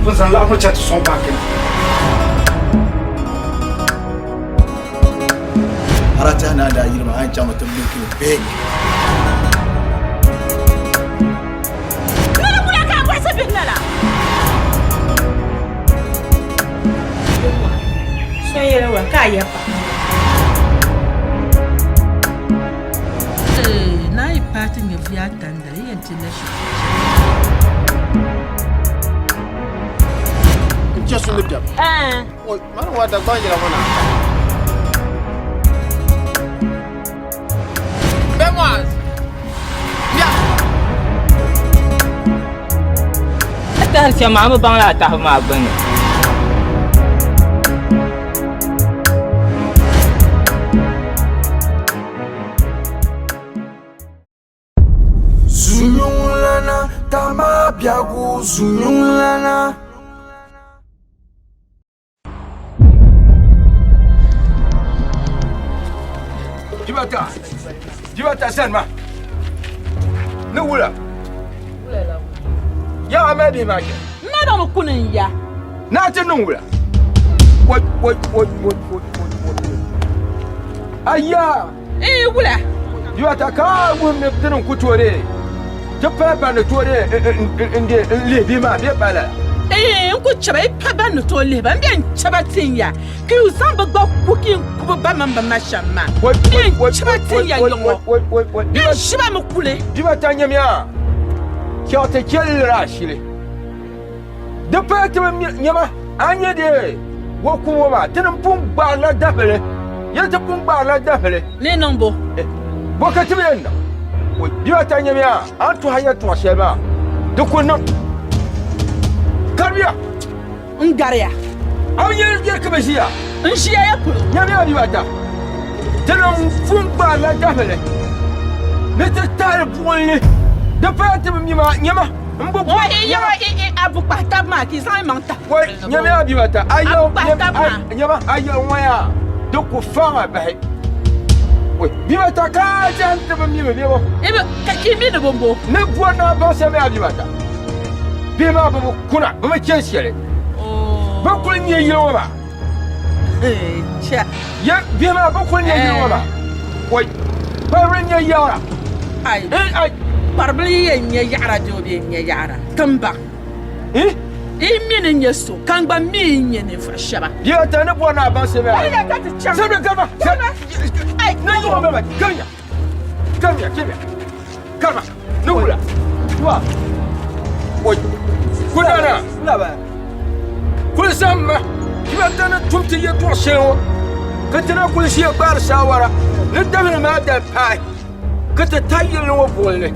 Vamos lá, vou te som aqui. Aratana da yirma an chama tumbuki big. Nana mula ka kwa sa binala. So yere wa ka ya pa. Na ipati ngevya tandale international. Just look up. Oh, man what da banjira wana. Bemos. Ya. Ata sia ma mo bang la ta ma ban. Zululana tama biagu zululana. Jibata Salma. Ne wula. Ya amadi ma ke. Na da kunin ya. Na ta nun wula. Wai. Ayya. Wula. Jibata ka gun me tinin kutore. Ta fa ba ne tore inde lebi ma be bala. Nku chaba ipa ba no to le ba mbi chaba tinya ki usamba gba kuki kuba ba mamba mashama mbi chaba tinya yongo mbi shiba mukule diba tanyamya kyote kelra shile de pete nyama anya de wokumo ma tinum pum ba la dabele ya ta pum ba la dabele ne nombo bokati benda diba tanyamya antu haya to sheba de kunno Karbiya! Ngariya! An yi yarjiyar ka bashiya! In shi ya kuro! Ya biya ni wata! Tana fun ba la dafale! Na ta tare buwan ne! Da fata mi ma nyama! In bu buwan! Wai yawa abu kpata ma ki san manta! Wai nyama ya bi wata! Ayo! Nyama ayo waya! Da ku fara bai! Wai bi wata ka jan ta mi ma biyo! Ebe ka kimi da bombo! Na buwan na ba sai mai bi wata! Bima ba kuna ba ma ken shere ba kun ne yiwa ba cha ya bima ba kun ne yiwa ba wai ba ran ne yawa ai barbli ye yara jobe ye yara tamba mine nye so kan ba mi nye ne fa shaba ya ta ne bona ba se ba ai ya ta cha se be kama ai na yo ba kanya kama nula wa wai Kudana, Laba. Kulsamma, kibatana tumti ya tuashewa. Katana kulisiya bar shawara. Nadabna ma da pai. Kata tayyir no bolle.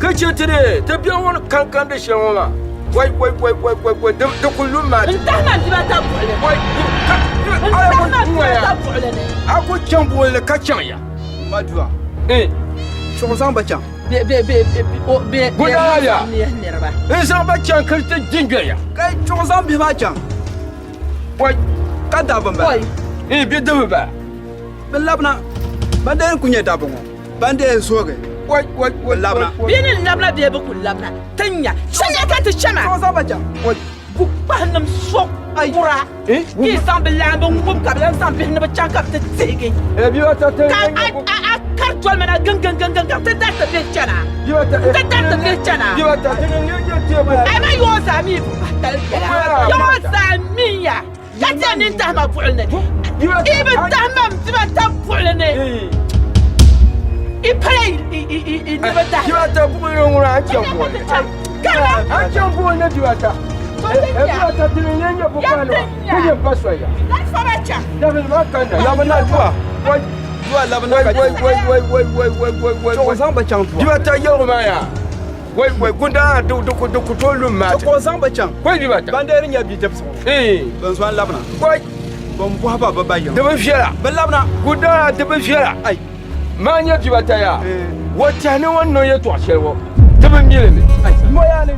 Kace tire, ta biya wani kankan da shewa. Wai da kullum ma. Intana dibata bolle. Wai Intana dibata bolle ne. Ako can bolle ka can ya. Madua. Chonzan bacan. Gudaya. Insan ba can kirta jinjaya. Kai chonzan bi ma can. Wai Ka daban ba. bi da ba. Bellabna. Bande kunye daban wo. Bande soge. Wai labna. Binin labna biye ba kun labna. Tanya. Shanya ka ta shama. Chonzan bacan. Wai Bu bahnam sok ayura. Ki san bilambo ngum ka bilan san bihin ba can ka ta tege. bi wata ta Kar jol mena gang ta data be chana. Ta data be chana. Ai ma yo zami bu batal kala. Yo zami ya. Ya ta nin ta ma fulne. Ibe ta ma tiba ta fulne. I pray I never die. Biwata bu ngura anjambo. Kala. Anjambo na biwata. Biwata tinyenye bu kana. Kuje paswa ya. Let's faracha. David makanda. Labna dua. Dua labna ka. Wai. Chonzan bacan dua. Biwata yoro maya. Wai gunda du tolum ma. Chonzan bacan. Wai biwata. Bande rin ya bi dabso. Ban so labna. Wai Ban bu haba ba bayan. da ban fiera. Ban labna. Gunda da ban fiera. Ai. Manya biwata ya. Wata ne wannan ya to ashewo. Da ban mile ne. Moya ne.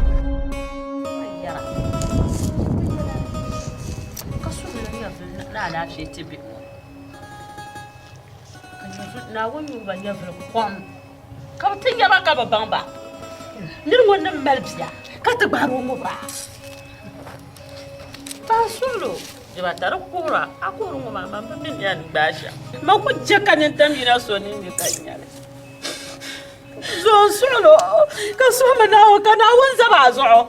Na shi tibi. Na wani ban ya fara kwam. Ka tin ya ba ka babban ba. Nin wannan malbiya. Ka ta baro mu ba. Pasolo. Jibatara kura. Akuru ngoma mama mimi yani basha. Makucheka nitamira soni nikanyale. Solo. Kasoma nawo kana wanza bazo.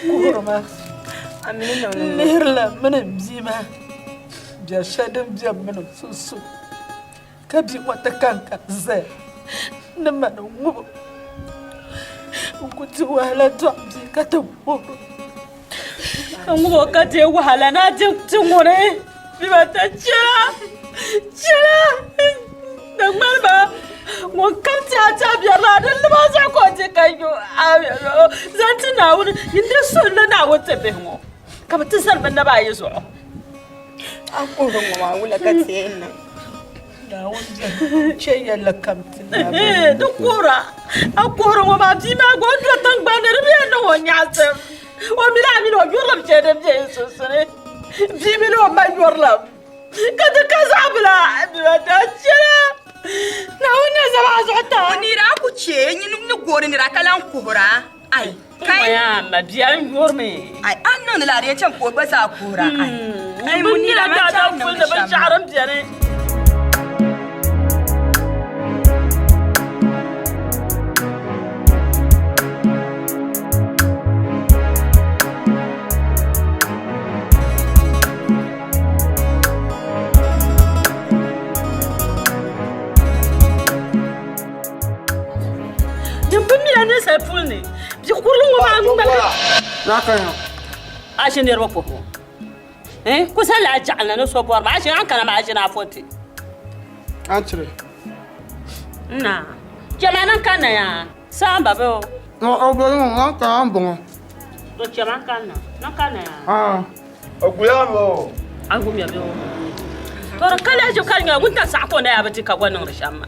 Kurma. Amina nirla mana bzima. Biashadam jam mana susu. Kabi watakanka ze. Namana ngubo. Ukuti wahala twabzi katabu. Ngubo kati wahala na tingore. Bibata chira. Nagmalba. Mo kamti ata biara na maza ko te kayo. Abiro. Zanti na won inde solla na wote be ngo. Kamti salba na ba yeso. Akuru ngwa wala kati ina. Da wonja cheya la kamti na. Dukura. Akuru ngwa ti ma go ndo tang ba ne bi no wonyase. O mi la mi no yurlam chedem jesu sene. Bi mi no ma yurlam. Kada kazabla bibata chira. Na wani zama zuwa ni ra ku ce ni gore ni ra kalan kuhura ai kai ya ma biyan yorme ai annan la re can ko ba sa kuhura ai mun ni ra ma ta kul da ban sharam jare ne sai fulne bi kurun wa mun bala na kan ashin yarba ko ku sala ja'alna no sobor ba ashin an kana ma ashin afonti an cire na jamanan kana ya samba bo no obolo an kan bon to jamanan kana nan kana ya oguya mo agum ya bo to kala jo kanya gunta sa ko na ya bati ka gwanin rishamma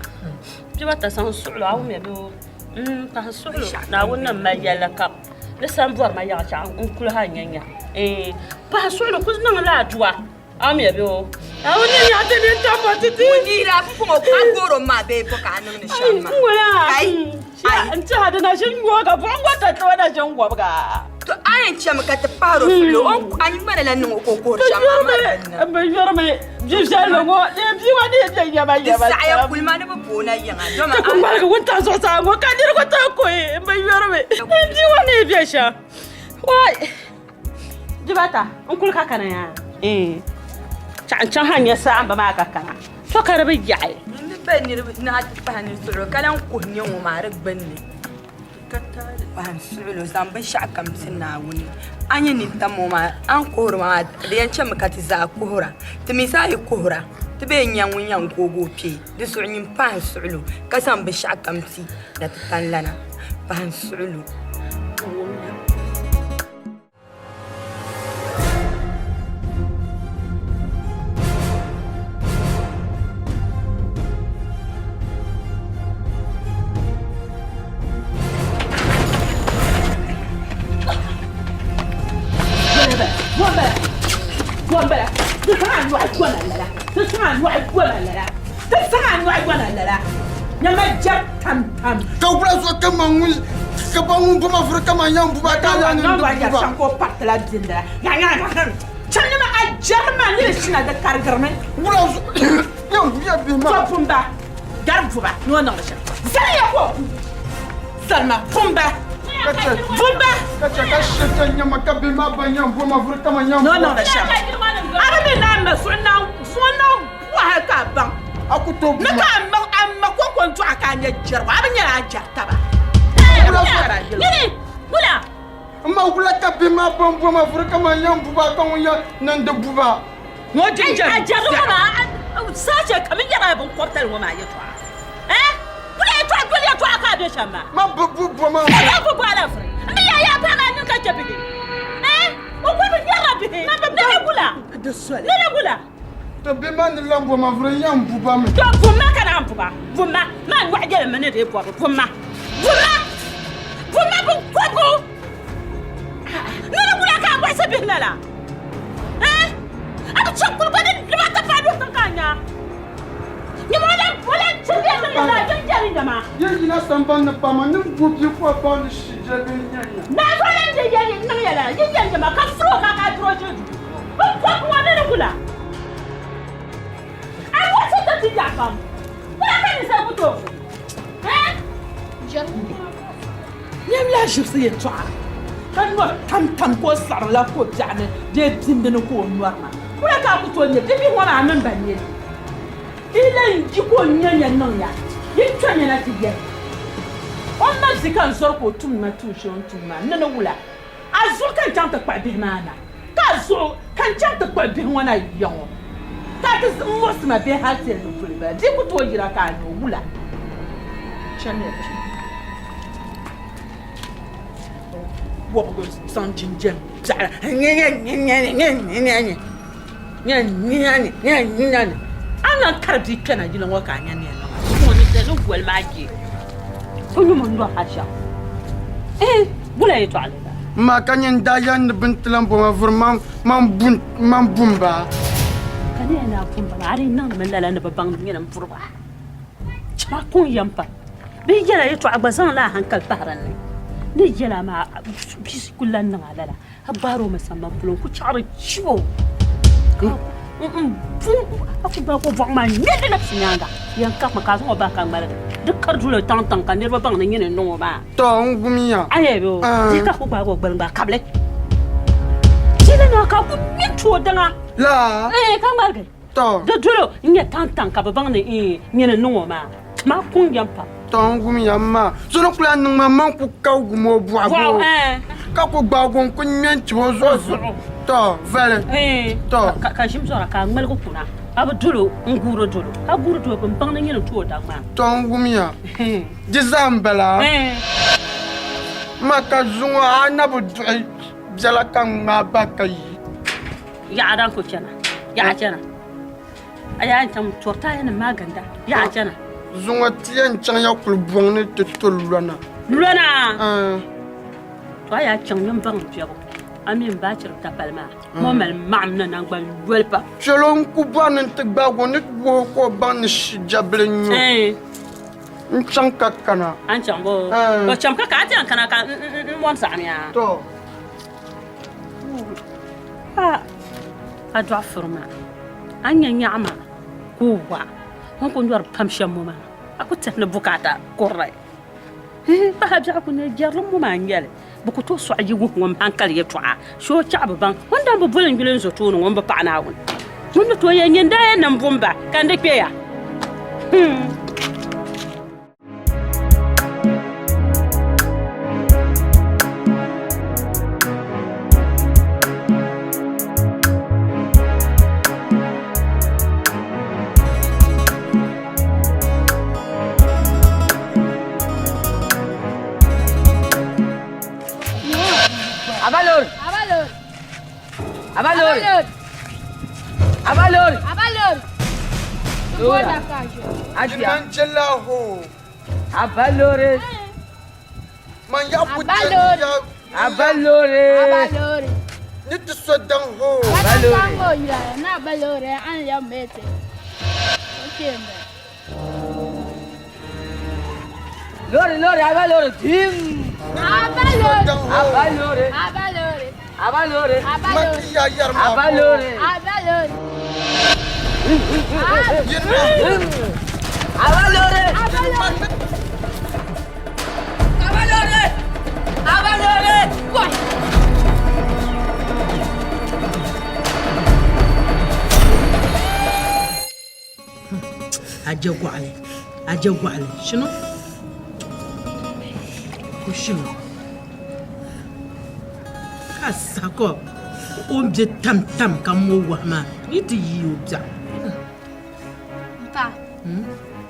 jibata san su'lu awum ya bo Pasolo na wannan mayalaka na sambuwar mayaka an kula hanyanya pasolo kuznan lajuwa amiya biyo a wannan ya ta ne tabbata ti ni ra fu ko goro ma be ko kanin ni shamma ai an ta hada na shin go ga bongo ta to na shin go ga to ayan ce maka ta faro fulo on an yi mana lan ko ko shamma ba yorme ji shalo go de bi wani ya ya ba ya ba sai ya kulma ne ba bona yan do ma ta kuma ga wanta so sa go ka dir ko ta ko ba yorme ji wani ya sha wai jibata an kulka kana ya can hanya sa ba ma ka kana to ka rabi yayi ni ba ni na ta fahani suro kalan ko ne mu marik banne ka ta ban suro zan ba sha kam sinna wuni anya ni tamo ma an kohura ma da yance maka ti za kohura to mi sai kohura to be nyan wunyan gogo pe da su'in pan suro ka san ba sha kam si da tan lana pan suro Kau pula suka kemangun, kebangun pun mafur kemanyang buat kalian yang buat. Sangko pak telah dinda. Yang cakap nak ajar mana ni sih ada kargermen. Pula yang biar bima. Kau pumba, garb pumba, nuan nak macam. Saya aku. Salma pumba. Pumba. Kacau kacau yang makan bima banyak pun mafur kemanyang. Nuan nak macam. Ada nama suanau wah kabang. Aku tu. Nak amma ko kon to akanya jarwa abanya ajarta ba. Nini? Bula. Amma bula ka bima bombo mafur kemanyang buba kau yang nanda buba. Ngo jinja. Ajarwa ba. Sace kamin yana bin kwartar wa ma yato. Bula yato dole yato aka be shamma. Ma bubu ma. Ya bubu ala fri. Amma ya fara nan ka jabi. O ko bi yara bi. Na bula. Na bula. To bima ni lambo mafur yang buba me. To buma kana buba. Buma. Ma wajele mene de buba. Buma. Buma. Buma bu kogo. Na bula ka ba sabi nala. Aku cakul ba din ba ta fado tankanya. Ni wala ciriya na janjari dama. Yanzu na san ban na fama, ni bubi ko ba ni shi. Na so nan je je nan yala je ma ka fro ka tro je ba ko wa ne kula ai ko se ta ti ja fam ko ka ni sa buto je yam la je se to kan no tam ko sar la ko jane je tinde no ko nuarma ko ka ku to ne bi wona men ba ne ile nji ko nyanya nan ya yi twanya na ti je on na zikan sor ko tum na tu shon tum ma nana wula azul kan janta kwa bi mana ka zo kan janta kwa bi wona yon ka ta mos ma be ha te no fulba di ku to jira ka no wula chane wo go san jinjen zara ana karbi kana jilan wa ka nya ne no ni te no gwel maji Onu mun do haja. Bula yeto ale. Ma kanyen dayan bintlan bo vraiment man bumba. Kani na bumba ari nan men la na babang ngena mfurba. Chama kun yampa. Bi jela yeto agbazan la hankal bahran ne. Ni jela ma bis kullan nan alala. Habaro masamba fulon ku chara chiwo. Aku ba ko vang ma nyede na sinyanga. Yan kap ma ka so ba kan mala. De kardu le tan kan ne ba bang ne no ba. To ngumiya. Ayebo. Di ka ko ba ko ba kable. Jile na ka ku mintu danga. La. Kan marge. To. De dulo nya tan ka ba bang ne ne no ma. Ma kun yampa. To ngumiya ma. So no kula nang ma man ku ka gumo bu abo. Ka ko ba gon ku nyen chiwo zo. To vale. To. Ka shim so ka ngal ko kuna. Abu dulo nguro dulo. Aguro to ban bang ne to danga. To ngumiya. Jizambala. Maka zunga anabu jala kan ma bakai. Ya dan ko cana. Ya cana. Aya tam torta yana maganda. Ya cana. Zunga tiyan chan ya kul buang ne tutulwana. Lwana. To aya chan nyam bang fiabo. Amin ba cir ta palma. Mo mal mamna nan gban welpa. Chelon ku ban te bago ne ko ban jablen yo. Nchang kakana. An chan bo. Bo cham ka ta kana ka mon sa ya. To. Adwa forma. Anya nyama. Kuwa. Hon ko ndwar pam shamu ma. Aku tafna bukata korrai. Ba habja ku ne jarlum mu ma ngale. Buku to so ayi wu ngom hankal ye twa sho chaba ban wanda ba bulin gilen so to no ngom ba pana won mun to ye nyenda ye nan bumba kan de peya Abalor. Dora. Manchelahu. Abalore. Man ya Abalor. Abalore. Ni to sodan ho. Abalor. Na abalor an ya mete. Okay. Lore abalore tim. Abalore. Makia yarma. Abalore. Why? أجوعلي شنو؟ وشنو؟ كاسكو أمجي تم كمو وهما يدي يوبزا تا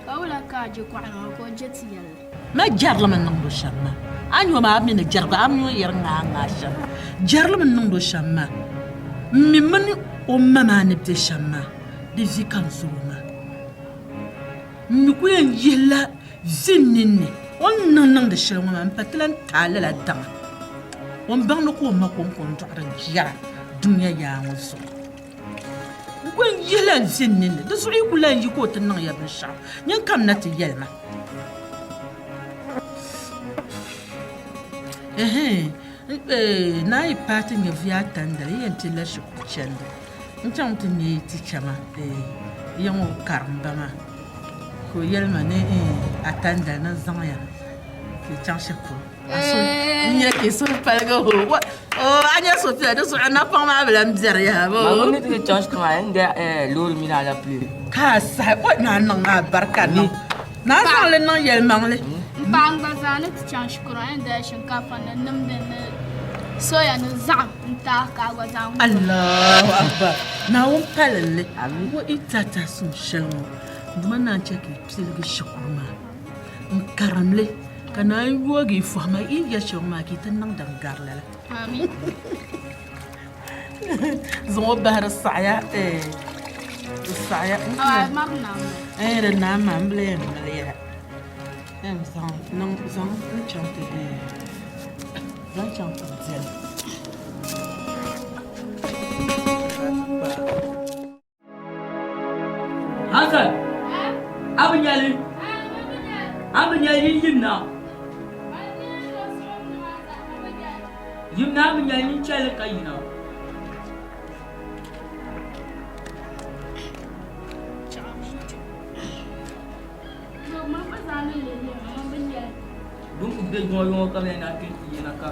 أولا كاجو كوانا وكوجتي يلا ما جار لمن نمدو شما أنيو ما أبني نجرب أمنو يرنغا عاشا جار لمن نمدو شما ممن أمما ما نبدي شما دي في كان زوما نكوين يلا زنني وننن دي شما مبتلن تعالى لدغ ونبغنكو ما كون تعرى جارة دنيا يا وزو نكوين يلا زنني دسوعي كلا يكو تنن يا بنشا ينكم نتي يلما na yi patin ya fiya tandar yin tilashi kucin da in can mutum ne ti chama yan karamba ma ko yelma ne a tandar na zanya ke can shakku aso in yake so falga ho anya so fiya da su ana fama bilan biyar ya ba ma ne te change kan inda lor mina la plus ka sa ko na nan na barka ni na san le nan yelma le bang bazane ti chan shukura inda shinkafa na namda na soya na zam nta ka gwazan Allahu akbar na won palalle wo itata sun shalmo duma na cheki pilgi shukurma karamle kana yogi fama iya shoma ki tan nan dangarla amin zo bahar saya saya magna na mamble maliya zan chante zan chante diel Hasan abin yali yimna abin yali chale kayina Bung ubde goyo kame na kiti na ka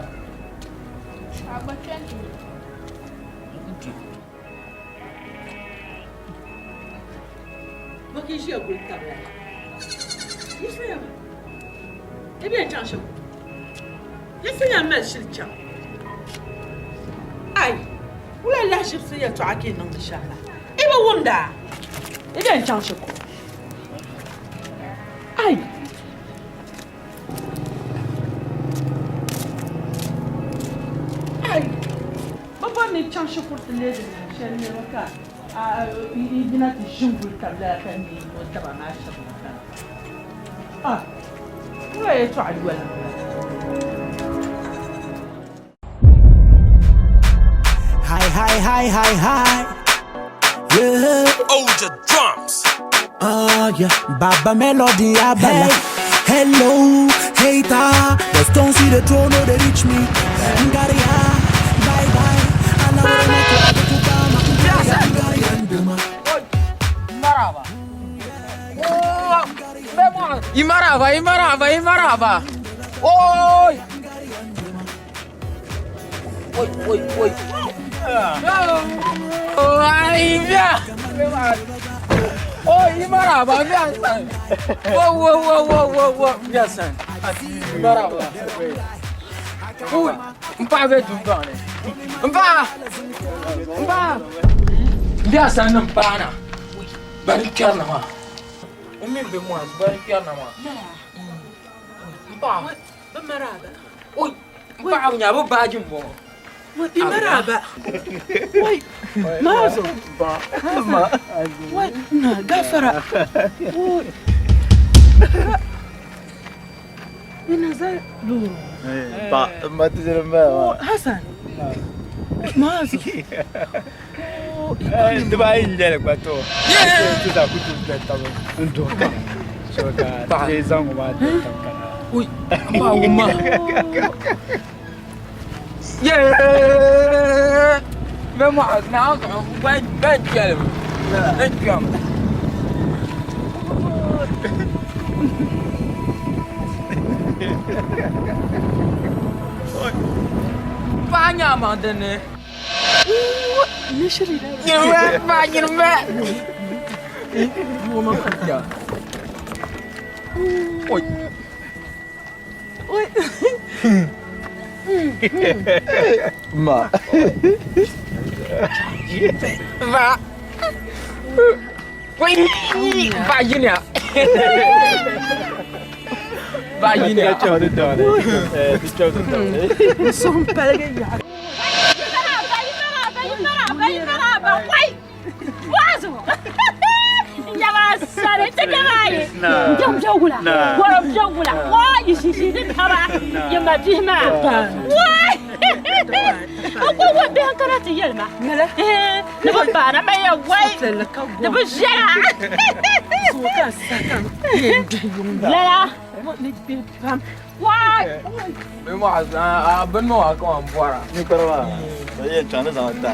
Maki shi agul tabla. Yisaya. Ebe chan shi. Yisaya mal shil chan. Ai. Wala la shi sai to ake nan insha Allah. Ebe wanda. Ebe chan shi ko. Ai. Ai. Baba ne chan shi ko tele da shi ne waka. Ibina ti jungle kabla kan ni wata na shaba wala ya to alwala Hi yeah Oja drums yeah Baba Melody abala hello hater but don't see the throne no they reach me Ngaria bye bye ana wana kwa kutama Imaraba. Oi. Ai, via. Imaraba, via. Via san. Imaraba. Mpa ve du bane. Mpa. Via san mpana. Bari kana ma. Umi be mo bari kana ma. Mpa. Maraba. Oi. Mpa nya bo bajin bo. Maraba. Oi. Mazo. Ma. Oi. Na gafara. Oi. Ina za luru. ما تدري ما Hassan. Mazo. انت باين جالك باتو كذا كنت بتطلع انت شو كان زي زنقوا بعد Ui, uma. Yeah. Vamos now, ben geldim. Ben geldim. Banyak mana ni? Ne şeride? Yirmi. Bu mu kadar? Oi. Oi. ما Va. Oi. Vagina. Vagina. تشوف الدولة تشوف الدولة Son pelge ya. Imaraba, wai! Wazo! Njaba sare tekemaye. Njom jogula. Worom jogula. Wa yishishi din haba. Yamba dihma. Wai! Ko wa be hankara ti yelma. Mala. Ne ba bara ma ya wai. Tella ka Ne ba jara. Lala. What? Ben moi quand on boira. Ni karwa. Ye chana za ta.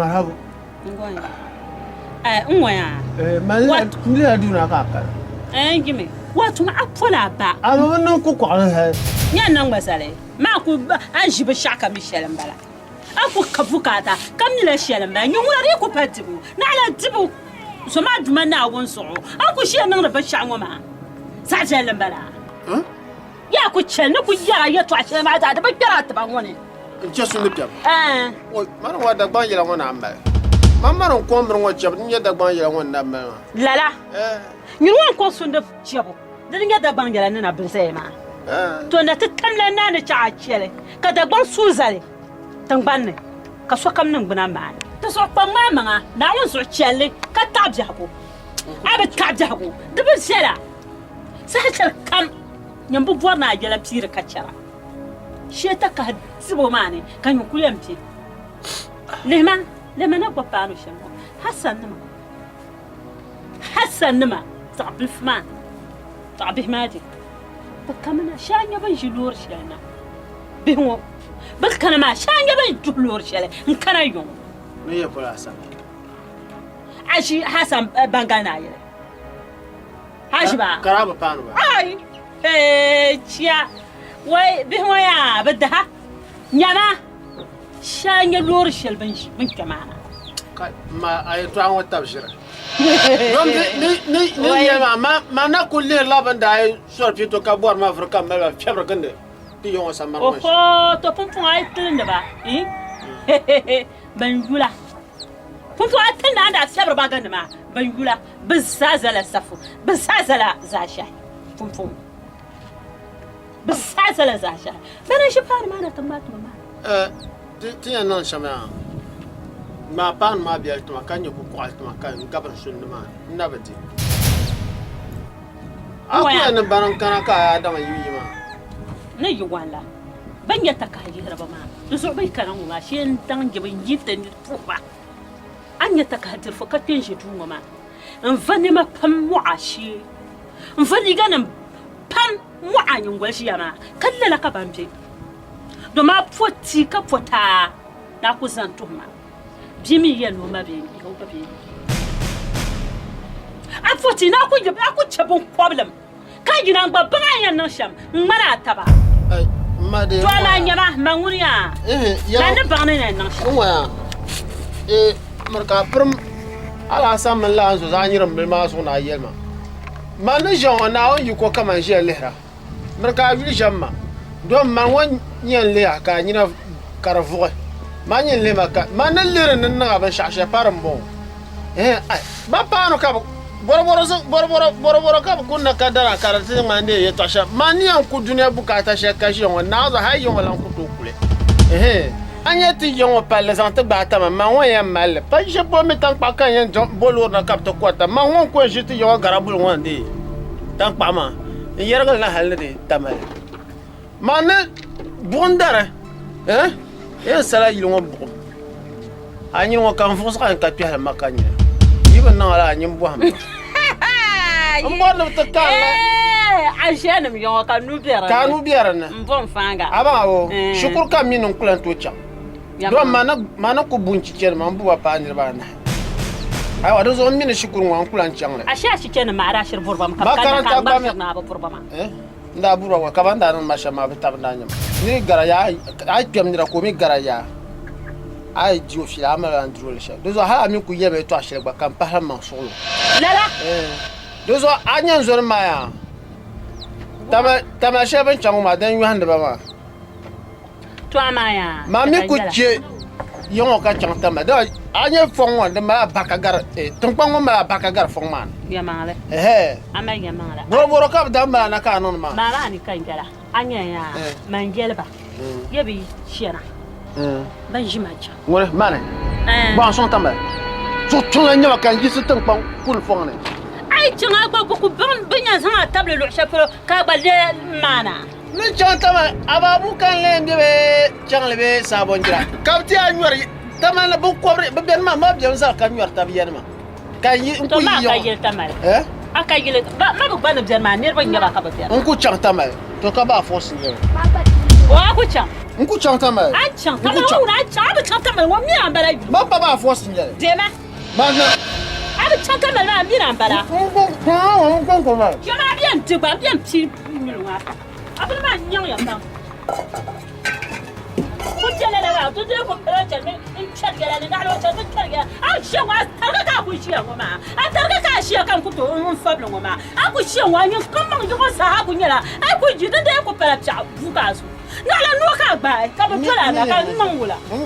Marhaba. Ngoya. Man la duna ka ka. Gimi. What ma apola ba? Ama nan ku kwa ha. Nya nan basale. Ma ku ajibe shaka Michel mbala. Aku kavukata. Kamni la Michel mbala. Nyungula ri ku patibu. Na la tibu. So ma duma na won so. Aku shi nan ba sha ngoma. Sa Michel mbala. Ya ku chel na ku yara ya to ashe ma da ba kira ta ba ngone. Just look up. Well, man, what the banjo on number? Mamma don't come from what you get the banjo on number. Lala. You won't call soon the chapel. Didn't get the banjo and a blessema. To let it come and a charge, cut the bone Susan. Tangbane. Caswakam Numbanama. That's what Mamma now was so jelly. Cut Tabjaco. I have a Tabjaco. The best seller. Such a come. Yambu Buana Yella Pira Catchera. Sheta ka sibo mane kan yukulem ti lema na papa no shemo Hassan nima صعب الفمان صعب حماتي بكمنا شان يبن جلور شانا بهو بكنا ما شان يبن جلور شانا ان كان يوم نيه فلا حسن عشي حسن بانغانا يله حاجبا كرابه بانو اي تشيا وي بهويا بدها نياما شان يلور شل بنش من كمان ما ايتو عن وتبشر ني ما ناكل لي لابن داي سور فيتو كابور ما فركم ما فبر كنده تي يوم سمر اوه تو بومبو اي تلندبا بنجولا بومبو اي تلند عند سبر باغند ما بنجولا بزازله سفو بزازله زاشا بومبو بزازله زاشا انا شبان ما انا تمات ما تي نون شمع ما بان ما بيالت ما كان يكون قالت ما كان قبل شنو ما نبدي أنا بارن كنا كأدم يجيما نيجي ولا بني تكاهي هربا ما نزوبي كنا وما شين تانجي بنجيت نتفوبا أني تكاهي تفكتين شتوما ما نفني ما بام وعشي نفني جانا بام وعني وعشي ما كلا لك بامجي دوما بفوتي كفوتا ناكو زانتوما Jimmy yellow maybe I thought in I could chabon problem. Can you number Brian Nosham, Marataba? Madame Yama, Manguria, Yana Barney and Nosham. Marca from Alasam and Lans was Anirum Bilmas on Ayelma. Manager now you could come and share letter. Marca Villjama. Don't man 1 year later, can you have Caravoy? Manyan lima ka manan lirin nan abin shashe farin bon ba pano ka boro ka kunna kadara karatu mande ya tasha maniyan ku duniya bukata she kashi on na za hay yon lan ku to kule anyati yon palesante ba ta ma won ya mal pa je bo metan pa kan yan bolo na kapto kwata ma won ko jiti yon garabul won de tan pa ma yergal na halde tamal manan bondara sala yilongo buko anyi ngo kan fonsa kan kapi hala makanya yiba na ala anyi mbo ham ambo to kala ajana mi yo kanu biara na mbon fanga aba o shukur kam min non kulan to cha do mana ko bunci cer man buwa pa ni bana ay wado zo min shukur ngwan kulan changla asha shi cer ma ara shir burbam kam kan ba na ba burbama nda burwa wa kabanda non masha ma bitabna nyam ni garaya ay pemnira ko mi garaya ay dio fila amala androl sha dozo ha ami ku yebe to ashire gba kan pa man solo lala dozo anyan zor maya tama sheben changu ma den yuhande ba ma to amaya mami ku je yõng ka chãng tame da a yẽ fõng wã dẽ maa bakagar tẽn-kpãng wã maa bakagar fõng maan Yamangle. Ama yamangla. boro ka b da n maana ka a nõ maa Mara ni kan gala. Anya ya man gelba. Yebi shiana. Ban jimacha. wẽne mane bõa sõng tame sõg-tõngã yãma kan yis tẽn-kpãng kul fõng ne Ai chinga gba ku binya zanga table lu shafro ka ba le mana. ne chãng tame a baa bu kan leen bɩ be chãng le be saabon jira ka b tɩ yaa yõr tame la bõn kɔbre b bɛn maa ma b zal ka yõr tab yɛnema ka n To ku ma yɩ ka yõ yel tamale. Aka yel ma bu bana bian ma nirba nyaba ka ba bian. n ku chãng tame tɩ ka baa fõs yẽ Wa ku chang. n ku chãng tame A chang. Ka ma wa chang ba chang tamale wa mi ambara. ma pa baa fõs yẽ Dema. mana A chang tamale ma mi ambara. n kõn ma Yo ma bien tu ba bien ti nyulwa. Abul ma nyang ya tam. Ku tele la ga tu de ko pera chame in chat gala ni ngalo chat in karga. A shi wa targa ka ku shi wa ma. A targa ka shi kan ku to un fablo ma. A ku shi wa nyin kan mang jo sa ha ku nyala. A ku ji de ko pera cha bu ka su. Ngala no ka ba ka ba tola na ka mangula. n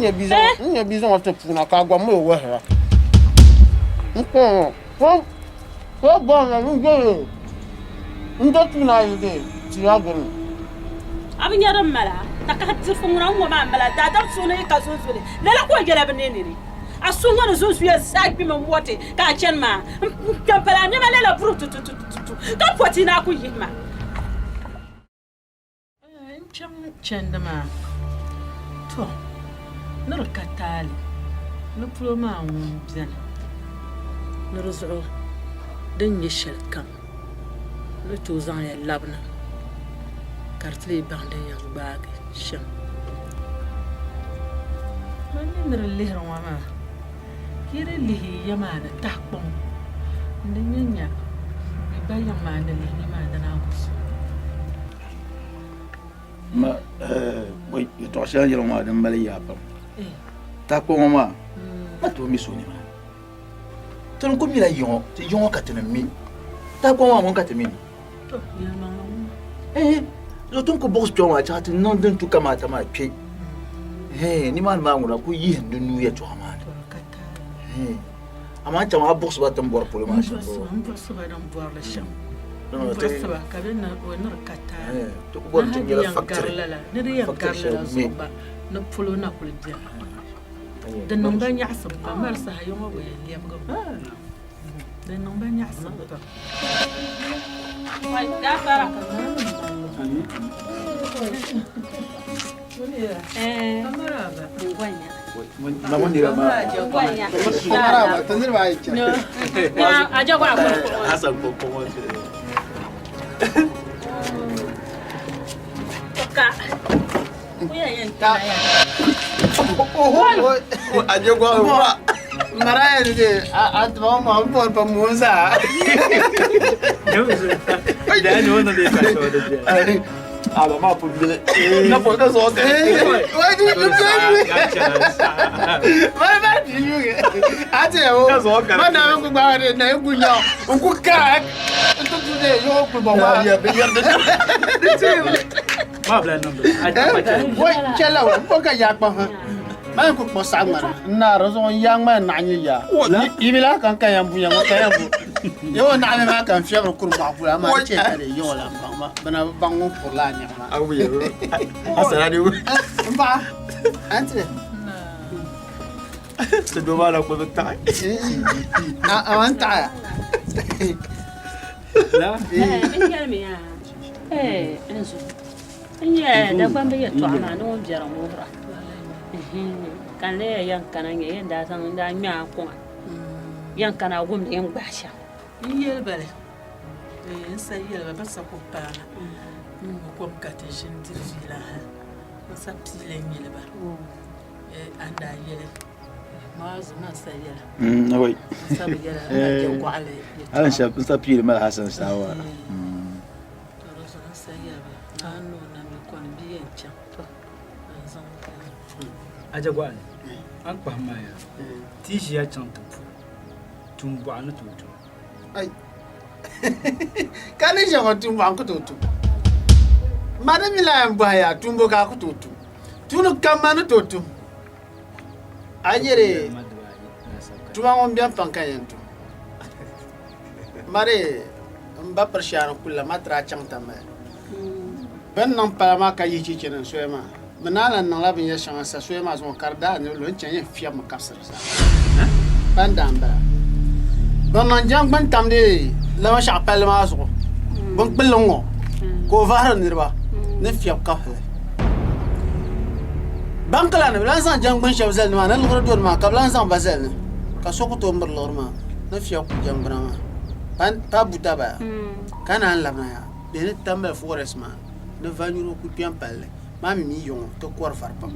nyɛ bizõn wa tɩ pʋʋna ka a goam me wɛsra n kõ fo bõna n gee n do tʋʋna a yɩde tɩ ya gene Abi nyaram mala. Ta ka ti fungra ngo ma mala. Da dam so ne ka so so ne. La ko gela bne ne. A so ngona so so ya sa bi me wote ka chen ma. Ka pala ne mala la bru tu. Ka poti na ku yima. Chandama. To. Nor katali. No ploma un bien. Nor zo. Den yeshel kam. No to zan ya labna. Kartli bande ya baage sham. Mani nor lihra wama. Kire lihi yamana takpon. Ndenya. Ba yamana lihi ma dana kus. ma boy to sha yelo ma dan bale ya pam ta ko ma ma to mi soni ma ton ko mi la yon ti yon ka tene mi ta ko ma mon ka tene mi To yama. zo ton ko box pyo ma cha ti non den tu kama ta ma pe ni ma ngura ku yi hendu nu ya to ma ama cha ma box ba tan bor polo ma sha bo Ba dan boar la sham. no Ba te saba ka ben na o nor kata. to ko bor tin la factory Ne riya garla zoba. No pulo na kul dia. Dan non ba nya asab ba mar sa hayo mo we liam go. Dan non ba nya asab to. Wai da fara. Amara ba. Ngwanya. na mo dira ma Ngwanya. maraba tɩ nirba a yɩ Ya aja kwa ko. hasan ko ko Ka. Kuya yen ta ya. aje go wa mara yɛ de a tɩ ma n bɔr pa musa aba ma pu bile na po ka so mara ba tɩ yuge a tɩ ya wo ma na n ku gbaare na n ku yã n ku kaa n tɩ tɩ de yo ku bɔ wa wo kɛla wo n ka ya kpã hã ma n ku kpɔ sa ŋmana n naara zɔŋ ya ŋma n naɣ nyɛ ya yibila kan ka yãmbu yãŋ ka yãmbu yo naɣmi maa kan fiɛbri kur bɔg pula ma chɛ ka de yõ la n baŋ ma bɩna baŋ ŋun pʋr la a nɛgma asara ni n ba an tɩ se do ma la ko ta a wan taɣaya Ya. Enzo. Nya da ban be to ama no jara mo bra. Kan le yan kana nge yan da san da nya ko. Yan kana gum yan gbasha. Yel bale. Sa yel ba sa ko pa. Ko ka te jin dirila. Sa pile yel ba. Anda yel. Ma zuma sa yel. oui Sa yel anda ko ale. ala shab sa pile mal hasan sawa aja gwan an kpa maya tishi ya chan tupu tumbu anu tutu ai kan je ko tumbu an ko tutu madam la en ba ya tumbu ka ko tutu tunu kamanu tutu Anyere tuma on bien pankayentu mare mba pershian kula matra changta ma ben nan palama ka yichi chenen soema manala nan la bin yashan sa soema zon karda ne lo chen fia ma kasar sa bandamba bon nan jang ban tamde la ma sha palama so bon pelongo ko vara nirba ne fia ka bankala ne lansan jang ban shawzel ma nan lo do ma ka lansan bazel ne ka soko to mbir lorma ne fia ku jang brama pan pa butaba kana la ma de ne tambal forest ma ne vanyuro ku pian palle mami mi yon to kor farpa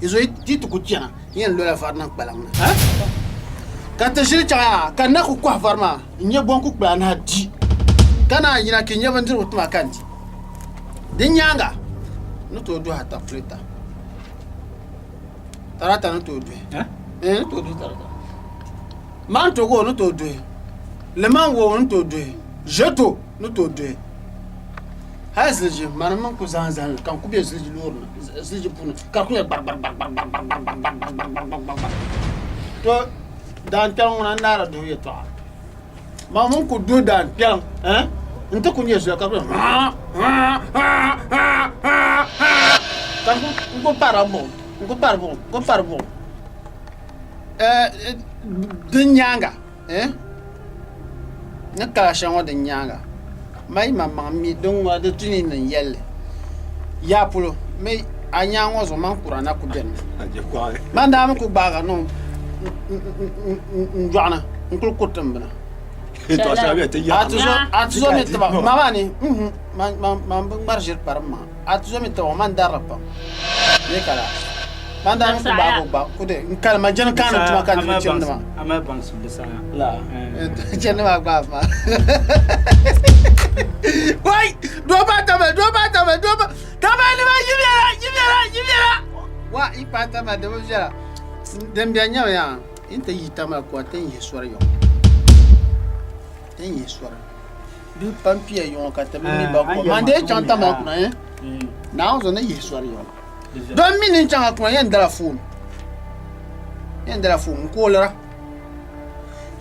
izo dit ku tiana yen lo la farna balang ha ka te shiri cha ka na ku kwa farma nye bon ku plan ha di kana yina ke nye bandir utma kanti din nyanga no to do hata preta tarata no to do to do tarata man to go no to do le man wo no to do jeto no to do hazliji man ku zan kan ku be zliji lorna zliji puna ka ku bar to dan tan na nara do yeto ma mun ku do dan tan nta ku nyeso ka ku kan ku parabo dinyanga na kala shanwa dinyanga mai mama mi don wa de tuni nan yelle ya pulo mai anyango zo man kurana ku den man da mu ku baga no njwana nkul kutum bana to asabe te ya atuzo mi taba mama ni man marjir parma atuzo mi taba man darapa ne kala man da mu ku baga ba ku de kala ma jan kana tuma kan ni cin ma ama ban su da sa la cin ma ba ma wai do ba tama ni ma yimera wa ipata ma de bujara dem biya nya ya inta yitama ko tan yeswar yo tan yeswar bi pampie yo ka tabi mi ba ko mande chanta ma kuna na zo na yeswar yo don minin changa kuna yan dara fun ko lara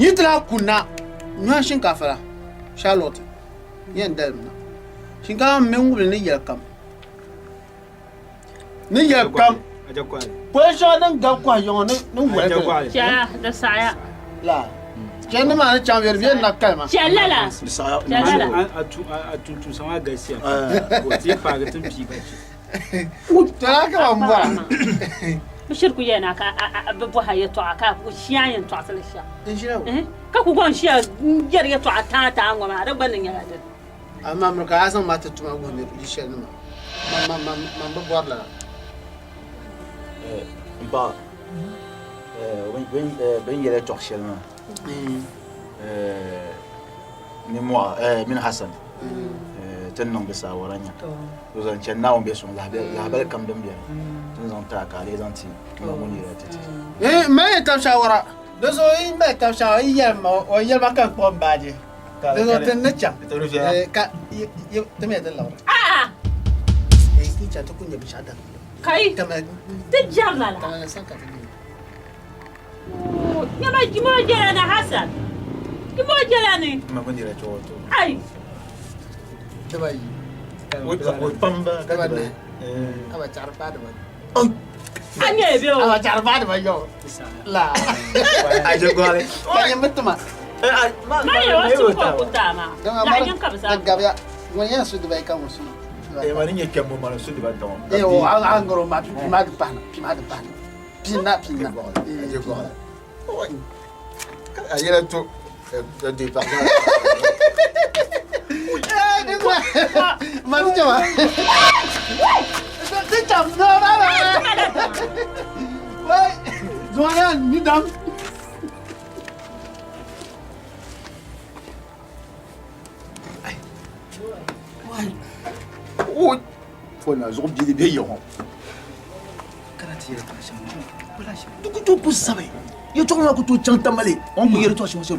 yitra kuna nwa shinkafa la charlotte yan dalma shinkafa men wuri ne yalkam Poisson dan ga kwa yon ne wala. Ja, da saya. La. Jenne ma na chamber bien na kalma. Jalala. Jalala. Atu sama gasia. Ko ti pa ga tun pi ga. Tara ka mba. Bishir ku yana ka abu haye to aka ku shiyan to asala sha. Injira. Ka ku gon shiya jar ya to ata ta an goma da banin ya da. Amma mun ka san mata tuma gon ne ku shiya ma. Ba borla. Mba ben yele toxelma ni moi min Hassan tennon be sawaranya to zan chenna on be son la bel kam dum bien tun zan ta ka les anti ma moni retete me tam shawara do so in me tam shawara yel ma o yel ma kan ko baje do so ten na cham ka te me de la ki cha to kunya bi shada kai تجمل يا ما جرى حسن ما جراني ما كنت رجعت اي تبعي وبامبا تبعي ابا تعرف بعد ما انا بيو ابا تعرف بعد ما جو لا اجو قال كان متما ما يوسف قدامه لا ينكب سا قبل وين سود باي كان وسود ma ninye kemo mara sudi ba don o an goro ma pana pina je ko ayela to de pa ma chama te cham no ba wai zoyan ni dam oh fona zo bi de yo kana ti ta shan kula shi tu to pu sabe yo to ma ko to chanta male on ko yero to shi so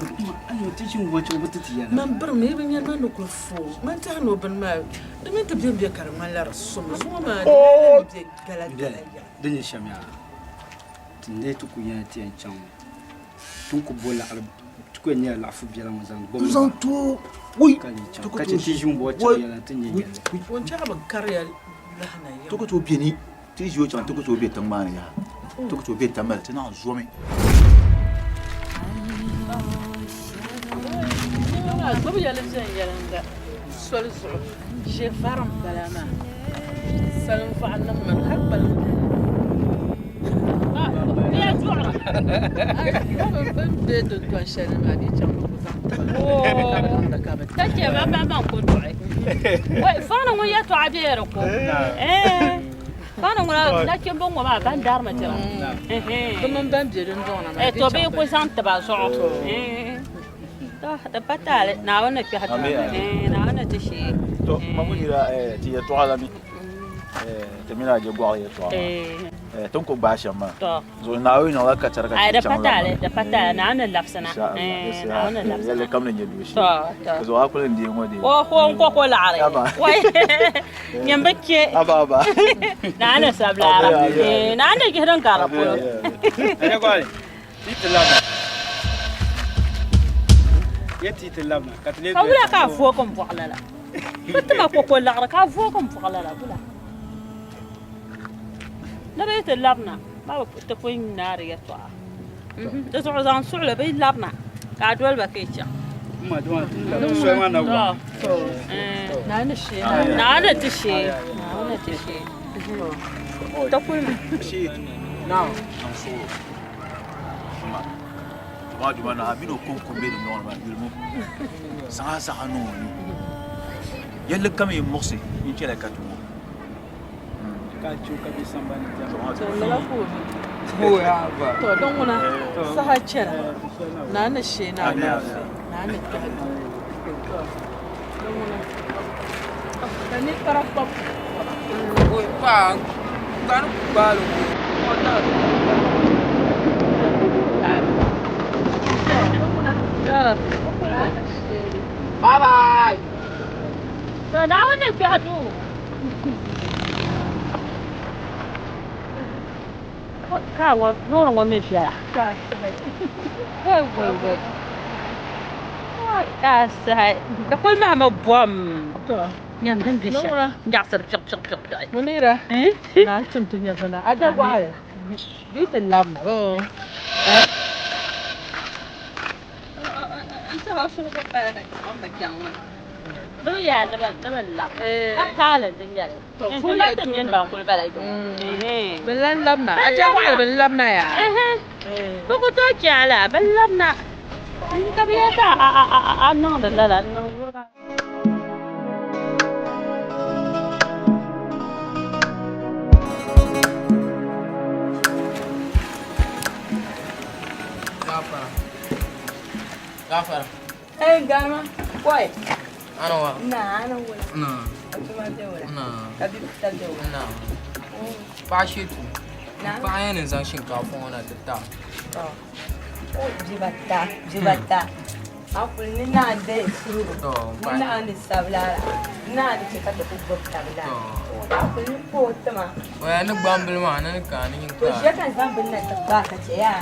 ayo ti shin wace wata tiya man bar me ban yana no ko fo man ta no ban ma da men ta biya karman la rasul so ma da gala dinye shamya tinde to ku ya ti en chang tun ku bola arab to ku nya la fu biela mazan bo Zan to oui ka ti ti jum bo cha ya la tin ya won cha ba karya lahna ya to ko to bieni ti jo chan to ko to bi tang ma ya to ko to bi tang ma ti na zo me قبل يلزم يلندا سول سول جي فارم بلاما سلام فعلنا من هبل يا جوعة بديت تنشر ما دي جنب تجي ما كنت فانا ويا تعبيركم فانا ولا لكن بون ما كان دار ما ترى كم بام جيرن دونا تو بي كو سانت با صوت ده بتاع ناونا في حتى ناونا تشي to mamudira ti ya to ala mi temina je gwa ya to ton ko ba shama zo na wi na ka tarka ai da pata naana lafsana naana lafsana yalla kam ne du shi to zo akula ndi ngodi ko ko la are wai nyambake aba naana sablara naana gidan karapo ana kwali titlama يتي تلمنا كتلي ولا كافوكم فعلا كنت ما كوكو لا كافوكم فعلا ولا لا بيت اللبنه ما تكوين نار يطلع تسعو زان سعله بيت لبنه قاعد ولا بكيتشا ما دوان شوي ما نقول نانا الشيء نانا تشي تقول shi نعم ba du bana abino kon ko be no ma ilmu sa no ni yalla kam yi morsi in kela ka tumo ka chu ka bi sambani to la ko ho ya ba to don wona saha chera nana she na nana ta to don wona kani tarapap oi pa kan balo bye bye فنعاون بيعتو كاو نور ومشي وي يا سهل تقول مهما بوم نعم دنبش جعصر شق منيرة لا تمتني فنا أجا وعي بيت اللبنة أنت عارفة بقى عندك جامعة يا نبى لا تعال الدنيا كل الدنيا بقى كل بلد بلن لبنة أجا وعي بلن لبنة يا بقول توجي على بلبنا أنت بيتا أنا لا غافر ايه قالما كويس انا وا انا ولا نعم ما دوله نعم كبير تدوله نعم باشيتو باين زان شنكافو انا تتا جبتا أقول لنا ده سرور لنا عند السبلة لنا عند كذا تقول سبلة أقول لك تمام وانا بامبل ما انا كان ينكا وش كان بامبل نتباك يا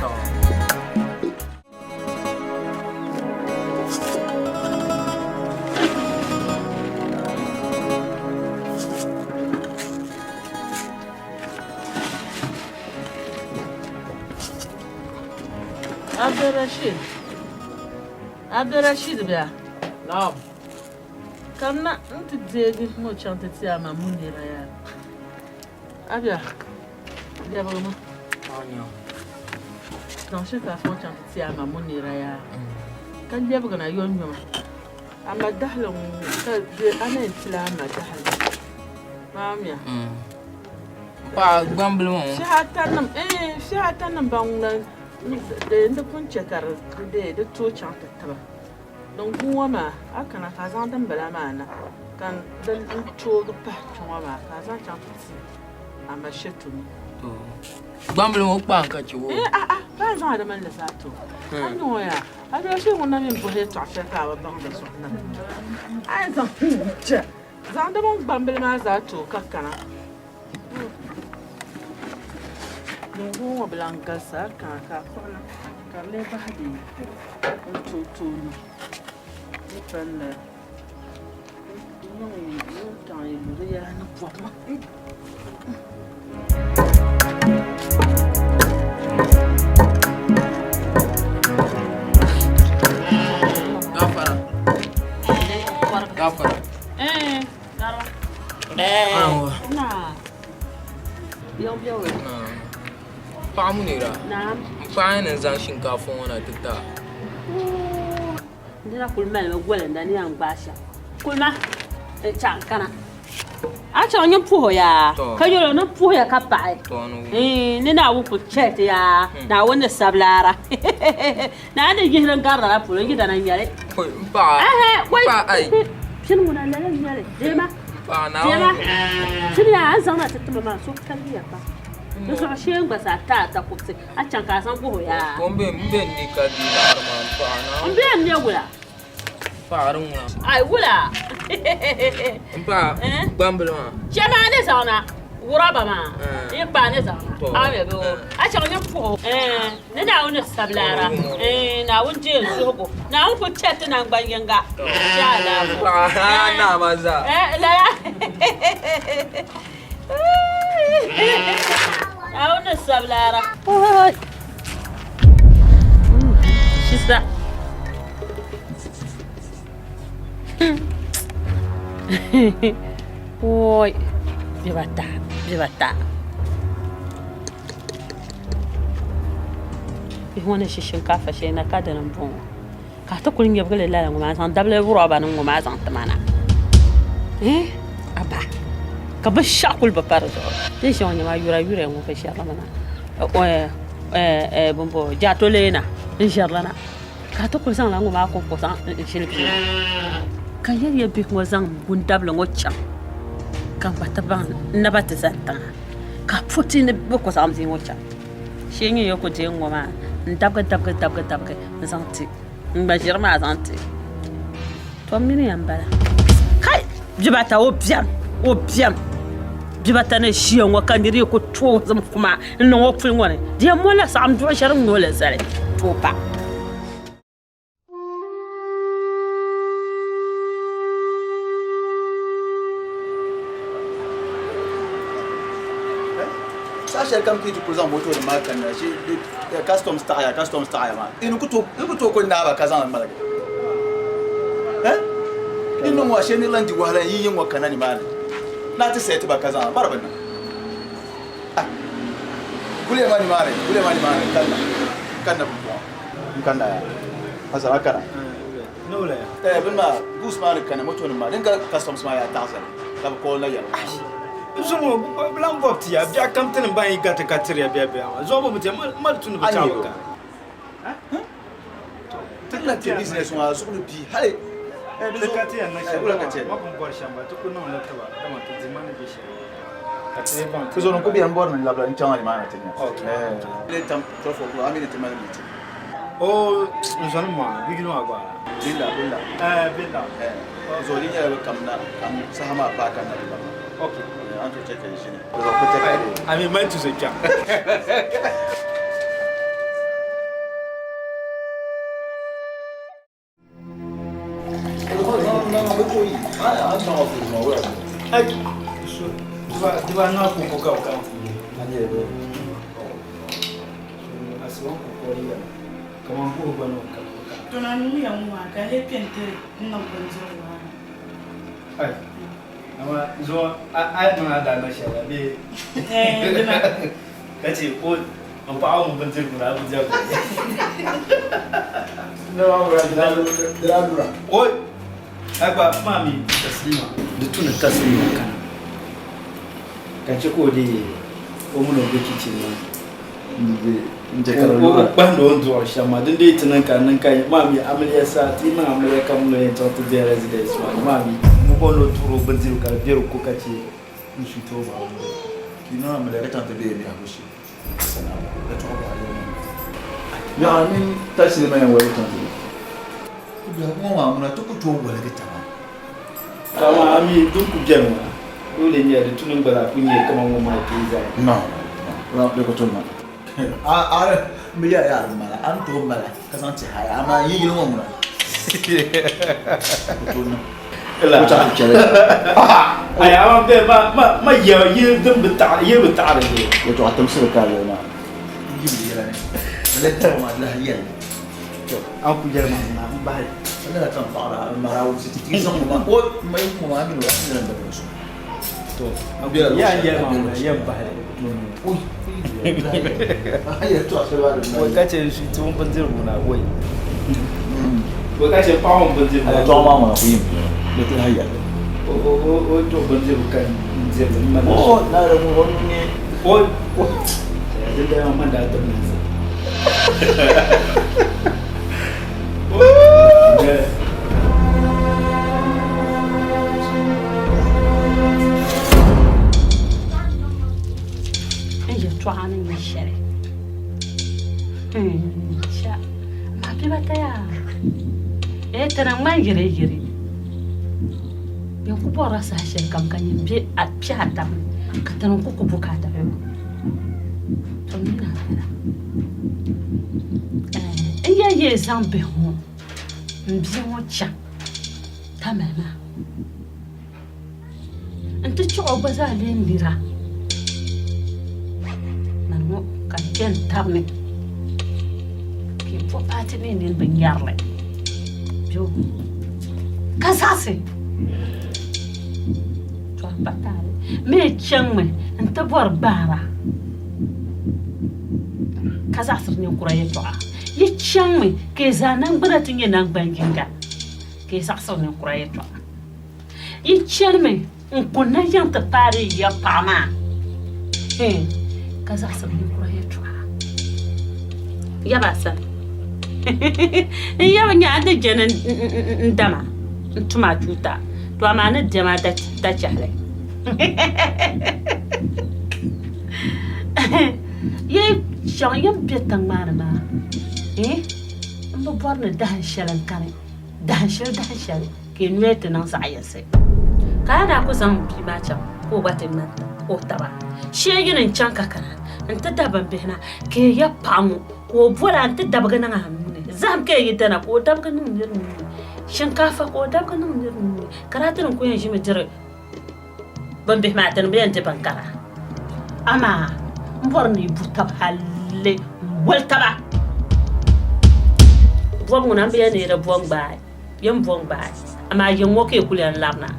عبد الرشيد بيا نعم كنا انت تزيد مو شانت تسيا ما منيرة يا أبيا يا بابا انيا كان شكا فون شانت تسيا ما منيرة يا كان جابنا يوم أما دحلهم أنا إنتلا ما دحل ماميا با بامبل ما شهاتنم شهاتنم بانغلا da kun cekar da tocin tattaba don kuma ma aka na kazan dan bala mana kan dan to ga patun ma kazan can fiti amma shetu to bambul mo pa ka ci wo ba zan da man da sato an noya a da shi wannan min bo he to afeka ba ban da so na ai zan ce zan da ban bambul ma za to kakkana Lungu blanca sa ka kola. Ka le bahdi. Tu. Ni prende. Non tan il ya na poama. Gafara. Garba. Nah. Biyo. Pamu ne ra. Naam. Bayan nan zan shinkafa wana tutta. Ndina kulma me gwele ndani ya ngbasha. Kulma chankana. Acha onye puho ya. Ka yolo no puho ya ka pai. Ni na wu ku chet ya. Na wonde sablara. Na de gihiran garra la pulo gida nan yare. Ba. Wai. Ba ai. Shin muna lalan yare. Dema. Ba na. Dema. Shin ya zama tatuma ma so kalliya ba. Da so shi ngba ta kupse. Acha ka san puho ya. Bombe mbe ndi ka di arman ba na. Mbe ne wula. Farun wuna. Ai wula. Ba bambul ma. Chama ne zauna. Wuraba ma. Yi ba ne zauna. Ame be wo. Acha onye puho. Ne da wona sablara. Na wunje zugo. Na wun ku chat na gbanyenga. Ya la. Na maza. La. Na wona sablara. Oi. Shisa. Oi. Bibata. Ihwana shinkafa shi na kada nan bon. Ka ta kulin yabga le la ngoma san dable roba nan ngoma san tamana. Aba. Ka ba shakul ba parzo. Ti shi wanya ma yura ngo fa shi ramana. Bombo jato lena inshallah na. Ka ta kul san la ngoma ko san shilbi. Ka yari bi ko san gun dable ngocha. Kan bata ban na bata santa ka puti ne boko samzi ngocha shenye yoko je ngoma ndabga zanti mbajira ma zanti to mini yambala kai jibata obiam jibata ne shiyo ngwa ndiri ko to zam kuma no ngoful ngone dia mola sam do sharam ngole sare to pa Sasha kam ki pour exemple moto de marque na shi custom style ma inu kuto ko na ba kazan malaga inu mo shi ni landi wala yin wa kanani ma na ta sai ta ba kazan barban na gule mani mare kanna ya hasara kana no la bin ma gus ma kana moto ma dinga customs ma ya tasa ka ko na ya Zomo blan bopti ya bia kamten ban yi gata katria bia zomo bute mal tunu ba chawo tilla ke business ma su bi hale bizo katia na shi wala kace ma kun bor shamba to kun na taba da ma to zimana bi shi katia ban kuzo no ko bi an bor na labla ni chama ni mana tenya le tam trofo ko amine te mana ni oh nzana ma bigino agwa billa billa zo ni ya kam sahama ba kan na ba okay anto cheke shine ami mai tu sekya Diba na ko ka anye aswa ko ya kama ko bano ka tunanu ya mwa ka le pente na bonzo wa ai ama zo ai mana da na shara be kace ko an fa mu bantir ku na buja ku no wa dura oi agba mami taslima da tuna taslima kana kace ko de o mu no bekici na o bando ndo shama din dai tunan kanan kai mami amaliya sa ti ma amaliya kam no en to de residence mami mu bono turo banziru ka biro ko kace mu shito ba kino amaliya ta ta be ni abushi sana da to ba ya ni tashi mai wai ta da kuma mun ta ku to wala ta ma kama ami dun ku jama dole ne da tunan bara kunye kama mu ma ke zai no no da ko to ma Milya ya mala an to mala kasanti haya ama yi yilmo muna لا أي عم ما يدم بتاع يبتاع ليه وتو تمسك كاريو ما يجيب لي يعني لا ترى ما لا هي أنا كجرا ما بعد لا تنفع ما راو ستيزون ما قول ما يمكن ما عنده ولا عنده بس تو يا بعد وي هي تو أسباب وكاتي شو توم بنزل ونا وي وكاتي باهم بنزل أنا تو ما ما فيهم betul haya. Oh, tu benda bukan jadi mana? Oh, nak ada orang ni. Oh. Jadi dah mana dah tahu ni. Ayo, tuan ni syarah. Syah, macam apa ya? Tenang mai giri. Yang ku bora sa shen kam kan yin bi a piata ka tanon ku ku bukata yo to ni na ya ye zambe ho mbi mo cha tamama anta cho baza len lira nan mo ka ken tarne ki fo pati ni nin ben yarle jo kasase batale me changme anta bor bara kaza sirni kuraye to ye changme ke zanan baratin ye nan banginga ke saksirni kuraye to ye changme kunna yanta pare ya pama kaza sirni kuraye to ya basa ya banya anda jenen ndama ntuma tuta to amana dama ta chahle ye shang yam petang marama mbo borna dahan shalan kare dahan shal ke nwete nan sa ayase kana ku san bi ba cham ko batin nan ko taba she yin chanka kana anta daban behna ke ya pamu ko bora anta dabaga nan hamune zam ke yitana ko dabaga nan nirmu shinkafa ko dabaga nan nirmu karatun ku yan shi mijire ban bih matan bayan te bankara ama mborni butab halle waltaba bom ngona biya ne da bom ba yan bom ba ama yan woke kulan labna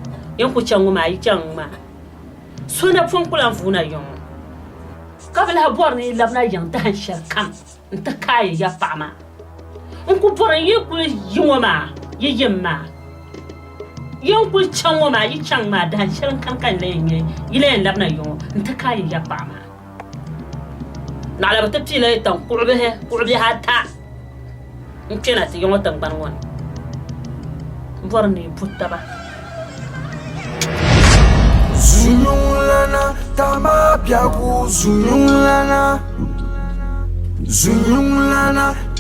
yan ku changu ma yi changma sona fon kulan funa yon kabla borni labna yan dan shakam nta kai ya fama ku borni yi ku yuma yi yimma yon ku chango ma yi changma dan shirin kankan lenye ile labna yon nta kai ya fama na la bata le tan kurbe hata nkena ti yon tan ban won borni putaba Zunyulana tama biagu Zunyulana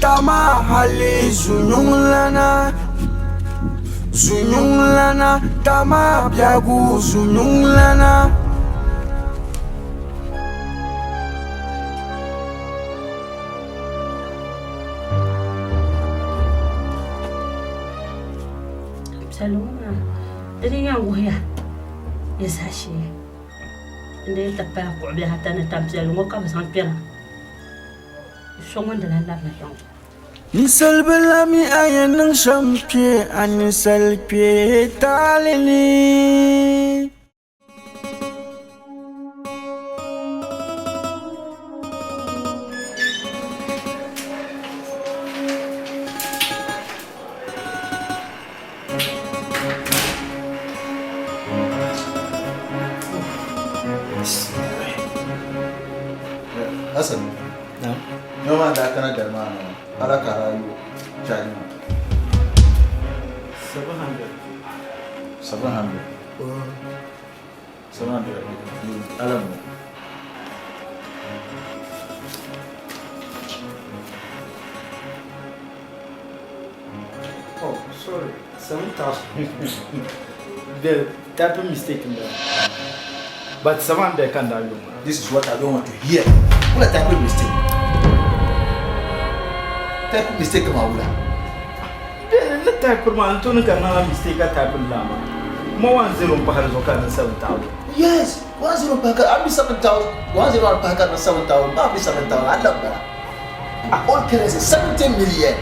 tama hali Zunyulana tama biagu Zunyulana Saloma dini yang goya yasashi inde tappa ko bi hatta na tamsel ngo kam san pena shongon de la na yon ni salbalami ayanan champie ani salpie talini Hasan, nyoma da kana da ma ala karayu chani 700 alam Oh, sorry. 7,000. There, that was mistaken there. But 700 can do. This is what I don't want to hear. What a type of mistake. type mistake maula. The type of man to na mistake a type of lama. More 1-0 per Zokan 7,000. Yes, 1-0 per I'll be 7,000. 1-0 per 7,000. I'll be 7,000. I love that. All cares 70 million.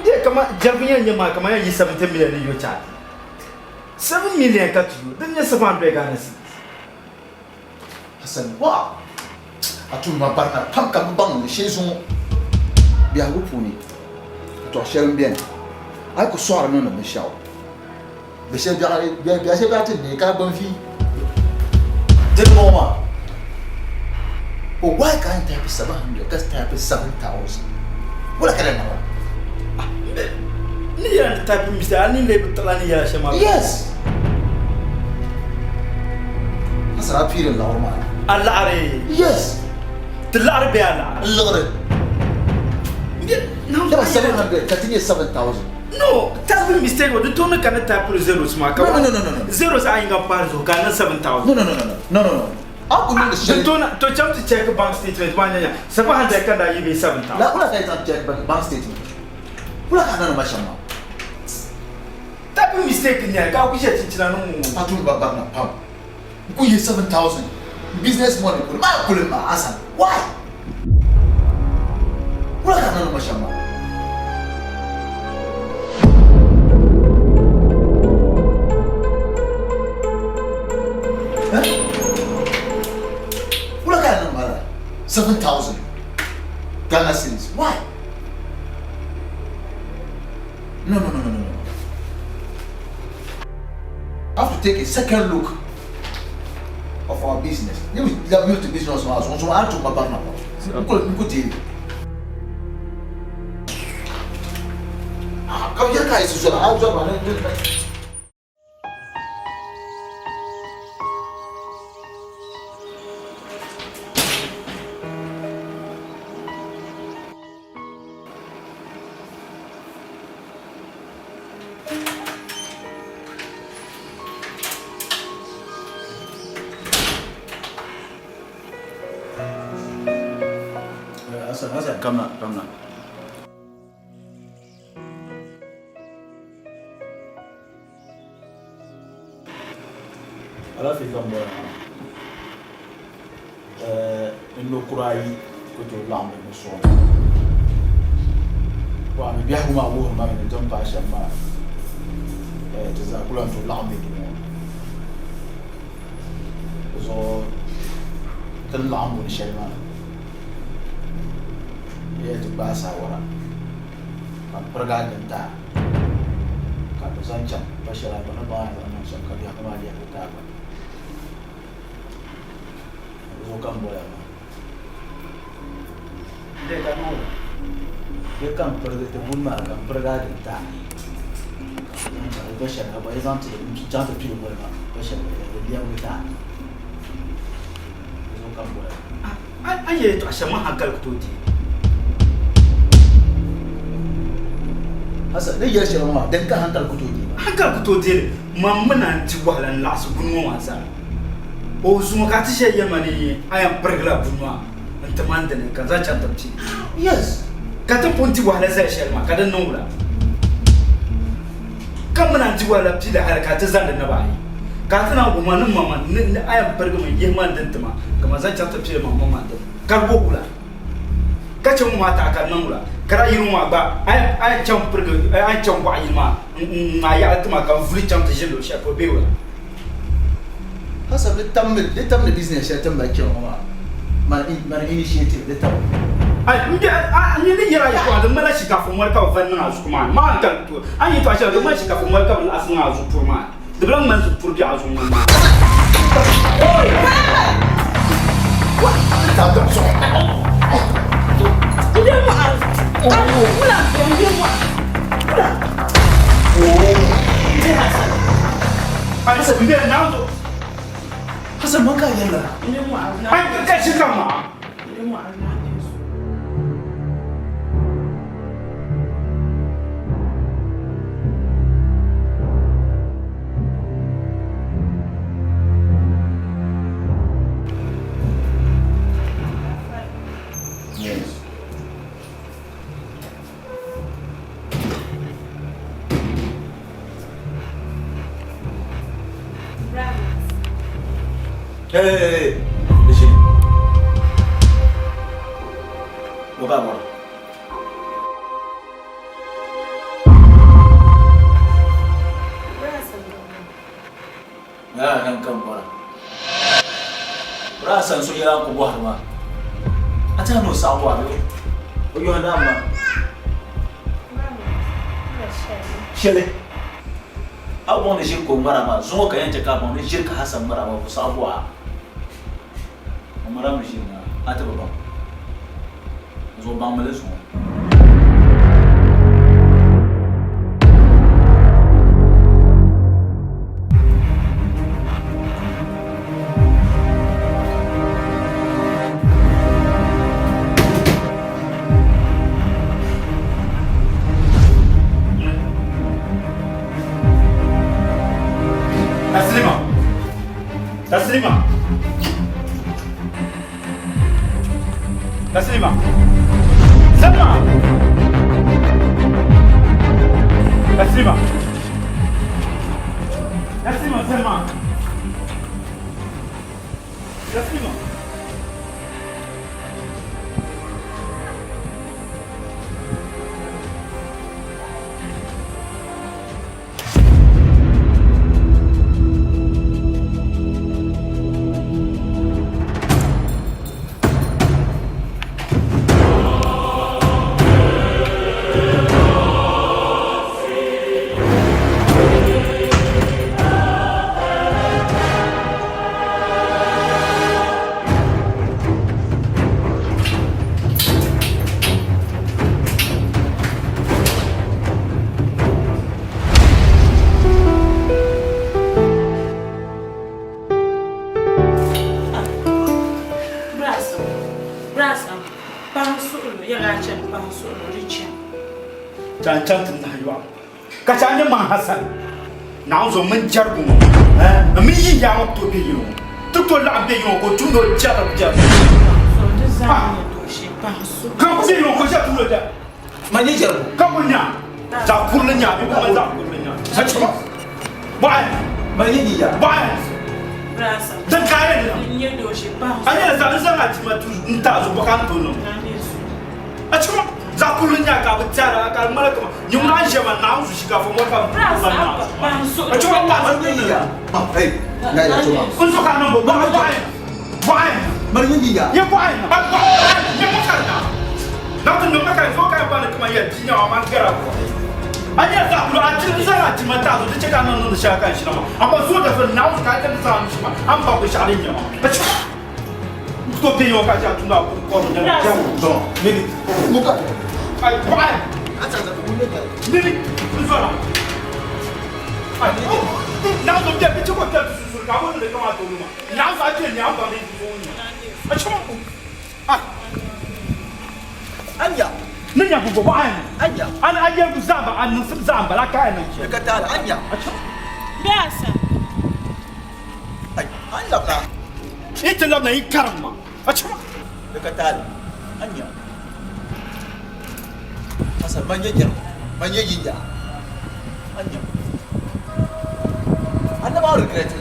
There come Javian Yama, come on, 70 million in your chat. 7 million cut you, then you're 700 Ghana's. I said, wow. I told my partner, come bang, she's on. Be a good pony. To a shell bien. I could saw none of Michelle. Michelle, be a separate, they can't go fee. Then, Mama. Oh, why can't I be 700? Because type is 7,000. What can I know? Near the type of Mr. Annie label Talania Shama. Yes. That's an appeal in Laura. A Larry. Yes. The Larry Beana. Lord. Now There was 700, continue 7,000. No, type of mistake or the tone can type of zeros, Mark. No. Zeros are in a part of Ghana 7,000. No. How could you The shell? tone to jump to check a bank statement 1 year. 700 can I be 7,000. What I can't check bank statement. What I can't know. Type of mistake in here, how we get it. I told you about Pam. Who is 7,000? Business money. Why? What I can't know, Mashama. What I can't know, 7,000 Ghana cedis. Why? No. I have to take a second look of our business. You have built a business house. Also, I took my partner. You could come here, guys. So I'll drop my name. Come now. Ala fi kan bora no kurai ko to lambe no so wa mi biya kuma wo ma mi don pa sha ma to za kula to lambe ni so to lambe ni sha ma ya to ba sa wara kan perga ganta kan to zancha ba shara ba na ba na so ka biya kuma dia ta ba bukan boleh. Dia kan mau. Dia kan pergi ke rumah, kan pergi ke tanah. Kalau saya nak buat exam, jangan terpilih boleh tak? Saya dia boleh. Bukan boleh. Ayah itu asal mahal tu dia. Asal dia jadi orang dan kan hantar kutu dia. Hantar kutu dia. Mama nanti wahalan lasu gunung asal. O zuma ka tishe yamani ayam pergla bunwa antamanda ne kaza chantamchi. Yes. Kata ponti wala za shelma kada nongla. Kamana ti wala ti da harakata zan da na bai. Kata na umanin mama ayam pergla mai yema dantama kama za chantamchi da mama da. Karbo kula. Kace mu mata kan nongla. Kara yiru ma ba ay cham pergla ay cham ba yima ma ya atma kan vuli cham te jelo sha ko bewa. Hasa le tam business ya tam ba kiyo ma initiative le tam ai ni yara ya kwa da mala shika fo marka van na su kuma ma kan to an yi to a da ma shika fo marka bal asna zu turma da blan man zu turbi azu ma ta da so dia mo wala dia mo ai sa bi na to hasa maka yalla dia mo ai ka shika ma dia mo Hey, listen. Look at what. Nah, yang keempat. Perasaan saya aku buah rumah. Aja nu sawa ni. Oyo nama. Shele. Abang ni shirko marama. Semua kaya cakap abang ni shirka Hasan marama bu sawa. Marama shirna. Ata bapa. Zo bang melesu. Taslima. Salma. Taslima. Taslima, Salma. Taslima. Jangan terlalu kacanya Hasan. Now so menjarbu, mesti yang tu biu. Tu lah biu ko cuma cara cara. Kamu biu ko siapa tu ada? Mana jarbu? Kamu nya, zapur nya, bukan zapur nya. Macam, baik. Mana dia? Baik. Dan kaya dia. Anya sangat cuma tu entah tu bukan tu no. Macam Zakulnya kau bicara kalau mereka nyumran siapa naus sih kau mau kau mana? Coba apa dia? Hey, nggak ada coba. Untuk kamu baik, baik. Mana dia? Ya baik, baik. Yang mana? Nanti mereka kau kau apa nak kemana? Jinya aman kerap. Hanya zakul aja sangat cuma tahu tu cakap nonu siapa sih nama. Apa sudah naus kau kan sama siapa? Apa besarnya? Kau tengok kaca tu nak kau jangan jauh. Ni, muka. Ay, baik. Acha tak boleh tak. Ni, betul. Ay, nak tu dia pergi cuba dia susul kamu ni kamu tu rumah. Nak saja ni apa ni tu ni. Macam apa? Ah. Anja. Ni yang buat baik. Anja. An aja berzamba, an nasib zamba lah kan. Kata anja. Macam. Biasa. Ay, anja lah. Itu lah ni karma. Macam. Kata anja. Asal banyak je, banyak je. Anjir. Anda baru kerja.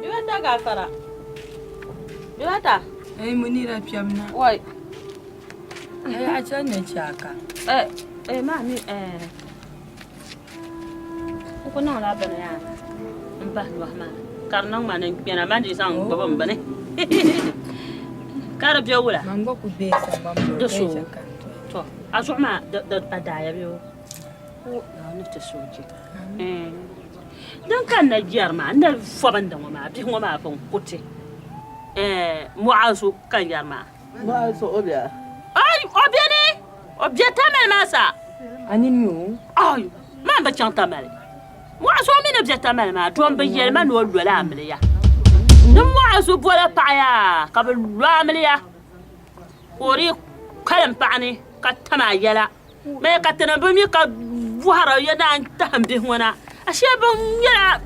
Diwata gafara. Diwata. Munira piamna. Wai. Acha ne chaka. Mami, ko na la bana ya mba wa ma karna ma ne piana ma di sang baba mbane kara biya wula mango ku be sa bambo do so to azu ma da padaya biyo ko na ne ta soji dan kan na jiyar ma anda fo banda ma bi ngo ma fon kote muazu kan yar ma Muazu obia. ay obia ni obia tamel ma sa animu ay ma ba chanta mal Muazu mina bjeta malma don biyel man wo lola amliya dum muazu bola paaya ka bi lo amliya ori kalam paani ka tama yala me ka tana bimi ka buhara yana taham bi hona ashe ban yala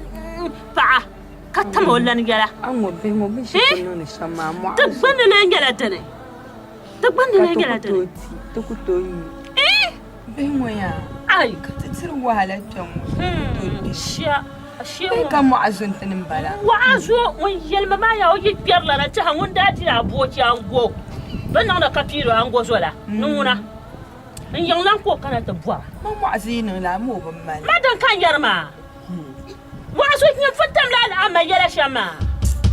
paa ka tama wallan yala an wo be mo bi shi no ni sama muazu to bane le yala tane to Tagban ne gela ta. To ku to yi. Be moya. Ai, Ka tsir wahala tan. Shia. Be ka mu azun tanin bala. Wa'azo mun yelma ma ya oyi pierla na ta hangun dati na boki ango. Ban nan da kapiro ango zola. Nuna. In yang nan ko kana ta bua. Ma mu azinin la mu ban mal. Madan kan yarma. Wa'azo kin fatam la amma yala shama.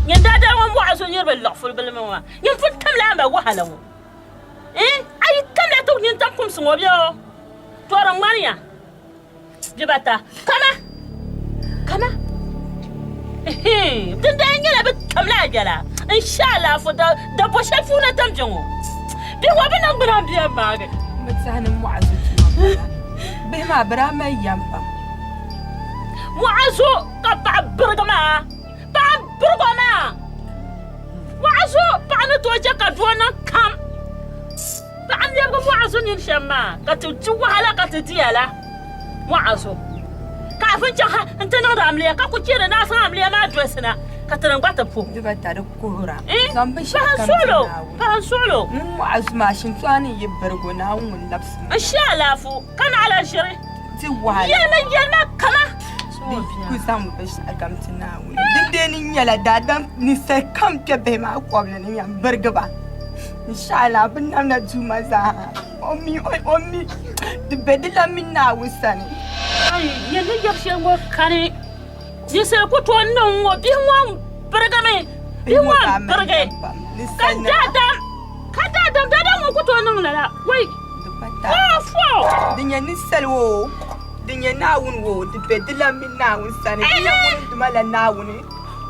Yan dada wan wa'azo nyir bal laful bal ma. Yan fatam la amma wahala wo. Ai kan la to nin tam kum sungo biyo. Toran mariya. Jibata. Kama. Tun da yangela bit kamla jala. Inshallah fo da boshe funa tam jongo. Bi wa bana gbara biya maga. Mutsanin mu azuci. Be ma bara mai yampa. Wa'azo ka ba burgama. Ba burgama. Wa'azo ba na to je ka duwana kam. Ba an yaba wa'azo nin shamma. Ka tu wahala ka tu diyala. Wa'azo. Kafin can ha in ta nan da amliya ka ku kira na san amliya ma dress na ka taran gwata po. Duba ta da kohura. Zan bi shi kan solo. Kan solo. Mu azma shin tsani yi bargo na mun nafsi. Insha Allah fu kana ala shiri. Ti wahala. Yana kama. Ku samu bashi a kamtin na wuni. Duk dai nin yala dadan ni sai kam ke bai ma kwabla ni yan barga ba. Insha Allah bin nan na juma za. Omi. Dubbe dila min na wusani. Ai yana yarshe ngo kane. Ni sai ku to nan wo bi wan barga me. Bi wan barga. Kada dam ku to nan lala. Wai. Fo. Dinya ni salwo. Dinya na wun wo dubbe dila min na wusani. Dinya wun dumala na wuni.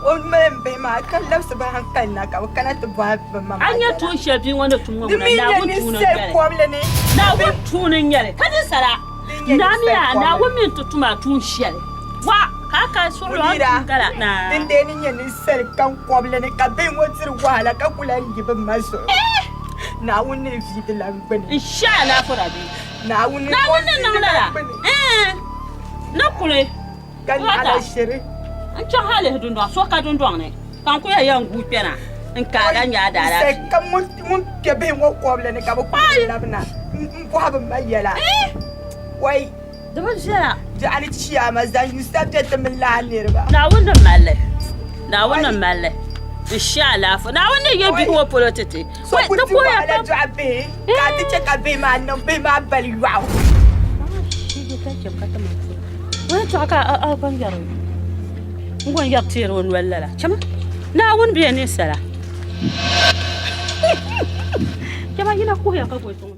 On men be ma kan lafsa ba hankali na ka kana ta ba mama. Anya to shefi wanda tun mun na wun tunan yare. Na wun tunan yare. Kadin sara. Na miya na wun min tutuma tun shele. Wa kaka solo an kala na. Din de ni yan sel kan kwable ne ka ben wotir wala ka kula gibin maso. Na wun ne fi de lambani. Insha Allah furabi. Na wun nan la. Na kule. Kan ala shiri. An can hali dundu so ka dundu ne kan ku ya yan gu pena in ka ga nya da la sai kan mun ke be mo ko bla ne ka ba ku la bna ko ha ba mayala wai da ban shara da ani ciya ma zan you subject min la ne ba na wannan malle insha Allah fa na wannan ya bi ko politite wai ta ko ya ba ta be ka ta ce ka be ma nan be ma bali wow shi ke kace ka ta mu wai to aka a ban yaro ngon yaktir won walla la chama na won biya ne sala chama ina ko ya ka ko to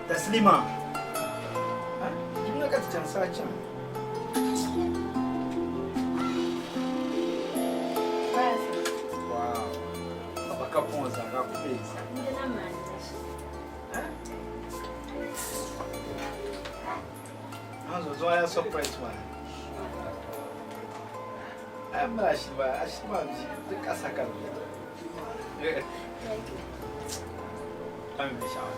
Taslima ina ka can sa can wow baba ka ponza ga ku pesa Hanzo zo ya surprise one. I'm not sure. I should have the Kasaka. I'm sure.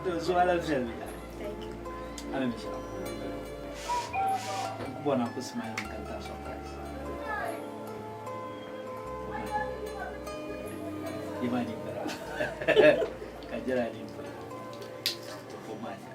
Those who I love you. I'm sure. Buona kusmile mkanta surprise. Imani pera. Kajira ni pera. Tupomanya.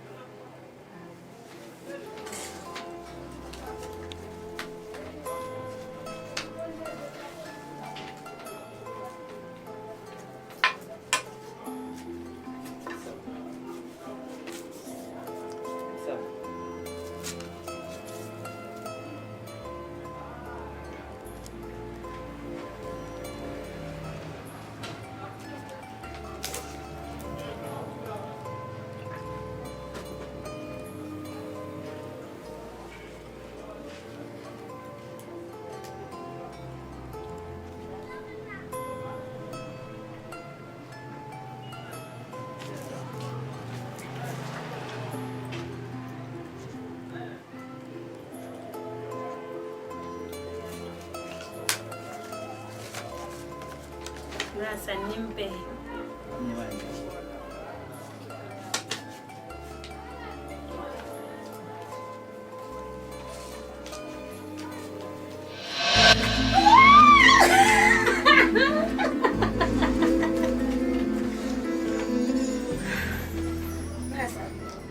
Rasa nimpe.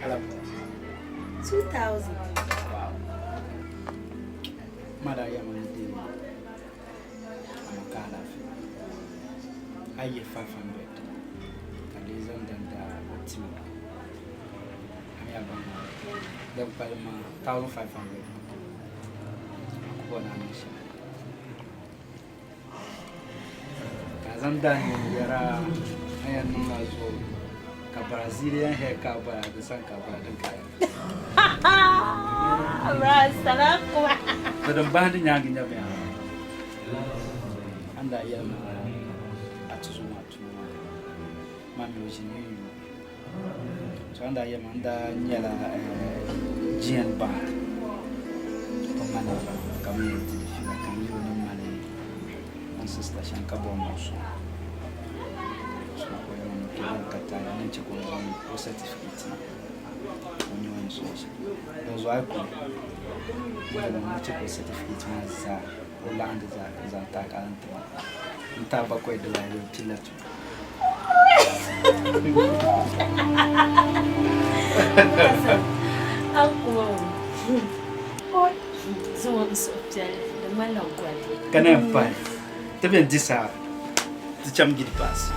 Hello. 2,000. Mada ya mandi. Amakala. Aye 500. Kalizan dan da team. Ami abama. Da palma 1,500. Ko na mishi. Kazan dan yara ayan nuna zo ka Brazilian hair ka ba da san ka ba din kaya. Salam kuwa. Kadang bah din yang ginya ya. Anda ya ma atuzuma tu. Mami ojini. So anda ya manda nyala jian ba. Pemana kami tidak kami udah mana sister shanka bomba so. So ko yang kata ni ciko o certificate na. Onyo so. Those are cool. Não tinha certificate mas a Holanda já tá canto. Não tava com ele lá eu tinha tu. Aku. Oi. Zoom social de malangwa. Kenapa? Tapi disa. Dicam gidi pas.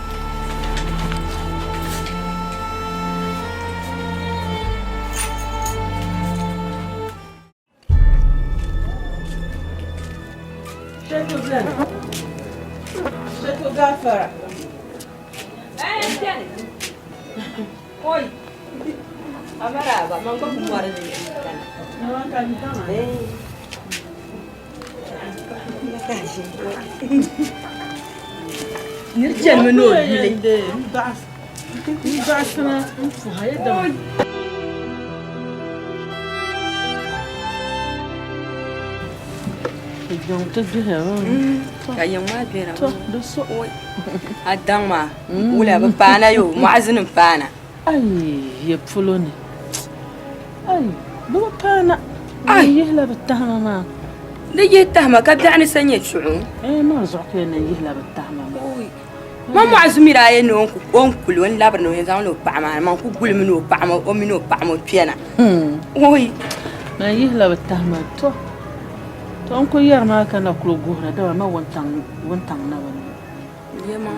Shetu Gafara. Tiani. Oi. Amaraba, mango kumwara ni. Nirjan meno bile. Bas na fuhaya da. Jom tu dia. Kayang ma bera. To do so. Oi. Adang ma. Ula ba pana yo, muazinin pana. Ai, ya fuloni. Ai, do pana. Ai, yihla bitahma ma. Da yitahma ka da'ni sanya shu'un. Ma zuq yana yihla bitahma ma. Oi. Ma muazumi ra ye no on kul on labar no yan zan lo pa ma man ku gul mi no pa ma o mi no pa ma piana. Oi. Ma yihla bitahma to. To on ko yar ma kana kulo gohra da ma wontan na wani. Ye ma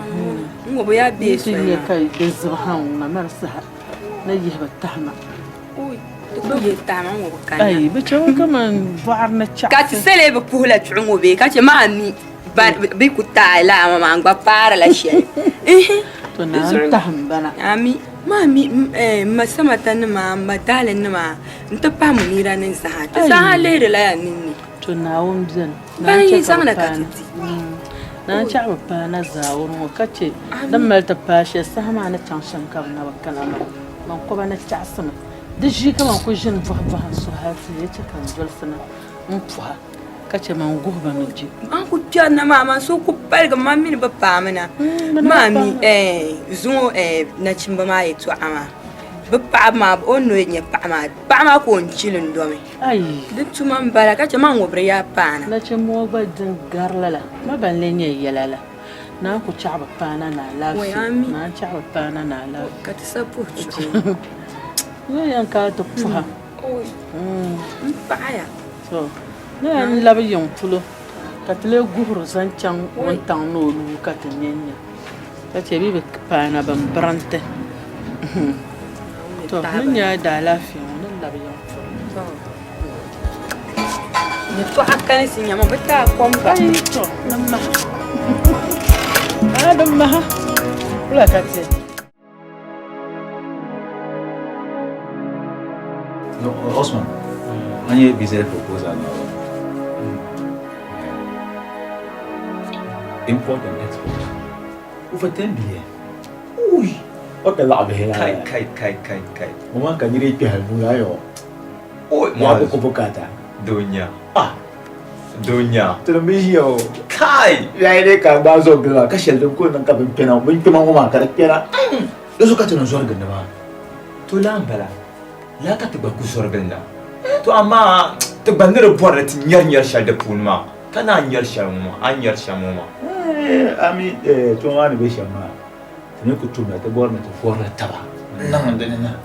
ngo bo ya be so ya kai da zubhan na marsa na yihba tahma. Oi. To ye tama ngo kan. Ai be chawa kaman barna cha. Ka ti sele be puhla chungo be ka che ma ni bi ku ta la ma ngba para la she. To na taham bana. Ami mami masama tan ma madalan ma nta pa mu ni ranin saha. Ta saha le la ya ni. To na won bian. Bana yi zama ka ti. Na cha ba pa na zawon mo kace dan malta pashe sama na can shankar na bakana ma. Man ko bana cha sama. Da shi kaman ko jin ba so hati ya ce kan zulsana mun fuha kace man goba min ji. An ku tiya na mama so ku palga mami ba pa mana. Mami zuo na chimba ma yeto ama. Ba pa ma o no nya pa ma ko nchilin do me. Ai duk tuma mbara kace man wobre ya pana. Na ce mo ba din garlala ma ban lenye yalala. Na ku cha ba pana na lafiya. Na cha ba pana na lafiya. Ka ta sapo chu. Yo yan ka to fuha. Oi. Mpaya. So na yan labi yon pulo. Ka tele guhru san chan wontan no lu ka tanyenya. Ka ce bi pana ban brante. To mun ya da lafiya wannan labi yon pulo. Ni to hakkan sin yama bata komba. Ai to namma. Namma. Kula ka ce. No, Osman, hanya bisa proposal now. Import and export. Over 10 billion. Ui. What the lab here? Kai. Mama kan jadi pihak mulai yo. Oh, mau aku kata. Dunia. Ah, dunia. Terus yo. kai ya ne ka ba zo ga ka sheldon ko nan ka bin pena bin pema ma ka pena da so ka tana zuwa ga ba to lambala la ka ta ba ku sorganda to amma ta bandar bor ta nyar shal da punma kana nyar shal mu an nyar shal mu ami to wani be shama ne ku tuna ta bor na ta fora ta ba nan da nan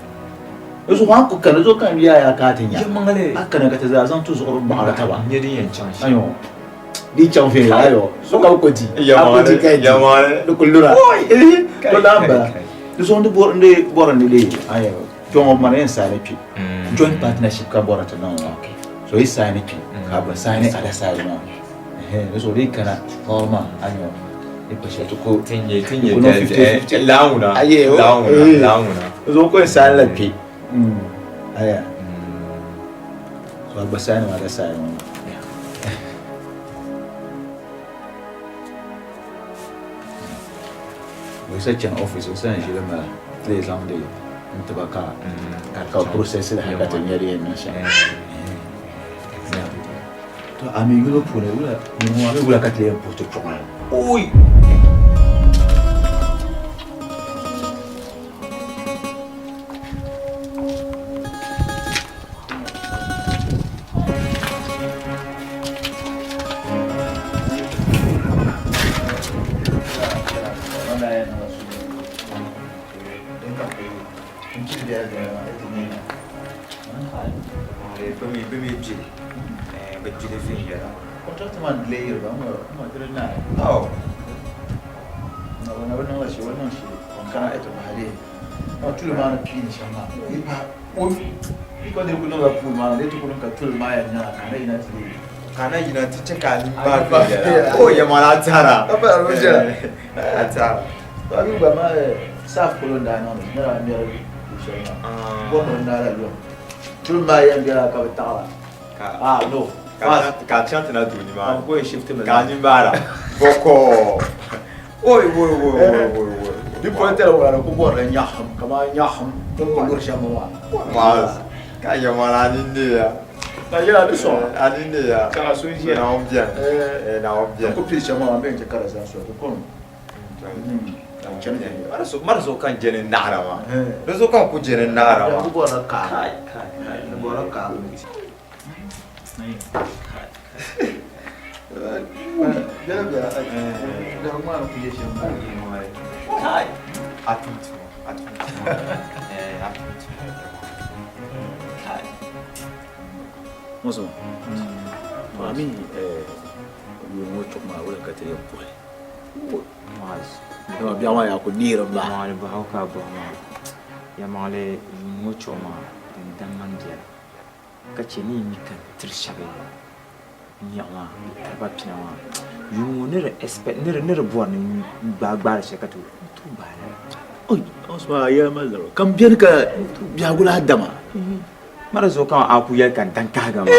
Yosu wan ko kana zo kan ya ka tinya mangale akana ka ta za zan tu zo ba ta ba ne din yan chan shi ayo di chan fe ayo so ka ko ti ya male do kullura ko lamba do so ndo bor ndi ayo jongo mane sa ne pi joint partnership ka bor ta non okay so is sa ne pi ka ba sa ne ada sa no so di kana normal ayo e pa shi to ko tinye da launa launa zo ko sa la pi aya so ba sa ne ma da sa no Você tinha office, você não tinha mais 3 ans de tabaka, o processo da categoria na chama. To amigo do pula, não amigo da categoria por tu tomar. Oi. Kana ina ta cika ni ba fiye oh ya mala tara apa arujala atara babi ba ma saf kolon da non na mi ari shema bo non da la lo tout ma ya ngira ka betala no ka chante na duni ma ko shift me ka ni bara boko oi di pointer wala ko bo ra nyaham kama nyaham to ko gor shama ma ka ya mala ni ne ya D'ailleurs, le son. Alinea. Quand je suis na on bien. Na on bien. Ko pili chama ambe nje kala za so ko. Maraso kan jene nara ma. Rezo kan ku jene nara ma. Ko bora ka. Kai. Bora ka. Bela bela. Da uma ku yeshe ma. Kai. Atut. Atut. Mozo. Mami yo mo choma wala ka tere pole. Mas. Do bia wa ya ko dira ba. Male ba ka ba ma. Ya male mo choma dan mandia. Ka cheni mi kan trishabe. Nyama ba pina wa. Yo ne re expect ne re bo ni ba she ka to ba. Oi, osma ya malaro. Kam bien ka bia gula dama. Marazo kan aku ya kan dan kaga ma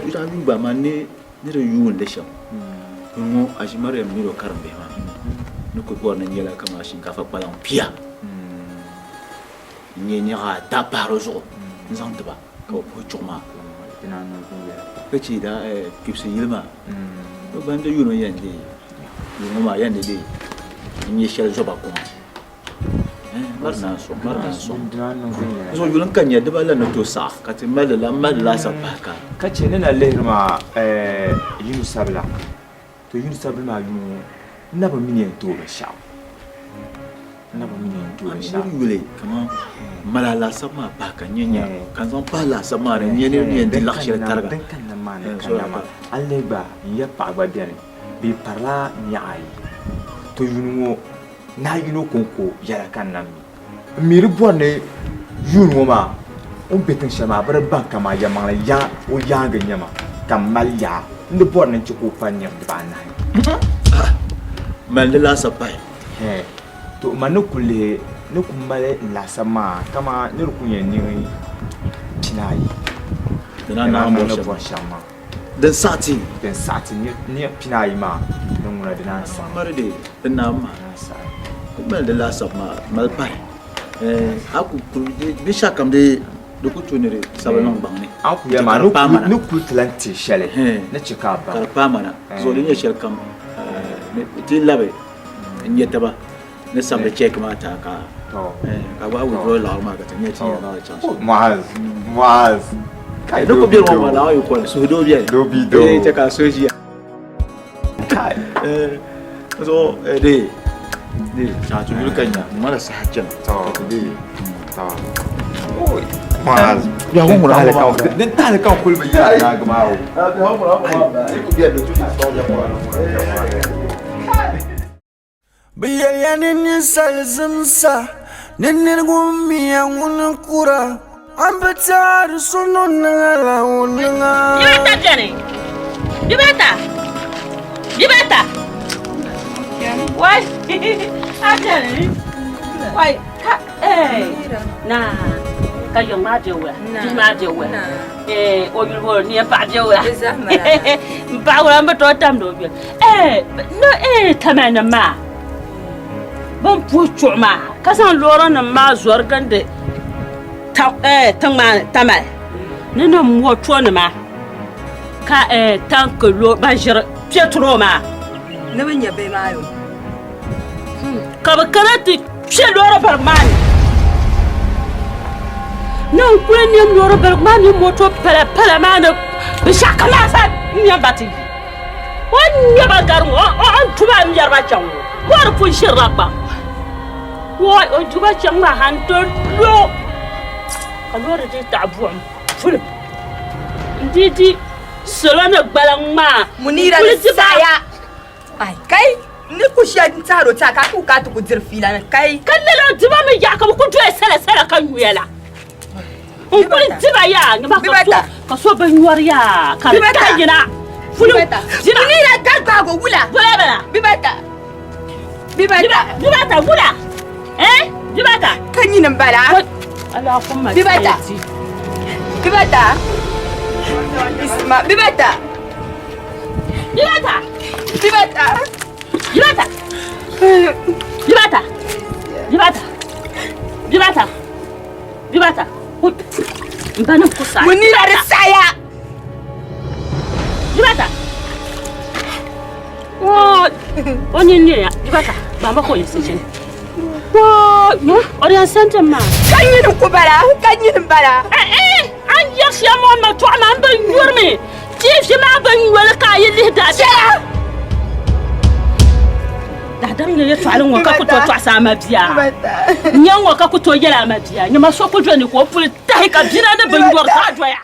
utabi ba ma ne re yuun de sham ngo ajimare miro karbe ma no ko bo na nyela kama shinkafa palan pia nye ha ta parozo nzang ba ko po choma ina no ya ko chi da kipsi yilma ko ban de yuno yande yuno ma yande de nye shel zo ba ko marna so so yulan kan yadda ba lan to sa ka ti malala sa baka ka ce ne na lehma Yunus Sabla to Yunus Sabla ma yu na ba mini to ba sha na ba mini to ba sha yule kama malala sama baka nyanya kan zan pala sama ne ne de lakshira targa kan na ma ne kan ma alle ba ya pa ba bien bi parla nyaai to yunu na yunu konko yara kan nan miri bonne yunu ma on betin shama bar banka ma ya mala ya o ya ga nyama kamal ya ndi bonne ci ko fanyam de ba na mal la sapai to manu kule ne kumale la sama kama ne rukunye ni tinai dana na mo shama dan sati ni pinai ma ngura dana sama marde dana ma sa mal de la sama mal pai aku bisha kam de du ku tunire sabalon bangni an ku ya ma nu ku tlanti shale ne cika ba kar pa mana zo ne shel kam ne ti labe nyeta ba ne sambe check mata ka ka ba wo la ma ka tanya ci ya na chance Muaz kai do ko bi ro ma na yo ko so do bi do ta ka so ji kai so de cha chu lu kan ya mara sa jan de Muaz ya ho mu na ka den ta le ka ko be ya na ga ma o ho mu na ko bi do tu so ya ko Biya nin salzimsa nin gummi an kura an bata da sunan ala wonga Yibeta jani Yibeta Why ajani Why ka na ka yo ma je wa ji ma je wa o yu ni pa je wa ba wa ma to tam do bi no tamana ma ban pucu ma kasan loro na ma zuwar gande tamal ne na moto ne ma ka tank lo ban jira petro ma ne ban yabe ma yo ka ba karati she loro barman nan kwen ne loro barman ni moto pala ma ne bi shakala sa nya bati wanya ba garmo on tuba mi yarba chawo war fu shiraba Why on juba chama hanto lo kalore de tabuam ful ndidi solana balangma munira saya ai kai ni ku shi taro ta ka ku ka ku zirfila kai kallalo juba mi ya ka ku to sala kan yela on ku juba ya ni ma ka so ban ya ka kayina ful munira ka ka go wula bala bibata wula Bibata. Kan yi nan bala. Allah kuma Bibata. Isma Bibata. Mbana kusa. Munira da saya. Bibata. Onye ne ya. Bibata. Bamba ko yeseshin. Ori asante ma. Kanyin kubara, kanyin bala. An yashi mo ma to ma ban yurmi. Ji ma ban wala ka yi da da. Da dan ya to alin waka kuto to sama biya. Nyan waka kuto yela ma biya. Ni ma so ko joni ko pul tai ka bina da ban yor ta joya.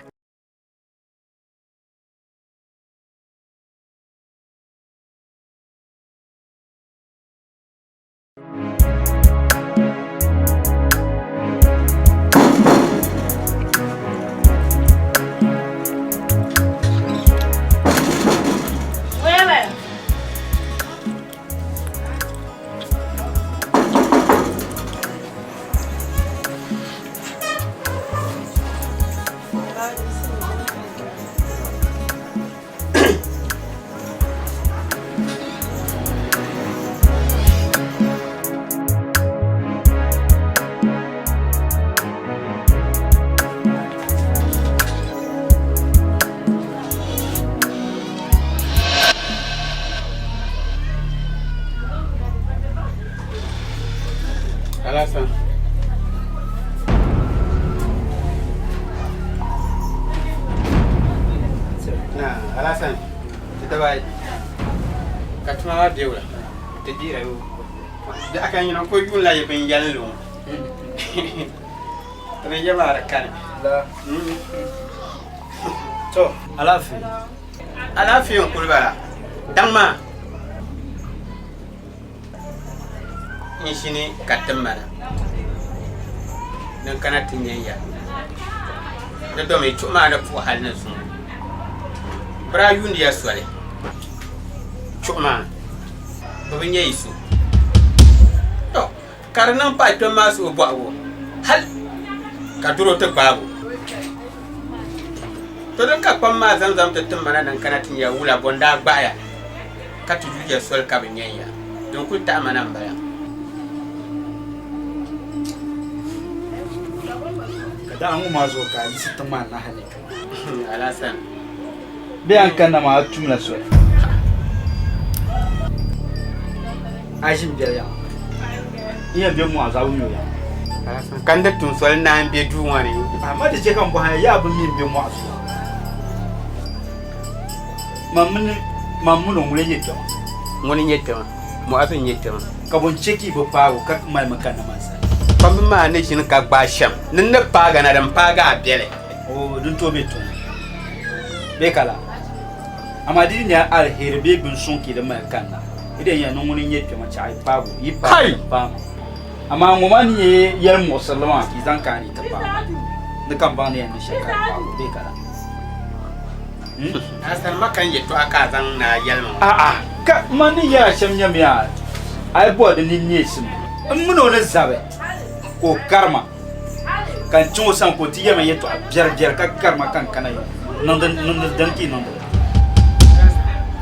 Alasan. Nah, alasan. Kita baik. Katuma dia ulah. Jadi ayo. Dia akan yang kau pun lah yang pengen lu. Tapi dia marah kan. Lah. So, alafi. Alafi yang kulbara. Dangma. Ini sini katemana. Dan kana tinyaya. Da do me chuma da fu halna sun. Bra yundi ya swale. Chuma. To binye isu. To, karnan pa to masu bawo. Hal ka duro ta babu. To dan ka kwamma zamzam ta tumana dan kana tinya wula bonda baya. Ka tuju ya swal ka binyaya. Don ku ta manan baya. da an ma zo ka yi sitan ma na hane alasan be an kan na ma tumna so ajin biya ya iya be mu azawu yo ya alasan kan da tun sol na be duwa ne amma da je kan ba ya bu min be mu azu mamun ngule yetto ngoni nyetto mo asu nyetto ka bon cheki bo pago ka mai makana masa pam ma ne shin ka gba sham nin ne paga na dan paga bele o dun to beto be kala amadi ne al herbe bin sun ki da mai kanna idan ya non ngoni yetto ma chai pago yi pa amma ngoma ni yar mo sallama ki zan ka ni ta pa ne kan ba ne ya shaka pago be kala asan makan yetto aka zan na yalma ka mani ya sham nyamya ai bo da ni nesim mun no na zabe ko karma kan cin san ko tiye mai yetto biyar ka karma kan kana nan dan ki nan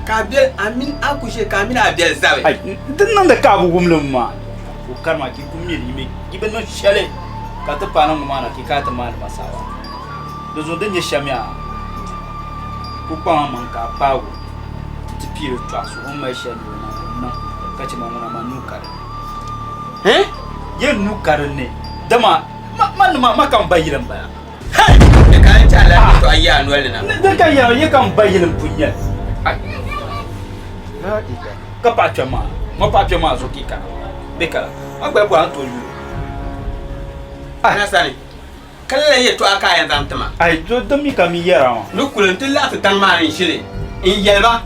ka biyar amin akushe ka amin a biyar zabe ai din nan da ka bu gumlum ma ko karma ki gumye ni me gibe no shale ka ta pana mu mana ki ka ta mana masawa da zo dan ya shamya ko pa man ka pawo ti pire to aso o ma sha ni na ka ci mamuna ma nukar yen nukar ne dama man kan bayiran baya hai da kan ta la to ayya anwal na da kan ya kan bayiran punya ka pa chama zo kika bekala agba bu an to yu ana sani kallan ya to aka yan zamtama ai to don mi kam yara ma nukulun tilla ta tan marin shire in yalba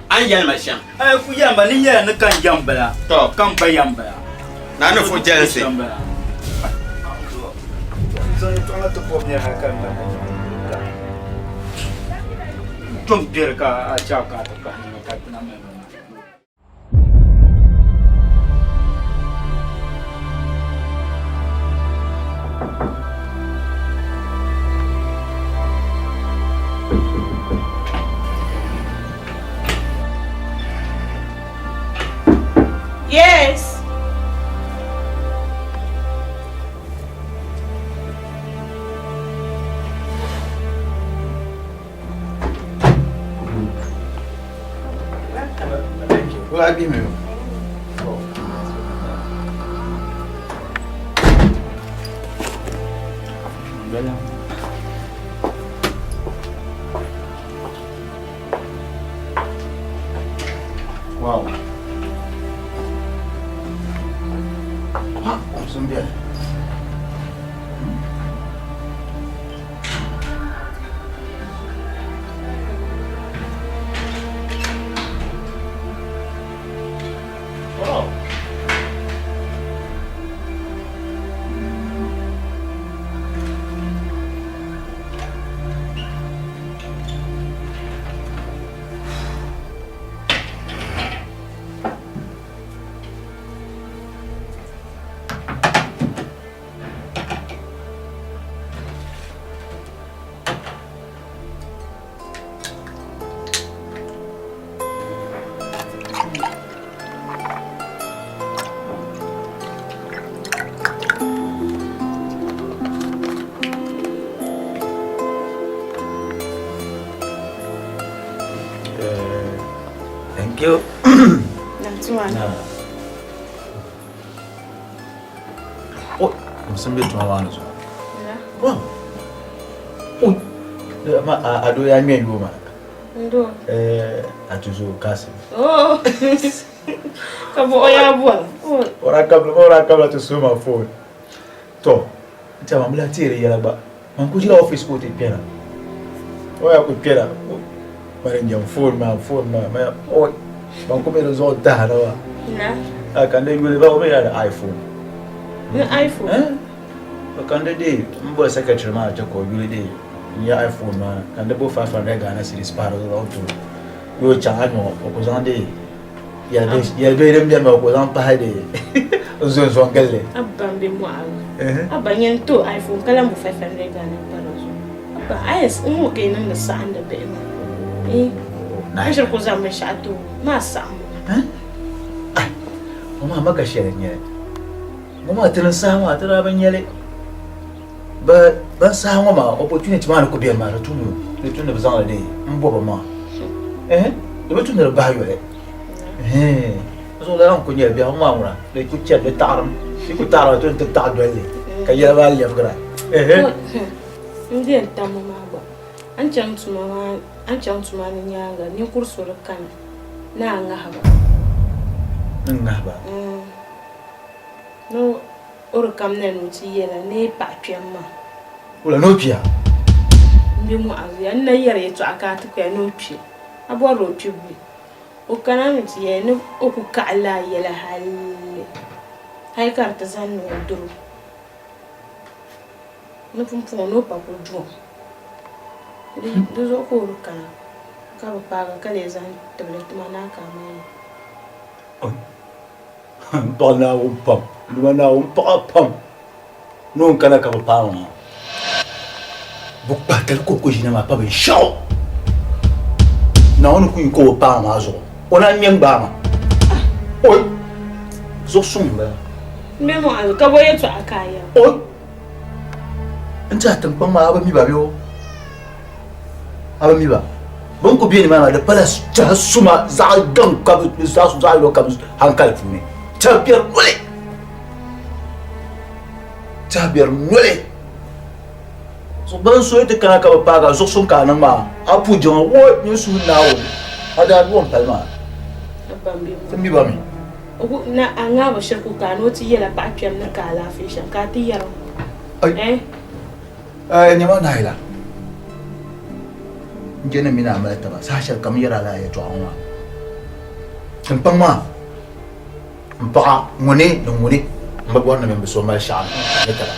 an yalma sham ai ku yamba ni yara na kan yamba to kan bayamba na no fo jealousy so to na to po ne ha kan na tum der ka a cha ka to ka ni ka na me Yes. Will I be me? Wow. Some beer. Thank you. Oh, some bit to my one. Wow. Oh, I do. I mean, woman. I choose your cousin. Oh, come on, ya boy. Or I come to swim my phone. To tell my military yellow, man, could you office go to piano? Why I could piano? But in your phone, my oh, man, come here, all that. I can do an iPhone. Your iPhone? Eh? But can they do? I'm secretary manager called you day. Your iPhone, man. Can they both 500 Ghana cities part of the road to you charge more because on day. Yeah, very them was on Pahade. Zons on Gale. Abang de moi. Abang to iPhone, Kalam 500 Ghana per but I is okay in the sand a bit. I shall cause I'm a shadow. Massa. Mama ka sharing yet. Mama tell us some what Rabin yelly. But ban sa ngo ma opportunity ma ko bien ma tunu le tunu bazan le mbo ba ma le tunu ba yo le so la ko nya bi ma ngura le ku chet le taram ku taram to te ta do le ka ya ba le fgra ndi en tamu ma ba an chang tuma ni nyanga ni kurso re kan na nga haba no or kam na no ti yela ne pa twemma wala no pia ndi mu azu ya na yere to aka to kwa no pia abo ro twibu o kana mi ti ye no o ku ka ala yela halle hay karta zan no duro no pum no pa ko jo do ko ro kana ka ba ga kale zan tablet mana ka mai Dona pam, lumana pam. Non kana ka pa ma. Bukpa tel ko jina ma pa be shaw. Na on ku ko pa ma zo. Ona nyeng ba ma. Oi. Zo sumba. Me mo al ka boye to akaya. Oi. Anta tampang ma ba mi ba biyo. Aba mi ba. Bon ko bien ma da palas ta suma za gan ka bi za su za lo ka hankal fu ne. Tabiar nole so ban so ite kana ka ba ga so sun kana ma apu jon wo ni su na wo ada won palma abambi tambi ba mi ogu na anga ba shirku kano ti yela ba twem na kala fi shan ka ti yaro ni ma na ila njene mina ma ta ba sa shar kam yara la ya to anwa tampang ma mpa ngone mbagwa na membe so ma sha nekala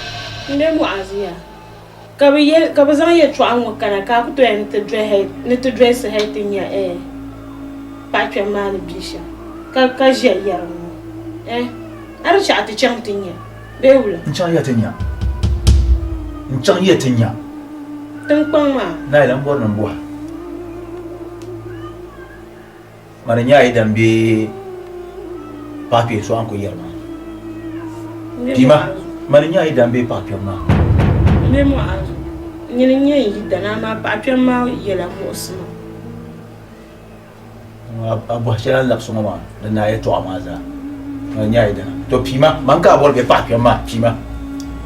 nde mu azia ka ba zan ye twa anwa kana ka ku to en te dress he tinya pa twa ma ni bisha ka je yaro ara cha ti chang tinya be wula nchang ye tinya tan pang ma na ila mbor na mbwa mara nya idan be papi so an ko yerma dima mari nya idan be papi ma ne mo azu nyine nya idana ma papi ma yela mo osma abu hashara lapso ma da na ya to amaza nya idan to pima man ka bol be papi ma pima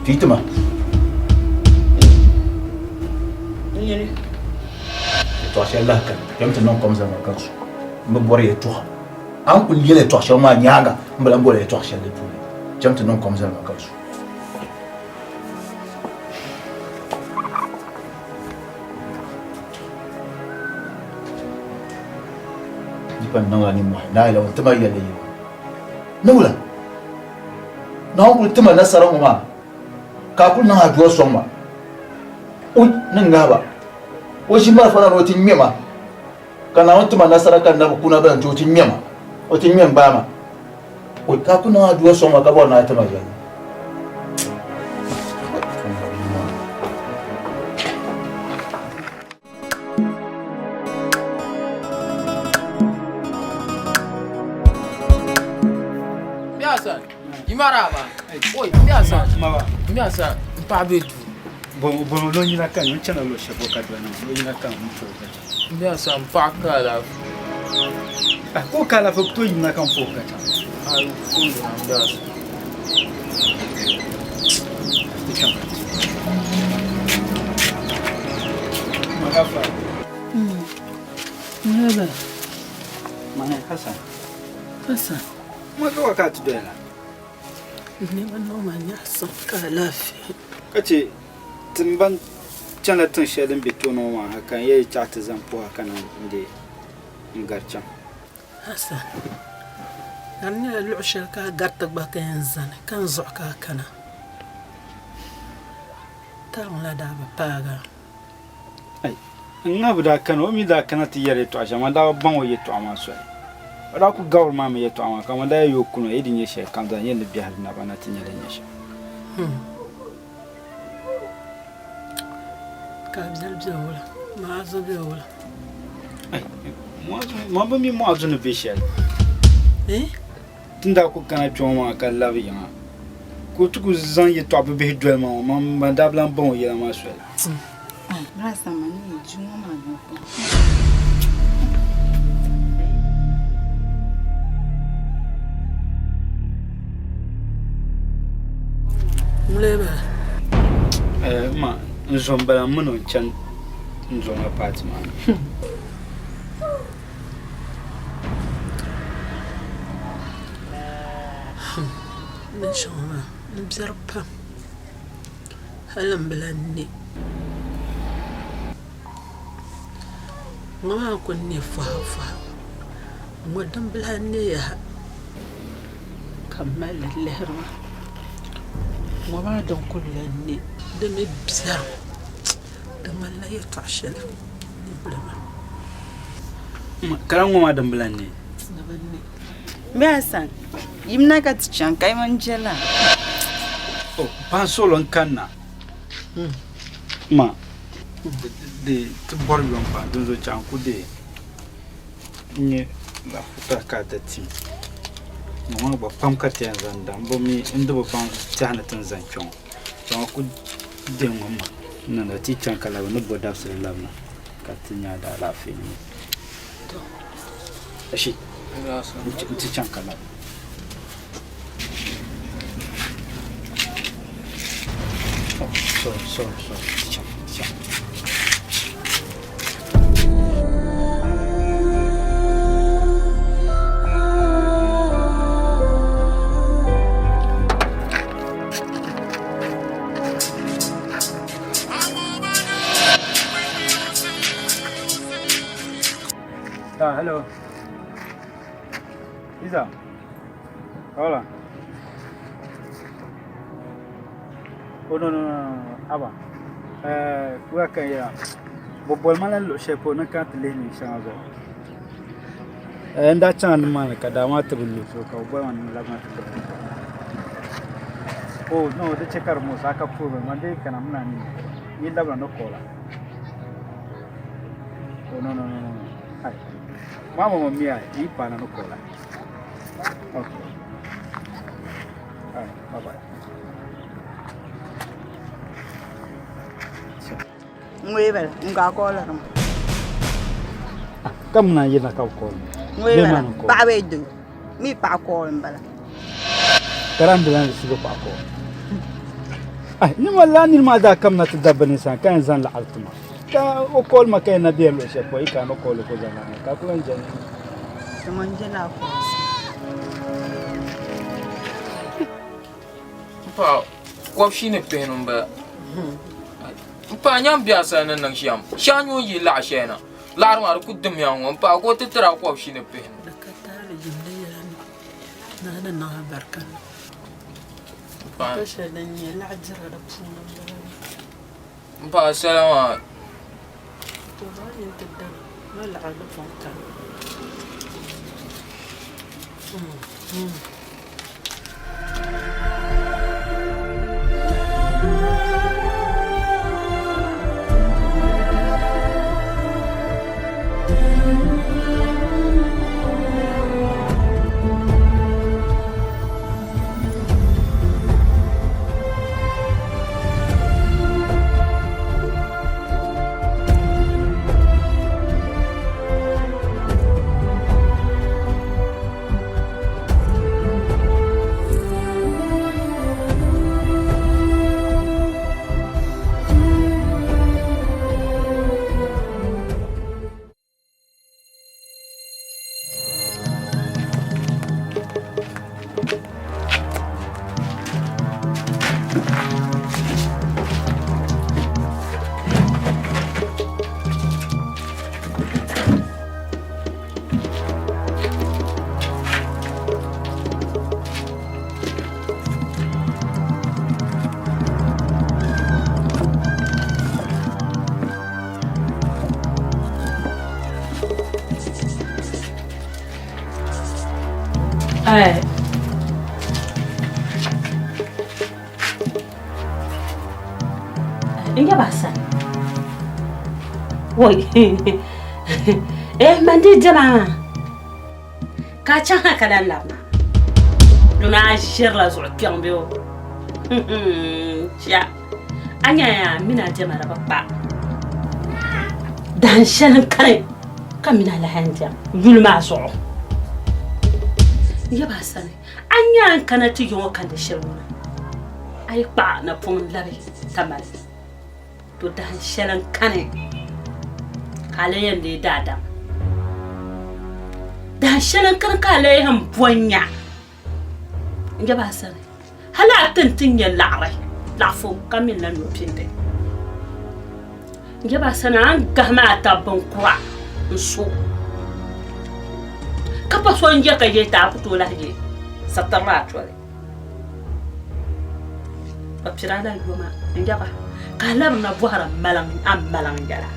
fituma nyine to ashalla kan kamta non comme ça ma kansu mbore to an kun yele to ashe ma nyanga mbala mbole to ashe le tuli jamte non comme ça ma kansu dipan nanga ni mo na ila tama yele yo nula na ko tama nasara ma ka kun na aduwa so ma o nan gaba o shi ma fara rotin mema kana wanta ma nasara kan na kuna ban to tin mema o tin men ba ma o ka kuna aduwa so ma ka ba na ta ma yan Biasa imaraba oi biasa pa betu bon lo nyina kan mun chana lo shabo ka dwana lo nyina kan mun to ka biasa pa kala ko kala fo to nyina kan fo ka ai ko na biasa magafa Nada. mana Hassan Maka wakati dela ne wannan manya son ka lafiya kace timban chana tun shedin bitono ma hakan yayi chata zampo hakan inde ngarchan Hassan nan ne lu'shar ka gatta ba ka yanzu kan zuka kana ta mala da ba paga ai ngabu da kan o mi da kana ti yare to ajama da ban o yeto amaso ra ku gawr ma me yeto amaka ma da yo kuno edin ye she kan da yen bi har na bana tin yare ye she ka bzal bzawla ma zo bzawla ai mo ba mi mo azu no be she tinda ku kana choma ka lavi ya tu zan ye to be dwell ma dablan bon ye ma so Rasa mani juma ma no. Muleba. Ma nzombala muno chan nzonga apartment. نشوفه نبزربها هلم بلاني ما كني فها ودم بلاني يا كمل الهرمة وما دم كلني دم بزر دم لا يتعشل نبلما كلام ما دم بلاني نبني Biasan, yimna ka tichan kai manjela. Oh, pas solo kana. Ma. De tu bor yon pa dozo chan ku de. Nye la futa ka ta ti. No ba pam ka ti zan dan bo mi ndo ba pam jana tan zan chon. Chon ku de mama. Na na ti chan kala no bo da sele lamna. Ka ti nya da la fi ni. To. Ashi. Ti chan kala. So. Chan. Hello. Isa. Hola. Oh no. Aba. Wa kan ya. Bobol mala lo shepo na kan tele ni shanzo. Nda chan man ka da ma tebulu so ka bo man la ma tebulu. Oh no, de chekar mo saka puro man de kana mna ni dabla no kola. Oh no. Ai. Mama mia, I pana no kola. Okay. All right, bye-bye. Ngwebel, nga kola ram. Kam na yena ka kola. Ngwebel, ba we do. Mi pa kola mbala. Karam bilan sigo pa ko. Ai, ni wala ni ma da kam na tadabani san kan zan la altuma. Ka o kol ma kay na bielo se po ika no kol ko zan ka ko njan. Manjela ko. Pa, kwap shi ne penum ba. Pa nyam biasa nan nang siam. Shanyo yi la shena. La ma ku dum yang pa ko titra kwap shi ne pen. Nakatale jinde yana na barkan. Pa. Kashalan ya la ajra da puna. Pa salama. To ba ni tadda. Wala ala fontan. Inga basa. Woi. Mandi jama. Ka chan ka dan labna. Duna shir la zo kyan biyo. Chia. Anya mina jema ba. Dan shalan kare. Kamina la handia. Yulma so. Ya ba sani. Anya kana ti yo kan da shiruna. Ai ba na pon labi tamal. To dan shalan kane. Halayen da dada. Dan shalan kan kalayen bonya. Ya ba sani. Hala tintin ya lare. Lafo kamina no pinde. Ya ba sani an gama ta bankura. So kapa so nje ka je ta fito laje satara chore papira da goma njaba kalam na buhara malang am malang jara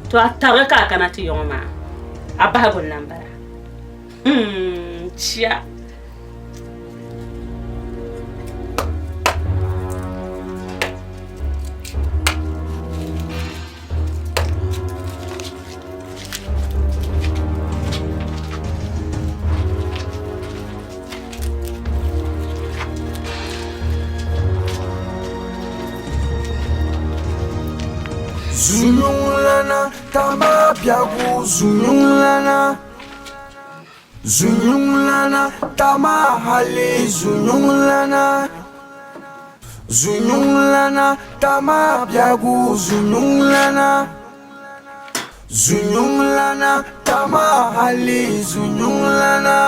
to atara ka kana ti yoma abago nambara chia Zulunglana tama biagu zulunglana Zulunglana tama hali zulunglana Zulunglana tama biagu zulunglana Zulunglana tama hali zulunglana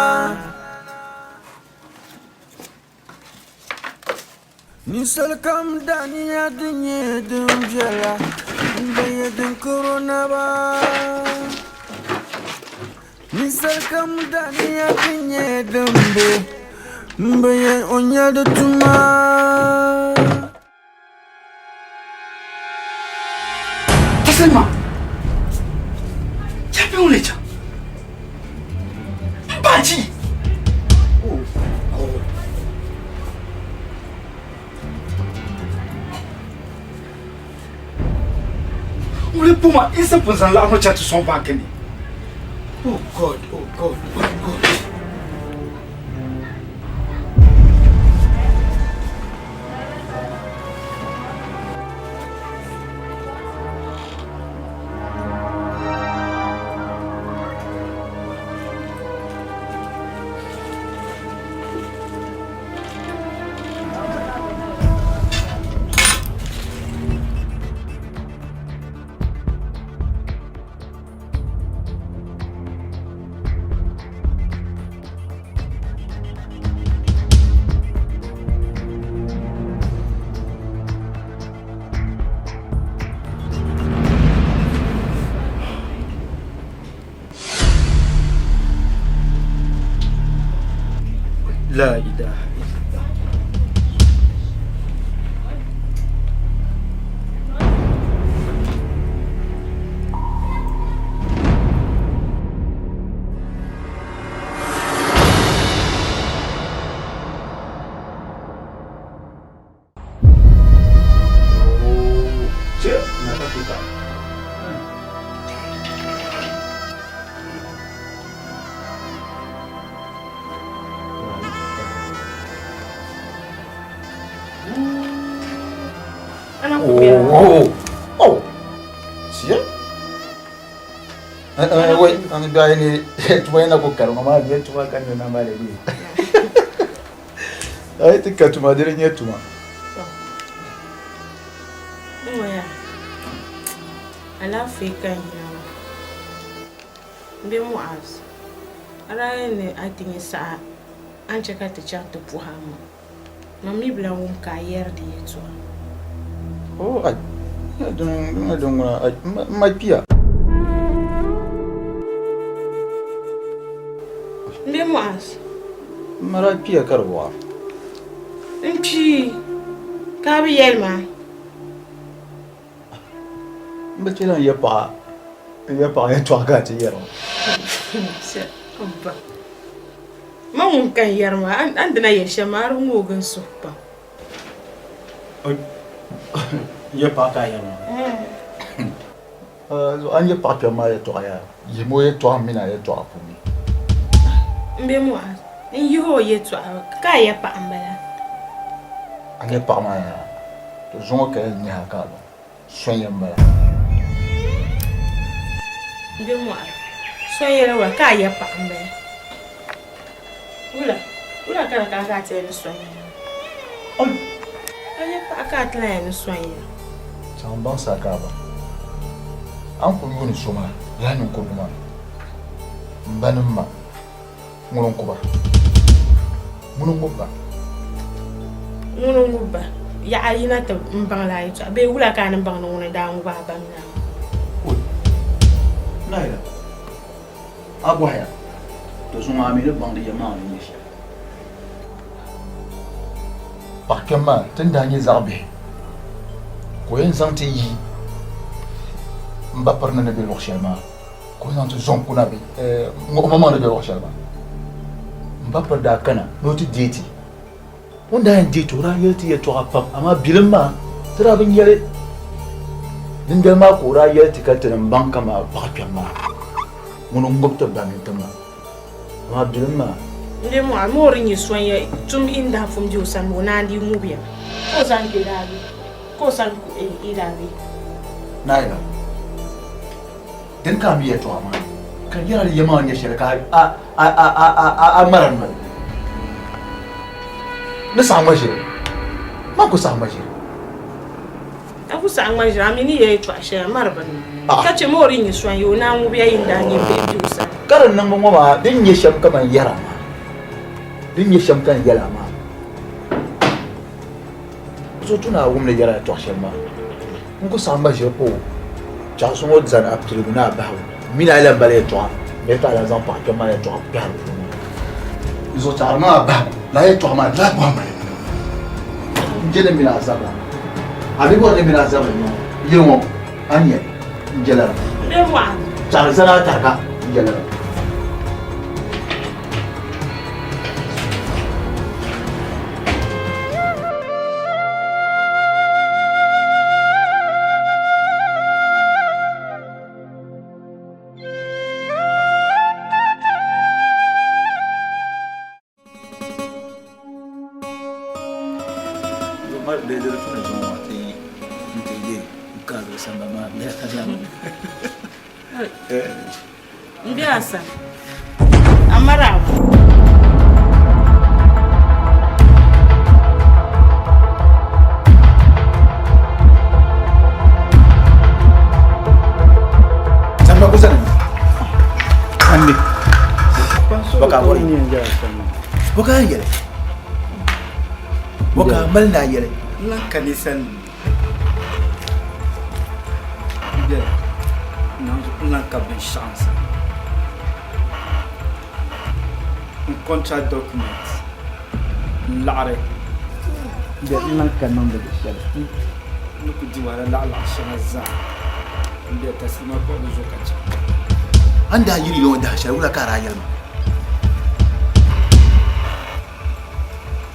Nisal kam daniya dunye dumjala Bayadun corona ba Nisal kam daniya dunye dumbe Bayad onya de tuma Taselma Chape ulecha Baji Ule puma isa punzan la no chatu son bakeni. Oh God, oh God, oh God. La ilaha illallah. Oh, siya? Wait, ang gaya ni tuwa na ko karo mama dia tuwa kan na male ni. Ay tika tuma dire ni tuma. Oya. Ala fika nya. Mbe mu as. Ara ne atinye sa an cheka te chat pour hama. Mami bla wum ka yer di eto. Oh, ay. Don't my pia. Mbe mu as. Mara pia karwa. Mpi. Ka bi yelma. Mbe chela ya pa ya twa ga ti yero. Se abba. Mawun kan yarma an dana ya shamar mu gan su ba. Ya pa ka yero. So an ya pa ma ya to ya. Ye mo ya to mina ya to apumi. Mbe mu as. n yi ho yɛltɔɣa ka a yɛ paɣa n bala a nyɛ paɣa maa yaa to zuŋɔ ka yɛl nyɛha ka lo sɔn yɛn bala n bɛ mɔɣu so yɛla wa ka a yɛ paɣa n bala wula kana ka a ti yɛ ni sɔn yɛ a yɛ paɣa ka a ti la yɛ ni sɔn yɛ chaŋ baŋ sa ka ba an ku yuuni so maa yaa ninkurigu maa n ba nim ma ŋuni n kuba ŋuni n ŋubba ŋuni n ŋubba yaɣa yina ti n baŋ la yɛltɔɣa bee wula ka a ni baŋ ni ŋuni daa ŋuba a baŋ na Naila Abuhaya to zuŋɔ a mi ni baŋ di yɛmaa ni nyɛ shɛli paɣa kpɛm maa ti ni daa nyɛ zaɣ' bihi ka o yɛn zaŋ ti yi n ba piri ni ni be luɣu shɛli maa ka o zaŋ ti zɔŋ kuna be ŋɔɣuma maa ni be luɣu shɛli maa n ba piri daa kana ni o ti deeti o ni daa yɛn deeti o daa yɛli ti yɛltɔɣa pam amaa bilim maa ti daa bi nyɛli dindali maa ka o daa yɛli ti ka ti ni n baŋ kama paɣa kpɛm maa ŋuni n ŋubi ti ba ni ti maa amaa bilim maa n bɛ mɔɣu moori nyɛ sɔn yɛ tum in daa fum di o sani o naan di ŋubiya ko o zaŋ kpe daa bi ko o zaŋ i daa bi Naila din ka mi yɛltɔɣa maa ka yɛla di yɛmaa nyɛ shɛli ka a mara noli ni saɣa ŋma ʒiri maa ku saɣa ŋma ʒiri a ku saɣa ŋma ʒiri a mi ni yɛ yɛltɔɣa shɛli mari bini ka che moori nyɛ sɔn yɛ o naan ŋubiya yin daa nyɛ bihi di o sani ka di niŋbi ŋɔ maa din nyɛ shɛm kaman yɛra maa din nyɛ shɛm kan yɛla maa so tu naa wumni yɛla yɛltɔɣa shɛli maa n ku saɣa ŋma ʒiri pa o chaɣa so ŋɔ zani a piligu ni a bahi o mi naa yɛla n bala yɛltɔɣa bee ta ala zaŋ paɣa kpɛm maa yɛltɔɣa kpɛhiri puuni zuɣu chaɣa maa a bahi la yɛltɔɣa maa laa bɔhim n jɛ ni mi naa zabira a bi bɔri ni mi naa zabira ŋɔ yili ŋɔ a nyɛ n jɛla n bɛ mɔɣu chaɣa zana tariga n jɛla n bɛ asa a mara wa samba ko sani andi baka wori baka yele baka mal na yele nan kanisan de nan ka bin chance un contract document lare de nan ka nan de shel nuku di wala la shana za de tasima ko do zokacha anda yiri yo da shar wala kara yelma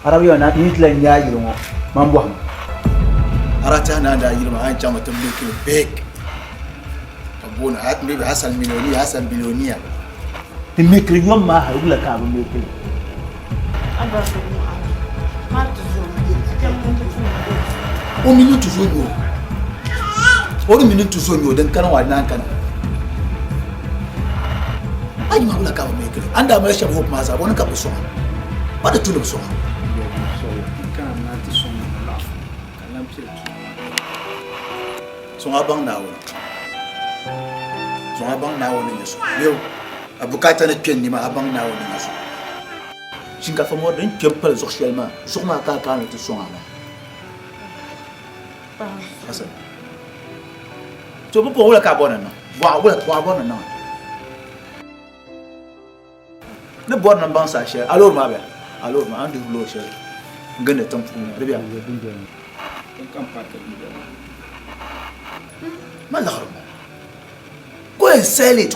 arabiyo na nitlan ya yiri mo man bo arata na da yiri ma an chama tumbe kilo bek abuna at mbe hasal miliyoni hasal biloniya timikri yom ma ha wala ka bo mbe aba so ma tu zo o minutu zo yo o minutu zo yo dan kana wa nan kana ai ma wala ka bo mbe anda ma shabu ma za woni ka bo so ba da tulum so songa bang nawo ne so yau abukata na ken ni ma abang nawo ne so shinkafa mo den kempal social ma so ma ka ka ne to songa ma asa to bo wala ka bona no wa bona no ne bona bang sa she alors ma be alors ma andi lo she ngene tam fu rebia kan parte ما لغرما كوين سالت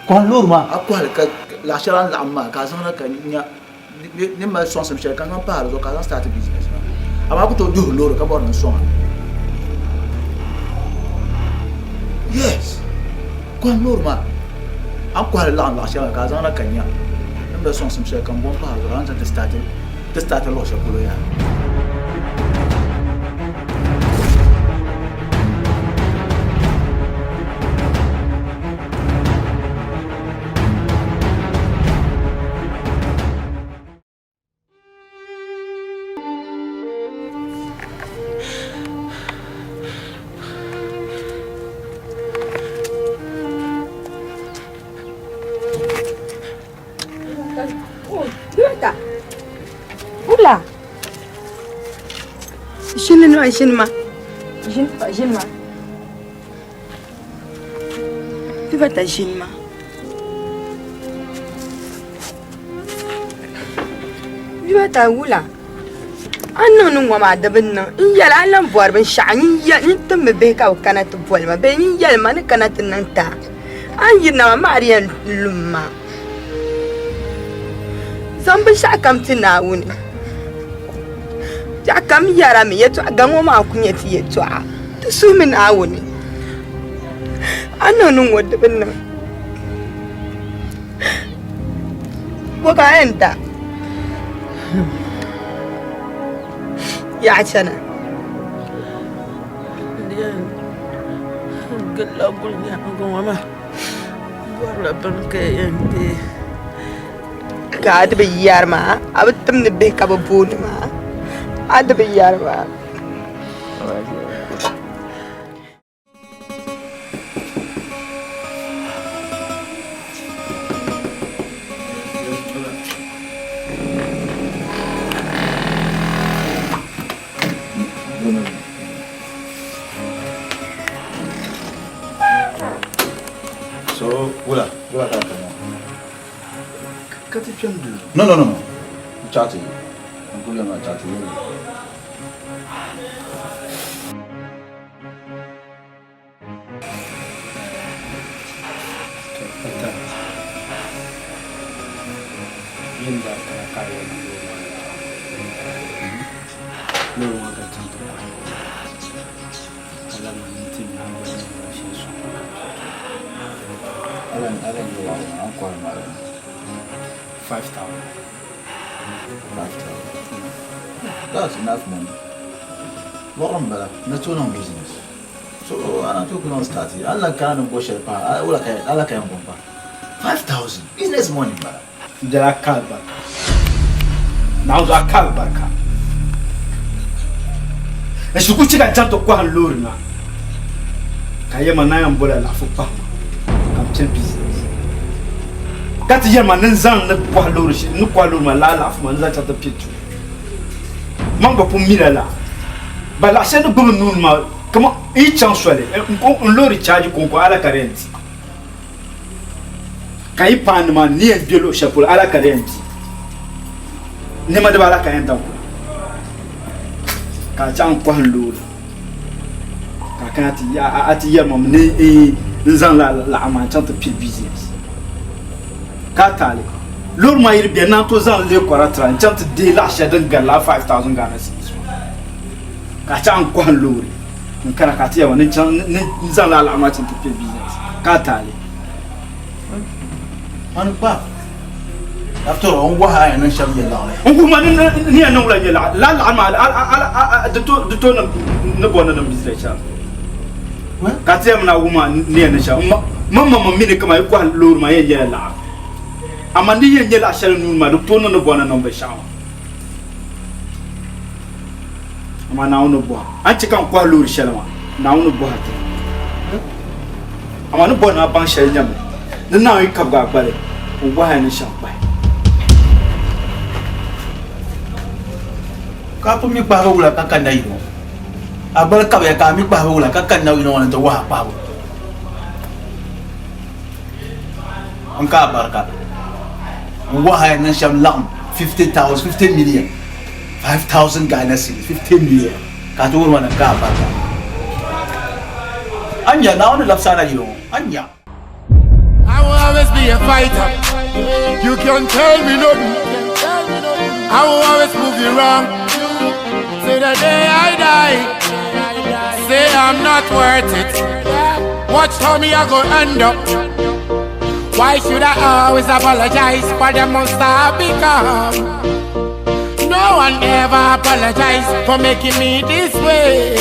كوان لورما أقوى لك العشرة العامة كازانا كنيا نما سونس مشارك كان بارد وكازان ستارت بيزنس أما أقول توديه لور كبار من سون يس كوان لورما ko hal la sha ka zan kan ya dan da son sim sha kan bon pa ran ta start lo sha kulo ya Oula. Jeune ma. Tu vas ta jeune ma. Tu vas ta oula. Anna nu ngoma da binna. In yala lan buar bin sha'ani ya ni tum be ka kana tu bol ma be ni yal man kana tin nan ta. An yina ma mariyan lumma. Zamba sha kam tina wuni. Ja kam yara mi yeto agamo ma kunya ti yeto a. To su min awuni. Anna nu ngod binna. Waka enta. Ya cana. Dia gelap punya aku mama. Buatlah berkaya nanti. Ada biar ma, abad temne beka babun ma. Ada biar ma. So, voilà, Quand tu aimes de... Non. Tchati. On peut bien tchati. That's enough money. What am I? Not too long business. So I'm not going to start it. I like kind of bullshit. I like 5,000 business money, brother. Jala kalba. Now za kalba ka. E su kuchi ka janto kwa lori na. Kayema na yambola la fupa. Kam chen business. Kati yema nzan na kwa lori shi, no kwa lori ma la fu manza chata pitu. Mamba pour mila là. Bah la chaîne comme nous comment il change soit on le recharge qu'on à la carence. Quand il panne man ni un biolo chapeau à la carence. Ne m'a de la carence. Quand tu as quoi l'eau. Quand tu as attiré mon nez et nous en la amantante pile business. Quand tu as l'or m'a eu bien entourant le quaratra, chante de la chaîne gala 5,000 Ghana cedis. Kacha kwa lori. Nkana katia wa nzala la amati to business. Katale. Manu pa. After on wa ha na sham ya la. Ongu manu ni na wala ya la ala de to na bona na business cha. Katia na woman ni na sha. Mama mimi kama kwa lori ma ya la. Amandi yenye la shell numa do tono no bona no be shawa amana ono bo anti kan kwa lori shell ma na ono bo hata amana bona ban shell nyam na yi kabga gbale o bo ha ni shampa ka to mi pa wala ka kan dai no abal ka ya ka mi pa wala ka kan na no na to wa pa on ka barka Why na sham lam 50,000 50 million 5,000 Ghana cedis 50 million ka to wona ka ba anya na on lapsana you anya I will always be a fighter. You can tell me nothing. I will always move you wrong. Say the day I die, say I'm not worth it. Watch how me I go end up. Why should I always apologize for the monster I become? No one ever apologized for making me this way.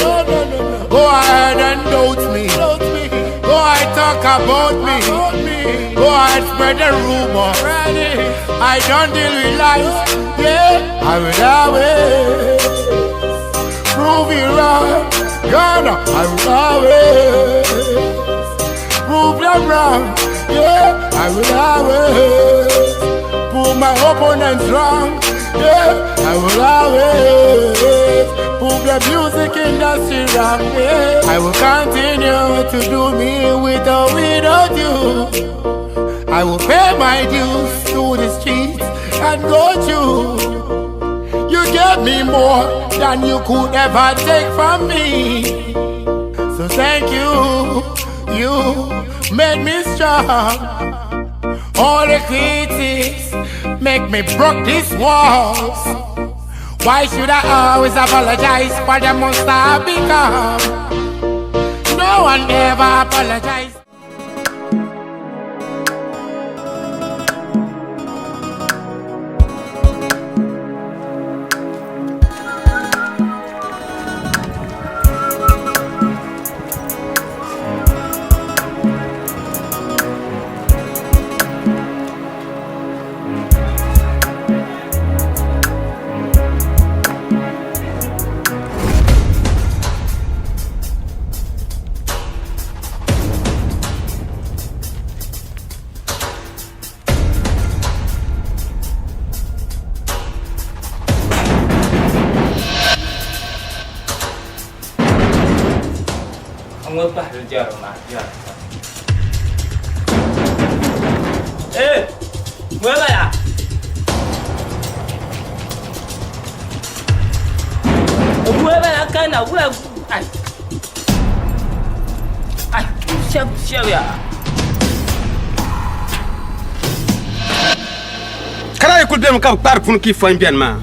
Go ahead and doubt me. Go ahead talk about me. Go ahead spread the rumor. I don't deal with lies. Yeah, I will always prove you wrong. Gonna, I will always prove them wrong. Yeah, I will always prove my opponents wrong. Yeah, I will always prove the music industry wrong. Yeah, I will continue to do me with or without you. I will pay my dues to the streets and go through. You gave me more than you could ever take from me. So thank you, you made me strong. All the critics make me broke these walls. Why should I always apologize for the monster I become? No one ever apologized. Muévela. Muévela, cana, muévela. Ay. Ay, chef ya. Kala yakul dem kam par pun ki fan bien ma.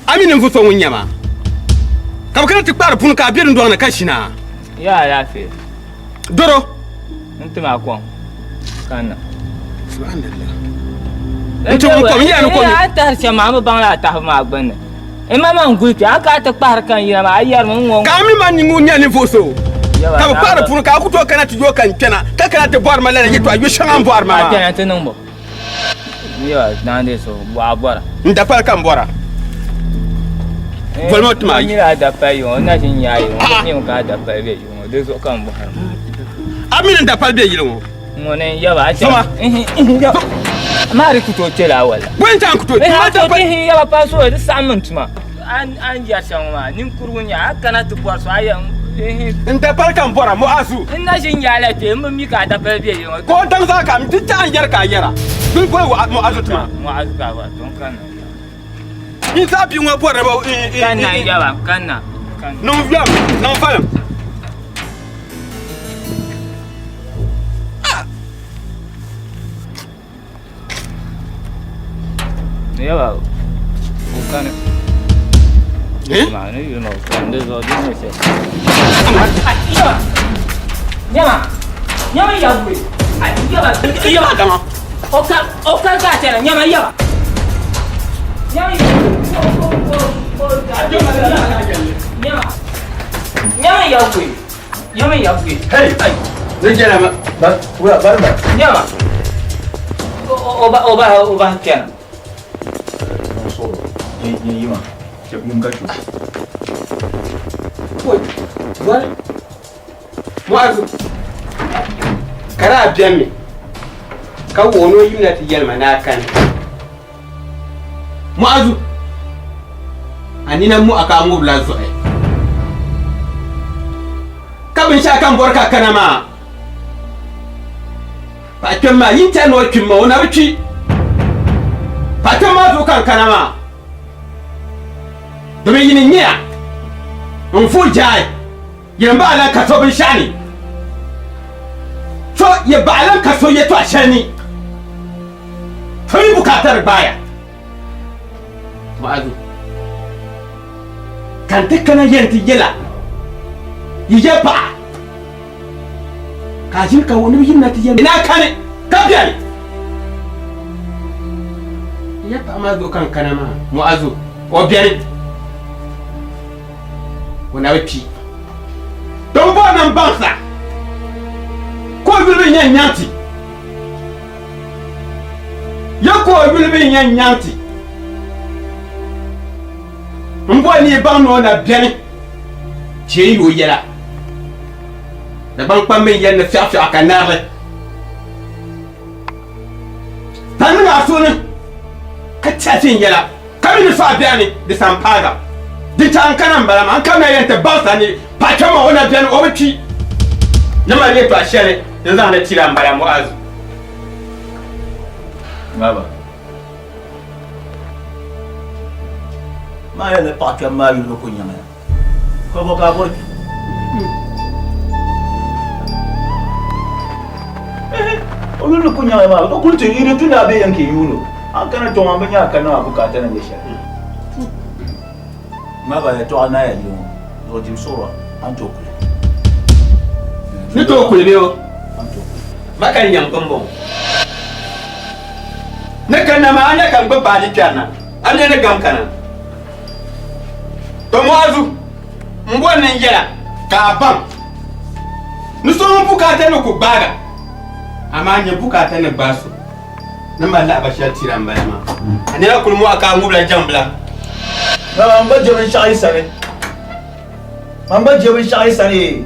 Ami nem fuso wunyama. Kam kana ti par pun ka bien ndo na kashina. Ya fi. Doro. Ntuma kwa. Kana. Subhanallah. Ntu ko mi anu ko mi. Ata chama ma bangla ta ma gbanne. E mama ngulti aka ta par kan yama ayar mun won. Ka mi man ngu nyani foso. Ka par pun ka ku to kana ti jo kan kena. Ka kana te bor ma la ni to ayu shangan bor ma. Ata na tenan bo. Yo nande so bo bora. Nda par kan bora. Volmo tuma yi. Ni ada pa yo na tin yayi. Ni ka da pa be yo. De so kan bora. Amina nda pa be yi lo. Ngone yaba acha. Mari kuto tela wala. Buen tan kuto. Ma ta pa yaba pa so de samment ma. An ya shanwa nin kurwunya kana tu bor so ayan. Nda par kan bora mo asu. Inna shin yala te mun mi ka da pa be yo. Ko dan za ka mi ta an yar ka yara. Dun ko mo asu tuma. Mo asu ka wa don kana. Ni sa bi mo bora ba. Kana yaba kana. Non viam, non fam. Yaba. Ukane. Ma ne yo no kande zo di ne se. Yaba. Nyama yawe. Yaba dama. Oka ka tera nyama yaba. Nyama yawe. Nyama yawe. Hey. Ne jera ma. Ba ba. Nyama. Oba kana. Yima, je mun ga tu. What? Muazu. Kara biami. Ka wono yimna ti yelma na kan. Muazu. Anina mu aka mu blazo ai. Ka bin sha kan borka kana ma. Ba kemma yin ta no kimma wona ruki. Ba kemma zo kan kana ma. Domin yin niya. On fu jai. Yan ba lan kaso bin shani. So ya ba lan kaso ya to shani. Kai bukatar baya. Ma'azu. Kan tikana yanti yela. Yije ba. kajin ka woni yin na tiyan ina kane ka biya ya pa ma do kan kana ma muazu o biya wona wepi don bo nan bansa ko bi nya nyanti ya ko bi nya nyanti mbo ni ba no na biya che yo yela da ban kwan min yan na fiafi aka nare tan na so ne ka tatin yela ka min fa biya ne da sampaga di tan kanan bala man ka me yanta ba sa ne pa kama wona biya ne o bi na ma le to ashere yanzu ana tira mbaya muazu baba ma yana pa kama yu ko nyama ko bo ka bo Olu kunya ma ko kultu iri tuna be yanke yuno akana to amba nya kana abukata na gesha maba ya to ana ya yo do dimsora anto kule ni to kule beo makan yang kombo ne kana ma anya kan ba bali kana anya ne gam kana to moazu mbone njera ka bam ni so mbukata no ku baga amanya bukata ne baso na malla abashar tiran bayama ani la kulmu aka ngubla jambla na mamba jeben shayi sare mamba jeben shayi sare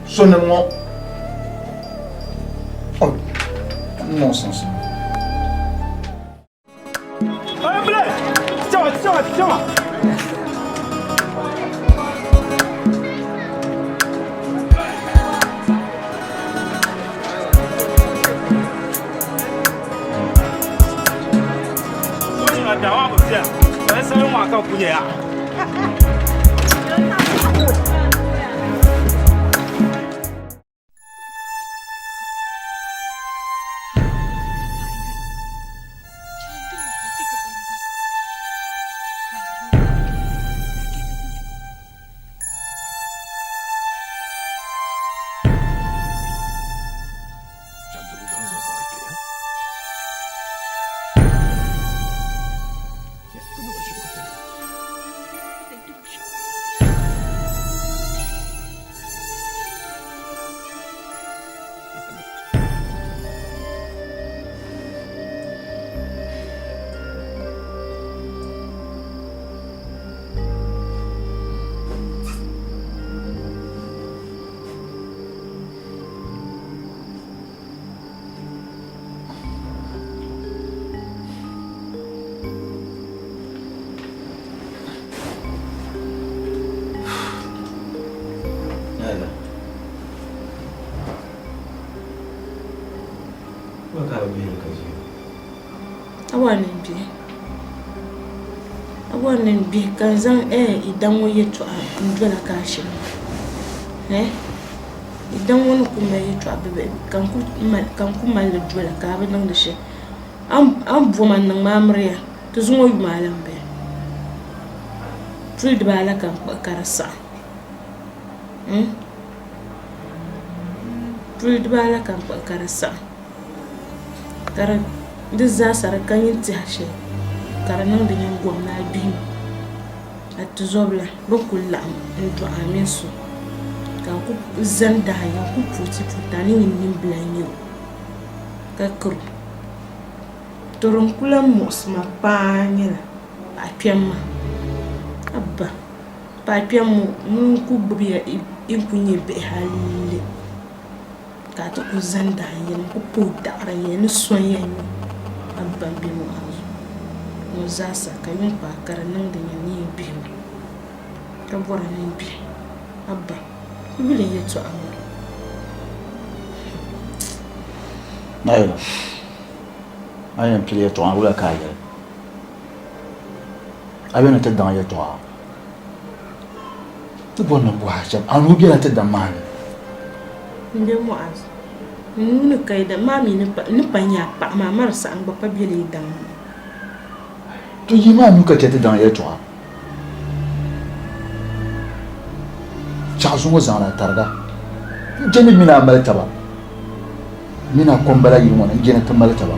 sonamo oh nonsense Amble tiens dawa kusia sasa mwaka kuja awanin bi kan zan idan wani to a ndwala kashi idan wani kuma ya to abibe kan ku mal da dwala ka ba nan da shi an bu man nan mamriya to zuwa yi malam be frid bala kan karasa frid bala kan karasa kar da za sar kan yin tiashe karanan da yin gwamna biyu a tuzobla rukun la'am into aminsu ka ku zanda ya ku puti putani yin bilan yau kakuru turun kulan musma panyela a piyamma abba pa piyammu mun ku biya in kunye be halile ka ta ku zanda yin ku puta ran yin soyayya abba bi mu Muzasa kayun pa karanan da yani biyu kabura nan bi abba ibile yeto amur nayo ayan pili yeto an wala kaya abena ta dan yeto a tu bona bo hajam anu bi ta dan man inde muaz nunu kai da mami ni panya pa mamar sa an ba pa bile dan to yi ma nuka tete dans les toits chazu wa zana targa jeni mina mal taba mina kombala yiri wana jena tambala taba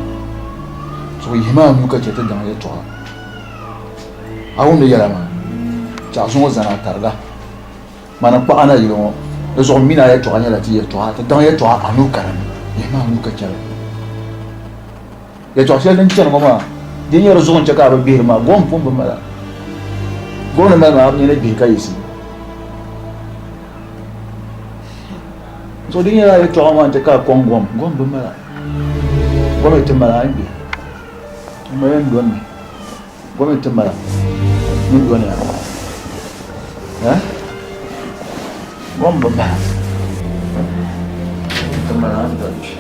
so yima mu ka jeta dan ya toa awun yala ma cha so zana targa mana pa ana yiri mo so mina ya toa nyala ti ya toa ta dan ya toa anu karam yima mu ka jala ya toa shel den chen ma din ya zo ncha ka ba bir ma gom pum ba mala gona ma ma ne bi ka yisi so din ya toa ma ncha ka gom ba mala gom ite mala ngi ma yan don gom ite mala min don ya ha gom ba mala ite mala ngi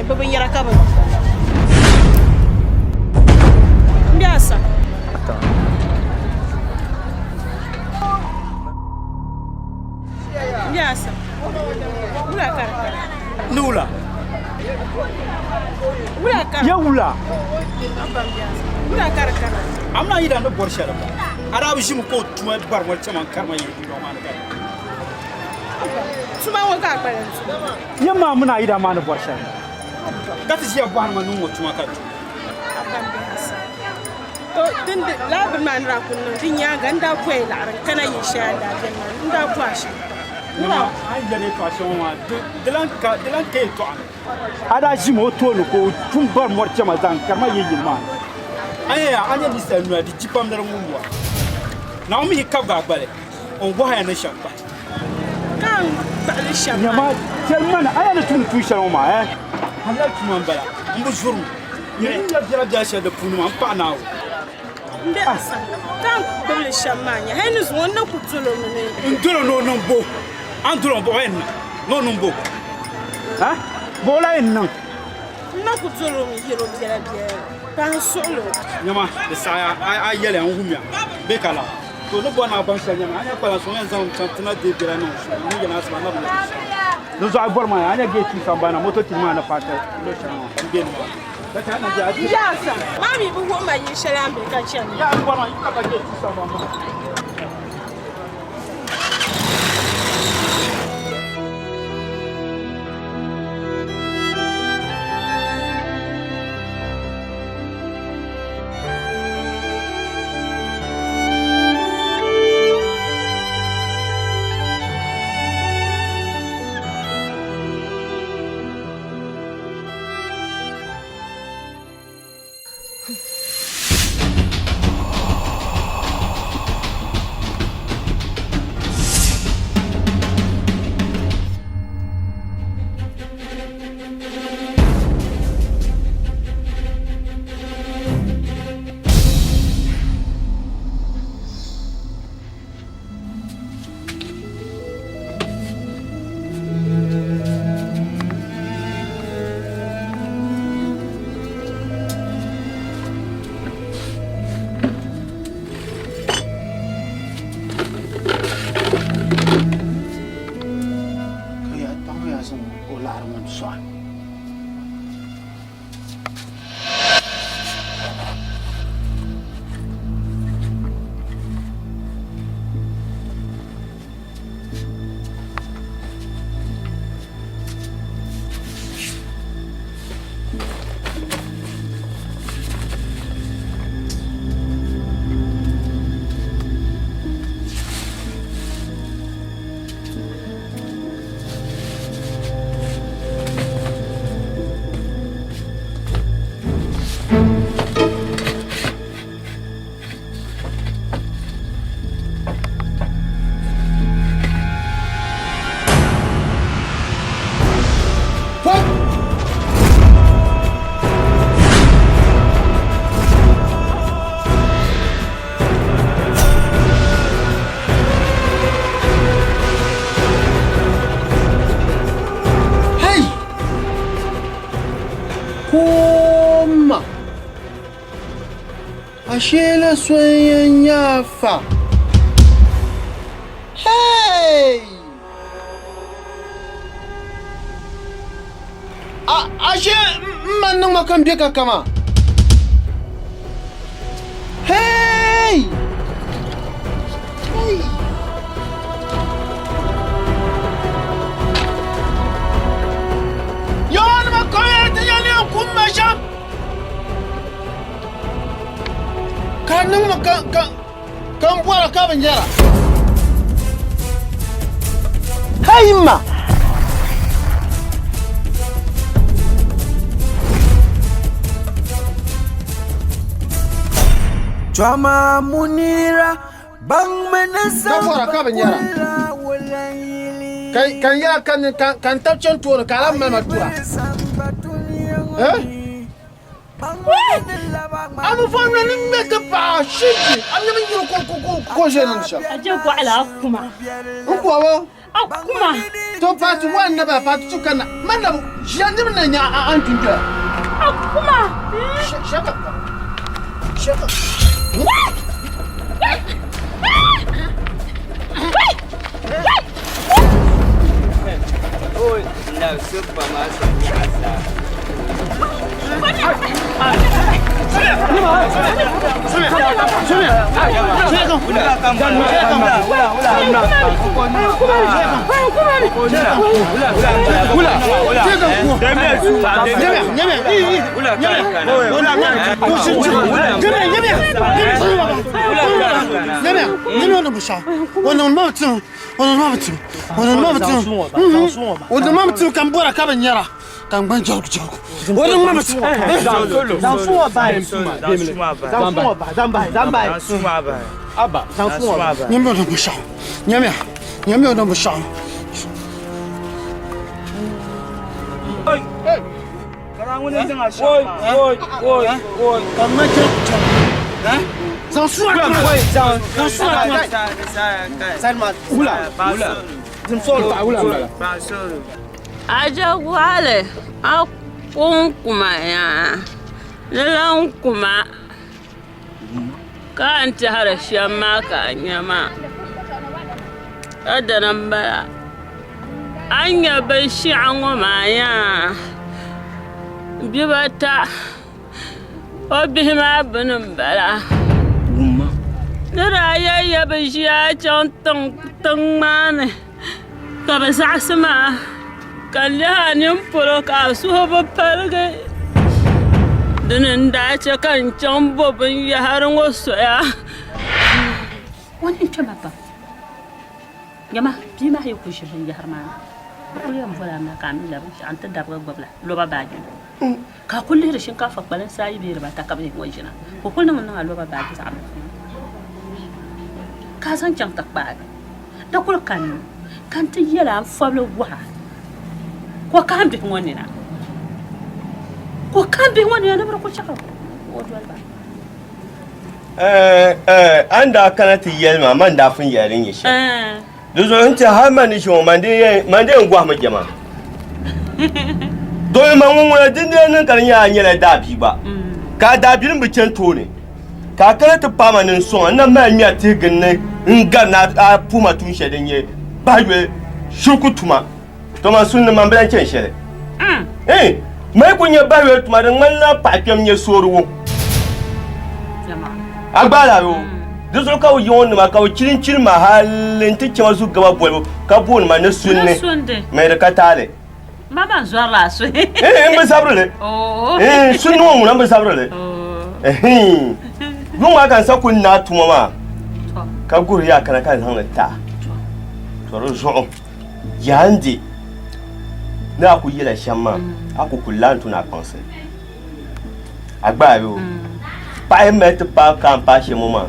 Baba yara kaba Mbiasa Mbiasa Ula karakara Nula Ula karakara Ya ula Ula karakara Amna yida no borsha da Arabu shi mu ko tuma bar wal chaman karma yi do man ga Tuma wonka akbaran Yamma muna yida ma no borsha Gati siya buwan manu mo tuma kan. Aban bi hasa. To din la bin man ra kun din ya ganda kwai la ran kana yin sha da janna inda kwa shi. Nuna ai jare to shi ma dilan ke to an. Ada ji mo to no ko tun bar morce ma zan karma yin ma. Aya anya ni sa nua di jipam dar mu wa. Na o mi ka ga gbale. On bo ha na shampa. Kan ba le shampa. Nyama tel mana aya na tun tu shi ma eh. Hala tuma bala mbu zurmu yin ya jira jasha da punu man pa nawo mbe asa kan bele shamanya henus wonna kutulo mene nduro no no bo anduro bo en no no bo ha bola en no na kutulo mi hiro bela bela tan solo nyama de saya ay yele an humya be kala to no bona ban shanya na anya pala so en zam tantana de bela no ni yana asma na bela no zo agor ma anya ge ti sambana moto ti ma na fata lo shama ben da ta na jaji ya sa mami bu wo ma yin shara be ka chen ya agor ma ka ge ti sambana Kuma. Ashe la soyayyen yafa. Hey! Ashe mannan makan biya kama. Hey! Hey! Yon makoyar ta yani kuma sham. Kanun kan buwara kabin jara. Hey ma! Chama munira bang menasa. Buwara kabin jara. Kan ya kan tabcin tuwar kalam mai matura. Eh? Amu fana ni meka pa shiki. Anya min yiro ko jenan sha. Aje ko ala kuma. Ko wa? Kuma. To patu wan na ba patu tukana. Manam jandi min nya an tunja. Kuma. Shaka. Shaka. Oi, não, super massa, massa. Aja wale akun kuma ya lalan kuma kan ta harshen maka nyama adanan baya an yabe shi an goma ya bibata obi ma bunin bala da ya yabe shi ya can tan mane ka ba sa sama kalyanin puro ka su ba farge dinin da ce kan can bobin ya harin wasu ya wani ce mata yama bi ma yi kushi bin ya har ma ko yan fara na kamin da shi an ta da babla loba baji ka kulle da shinkafa balan sai bi ba ta kabe wajina ko kullum nan loba baji sa ka san can takba da kulkan kan ta yara falo wa ko kan bi wani na ko kan bi wani na bar ko shaka anda kana ti yelma man da fun yarin yashi duzo inta har man shi man dai ngwa ma jama do man wona dinde nan kan ya nyela da bi ba ka da bi mu cen to ne ka kana ta fama nin so nan ma miya ti ginne nga na puma tun shedin ye ba ywe shukutuma to man sunna man bran cen shere mai kunya ba ywe tuma dan man na papem nye soruwo agbala yo duzo ka yo ni ma ka chirin ma halin ti cewa su gaba bolbo ka bon ma na sunne mai da katale mama zuwa la so mbe sabrele sunno mu na mbe sabrele Numa kan sa kun na tuma ma. Ka guri ya kana kan han ta. To ro so. Yandi. Na ku yila shamma. Aku kullantu na konse. Agba yo. Pa emet pa kan pa chez maman.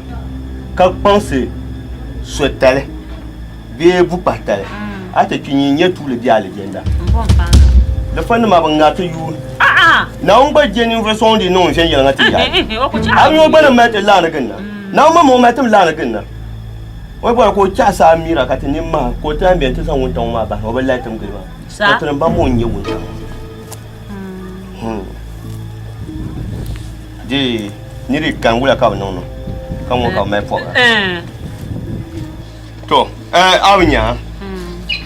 Ka pense so tele. Vie vous partale. Ate kinye tout le dia legenda. Le fond ma banga to you. Na on ba jeni façon de non jen yanga ti ya. Am yo bana mate la na ganna. Na ma mo mate la na ganna. Wai ba ko cha sa mira ka tin ma ko ta be ta san wonta ma ba ba la tam gaba. Sa to ba mo nye wonta. di ni kan wula ka no kan mo ka mai fo to awnya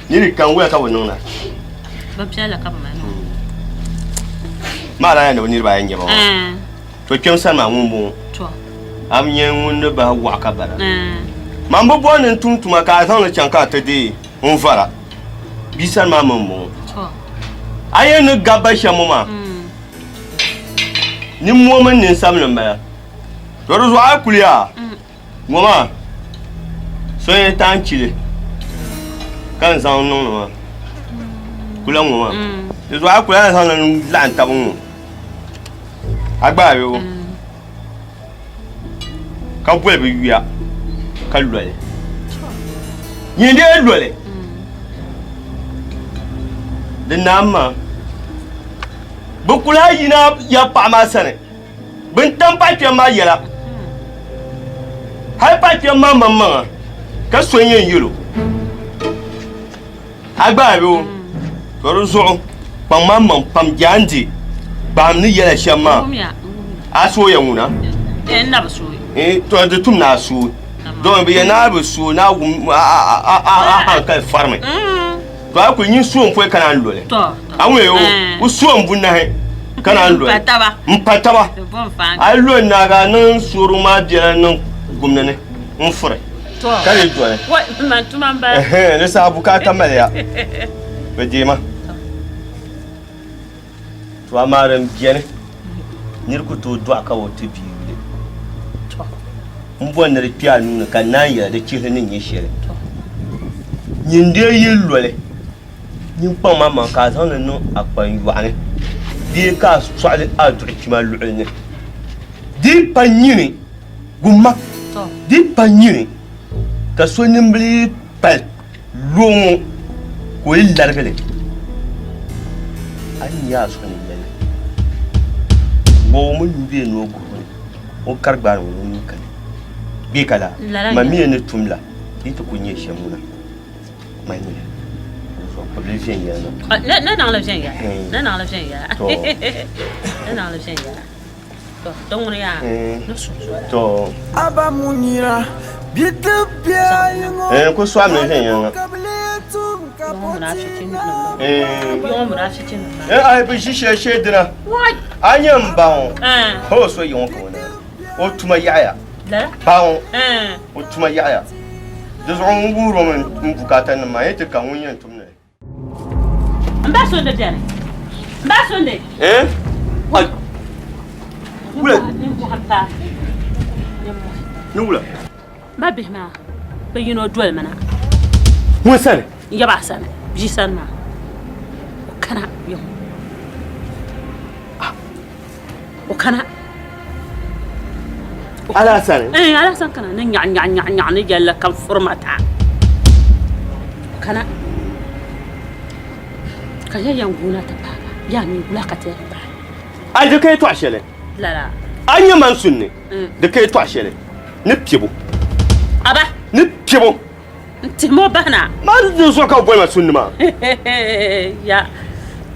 ni kan wula ka no na ba pya la ka ma no ma la ne ni ba yin ba to kem san ma mun to am yen wun ba wa ka bara man bo bonin tuntuma ka san le chanka te di on fara bisan ma mun to ayen ne gaba shamuma ni momen ni samle ma to ro a kulia moma so yen tan chile kan san no no kula moma zo a kulia san la ntabun agba yo ka bwe be wiya ka lole yinde lole de nama bukula yina ya pa ma sane bin tan pa ke ma yela hay pa ke ma mamma ka sonye yelo agba yo to zo pa mamma pam jandi bam ni yela shama aso ya nguna na ba so to de tum na so don be na ba so na ka farme to aku yin so mfo kana lole to anwe yo uso mbu na he kana lole mpataba allo na ga nan suru ma dia nan gumnane mfure to kare to wa man tuma ba ne sa bukata malya be jema to amaran biene nirku to do aka wote biule to mbon ne pia nu kan nan ya da kihinin ya shere to nyinde yelole nyin pa mama ka san no akpan yuane di ka swale adriki ma lulne di panyini gumma to di panyini ka so nimbli pal lumo ko illargale an ya so ne bo mun bi no go o karbar mun kan bi kala mami ne tumla ita kunye shamuna mai ne so ko le fen ya no na na la fen ya na na la fen ya na na la fen ya to don ya no so to aba munira bitapia yingo ko so am ne fen ya no ai bi shi she dina anyam bawo ho so yon ko na o tuma yaya bawo o tuma yaya de zo nguro men mbukata na ma yete kan wonyen tumne mba so de jare mba so de wula ni wula ma bihma bayino dol mana wasale ya ba sana bi sana kana yo kana ala sana ala sana kana nya ni jalla kan formata kana kaya yang guna ta baba ya mi gula ka ta ba ai da kai to ashele la anya man sunne da kai to ashele ni piebo aba ni piebo Timo bana. Man do so ka boy ma sunni ma. Ya.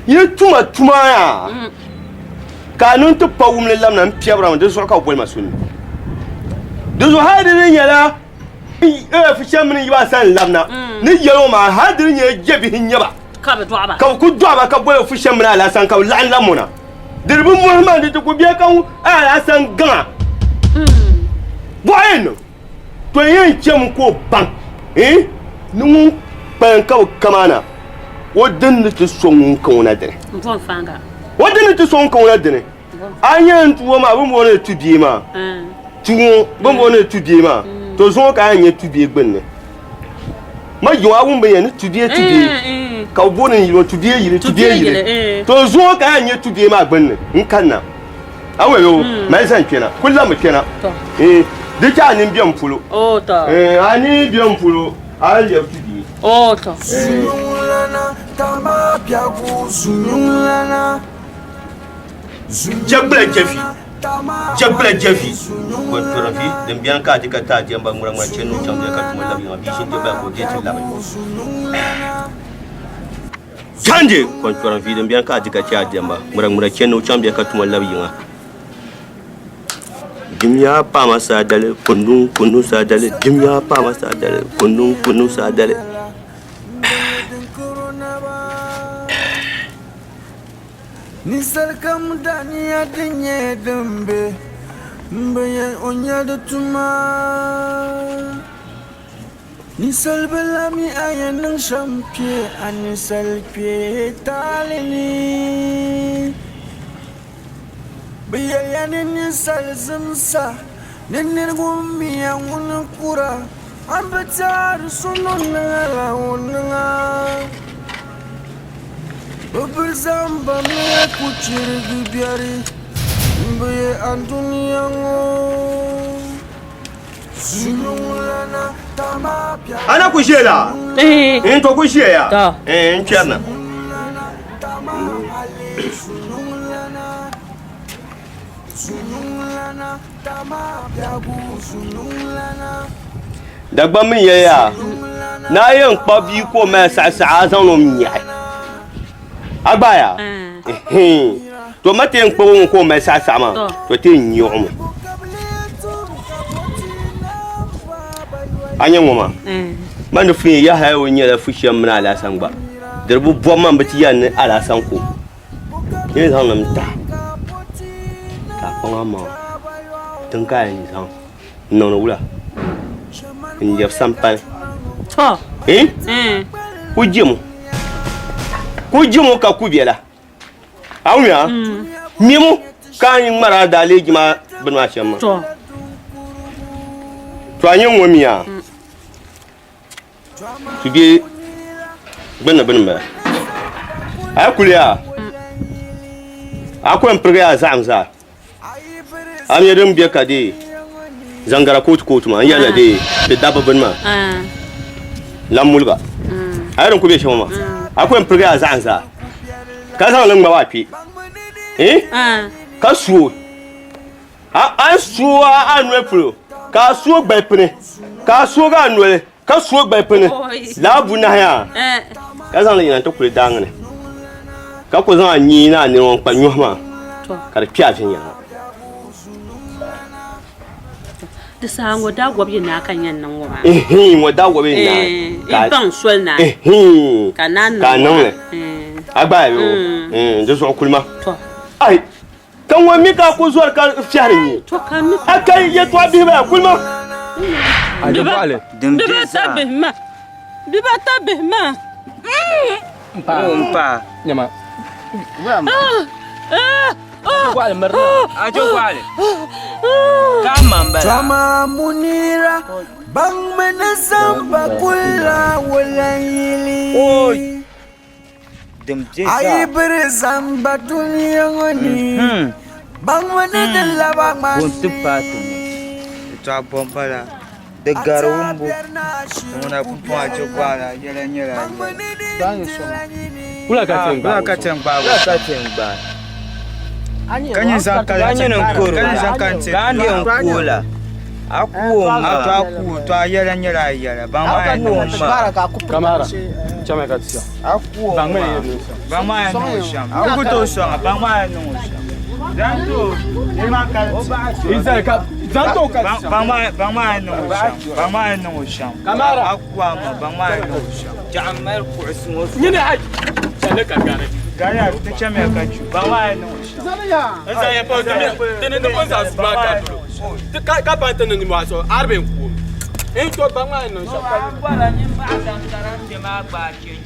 Ye tuma ya. Kanun to pawum le lamna piabra de so ka boy ma sunni. De so hadin yala fi shamni yiba san lamna. Ni yelo ma hadin ye jebi hinyaba. Ka be doaba. Ka ku doaba ka boy fi shamni ala san ka lan lamuna. Dirbu Muhammad de ko biya kan ala san gan. Boyen. To yen chem ko ban. Nungun panka kamana wadin ti songun kauna dene mbon fanga wadin ti songun kauna dene anyan tuwo ma bombo ne tudie ma tuwo bombo ne tudie ma to zo ka anya tudie gbenne ma yo awun be ne tudie ka bonin yiro tudie to zo ka anya tudie ma gbenne nkanna awe yo mai san kena kullum kena de cha ni biam fulo o to ani biam fulo al ya tudi o to Zululana kama pya ku zululana jabla jefi ko torafi dem bian ka tika ta jamba mura ma chenu chambe ka tumo labi ma bishin de ba ko de tilla kanje ko torafi dem bian ka tika cha jamba mura chenu chambe ka tumo labi ma Dimya pa masadale kunu sadale dimya pa masadale kunu sadale Nisal kam dania dinye dembe mbe onya de tuma Nisal belami ayan champie anisal pie talini Biyayanin nisal zimsa Ninir gumi yang kura Ambatar sunun ngala unanga Berzamba me kucir biari Be antuni yango Sunulana tamapya Ana kushela to kusheya nchana Dagba min ya na yin kpabi ko ma sa zan no mi Agbaya to mate nkpo ko ma sa ma to te nyom anya ngoma man fi ya ha wonye la fushi amna ala sangba derbu bo man bati yan ala sanko yin zan nam ta ko ma tun ka yin zan no no wula in je sampan to kujimo ka kubiela awya mimu kan mara dale jima benwa shema to anyen womia tubi benba akulia akwen priya zamza amyedem biya kade zangara kotu ma yana de daba benma lamulga ayron kubiya shema akwen priya zamza ka san lan gbawa fi ka suo an suwa anwe pro ka suo gbepene ka suo ga anwe ka suo gbepene la bu na ya ka san lan to kure dangne ka ko zan anyi na ne won kpanyo ma ka pia fin ya da sango da gobe na kan yan nan goma wada gobe na ka ban sol na ka nan agba yo je so kulma to ai kan wa mi ka ku zuwa ka fiare ni to kan mi akai ye to bi ba kulma aje bale biba tabehma mpa nyama wale marna ajo wale kama mbala Chama munira bang menasamba kula walayili oi Ai berzamba dunia ngoni bang menedela bang mas untuk patu itu bombala de garumbu muna kumpa chokala nyela danyo so kula katengba kanyi zankante kandi onkula aku to ayela nyela bama no kamara chama katsia aku bama no sham aku to so bama no sham zanto zanto bama no sham kamara aku ama bama no sham jamal ku'smo nyine haj salaka gare Gaya te chame akachu bama no sham eza ya pa tene no konza sbaka to ka pa tene ni mwaso arbe nku to bama no sham bala nyimba dangaran de ma ba chen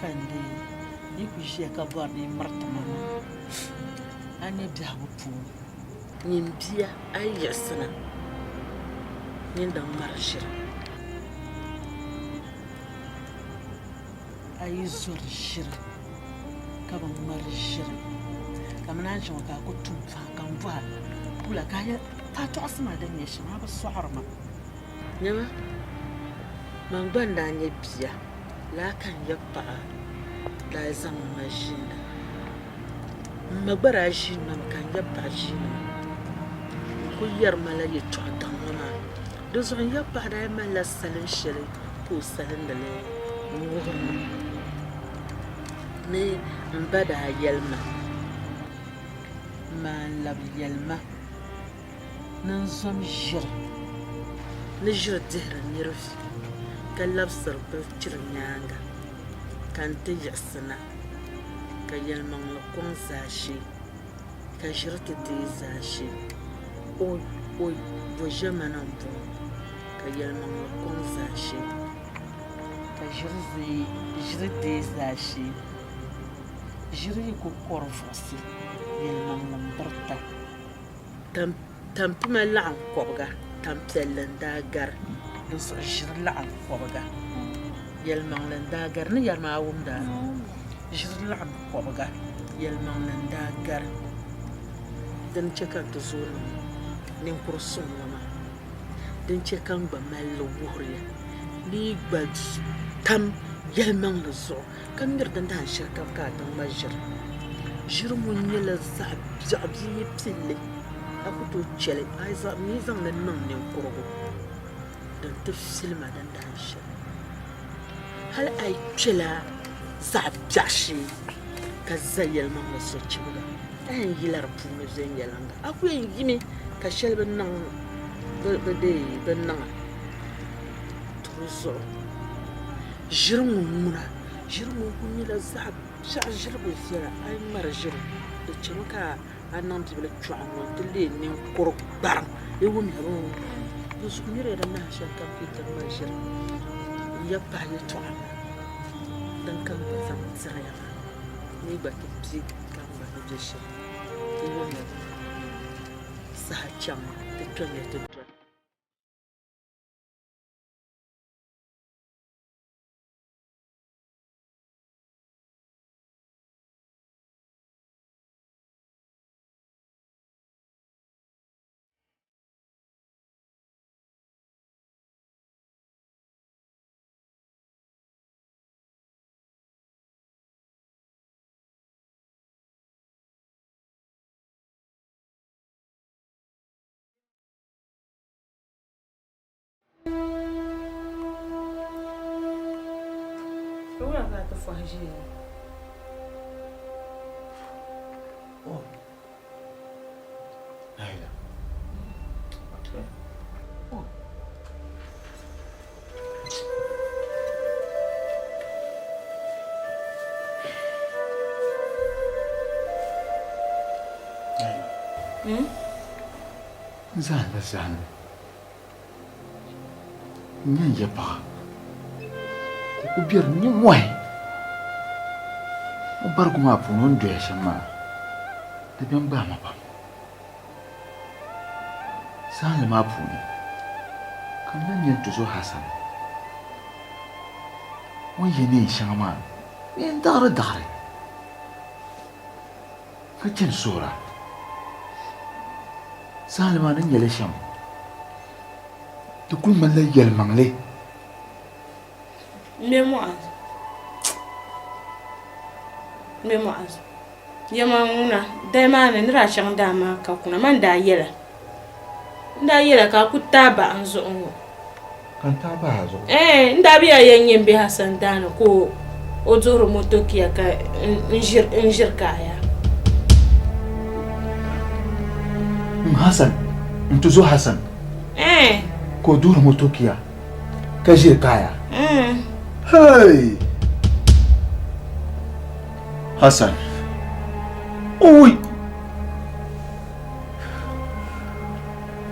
pande ni ku ʒiya ka bɔri ni mirtima maa a ne biɛhigu puuni nin bia a yi yiɣisina nin din ŋmari ʒiri a yi zɔri ʒiri ka bi ŋmari ʒiri ka mi naan chaŋ ka a ku tum faa ka n bɔha kula ka yɛ ta tɔɣisi ma din nyɛ shɛm a bi sɔɣiri ma nyɛma man gba n daa nyɛ bia laa kan yɛ paɣa daa zaŋ ma ʒiina ma gba daa ʒiina mi kan yɛ paɣa ʒiina n ku yɛrima la yɛltɔɣa daŋ ŋɔ maa di zuɣu n yɛ paɣa daa malila salin shɛli ka o salindili n wuhiri ma ni n ba daa yɛlima maa n labi yɛlima ni n zɔm ʒiri ni ʒiri dihiri nirvi ka labisiri bilchiri nyaanga ka n ti yiɣisina ka yɛlimaŋli kɔŋ zaashee ka ʒiri ti deei zaashee oi bo ʒɛma na n bɔŋɔ ka yɛlimaŋli kɔŋ zaashee ka ʒiri deei zaashee ʒiri yi ku kɔri vuɣusi yɛlimaŋli n birita tampima laɣim kɔbiga tampiɛlli n daa gari di zuɣu ʒiri laɣim kɔbiga yɛlimaŋli n daa gari ni yɛlima a wumdaa ʒiri laɣim kɔbiga yɛlimaŋli n daa gari din chɛ ka n ti zooi ninkuri suŋ ŋɔ maa din chɛ ka n gba malili wuhiriya ni yi gba tam yɛlimaŋli zuɣu ka miri din daan shɛli kam ka a ti ŋma ʒiri ʒiri ŋɔ nyɛla zaɣ biɛɣu bia pilli a ku tooi chɛli mi zaŋli niŋ ninkurigu din ti filima din daan shɛli hali a yi kpɛla zaɣ biɛɣu shee ka za yɛlimaŋli so chibiga a yɛn yila di puuni viɛnyɛlinga a ku yɛn yimi ka shɛli bi niŋa turi zuɣu ʒiri ŋɔ ŋuna ʒiri ŋɔ ku nyɛla zaɣ biɛɣu ʒiribi viɛla a yi ŋmari ʒiri di chɛmi ka a niŋ bibili chɔɣu ŋɔ n ti lee ninkuri gbariŋ di wumya bi ŋɔ di zuɣu nira din naan shɛli kam ka ti ŋmari ʒiri n yɛ paɣa yɛltɔɣa din kan gba zaŋ tiriya ni gba ti pi ka n gba ni bɛ shɛli di wumya saha chaŋ ti tɔnya ti dɔli Zahanda Nyan ya paɣa o ku biɛri nimɔhi o barigu maa puuni o ni doya shɛm maa di bɛn gbaami pam saɣinli maa puuni ka m lan yɛn tuzo Hasan o ni yɛ neen shɛŋa maa ni yɛn daɣiri ka chani soora saɣinli maa ni nyɛli shɛm di kuli malila yɛlimaŋli me Mu'azu yɛma ŋuna dali maa ni nira shɛŋa daa maa ka kuna man daa yɛla ka a ku taai baɣa n zuɣu ŋɔ kan taai baɣa zuɣu n daa biya yɛn yɛn be Hasan daani ka o duhiri motokiya ka n ʒiri kaaya Hasan n tuzo Hasan ka o duhiri motokiya ka ʒiri kaaya hey Hasan oi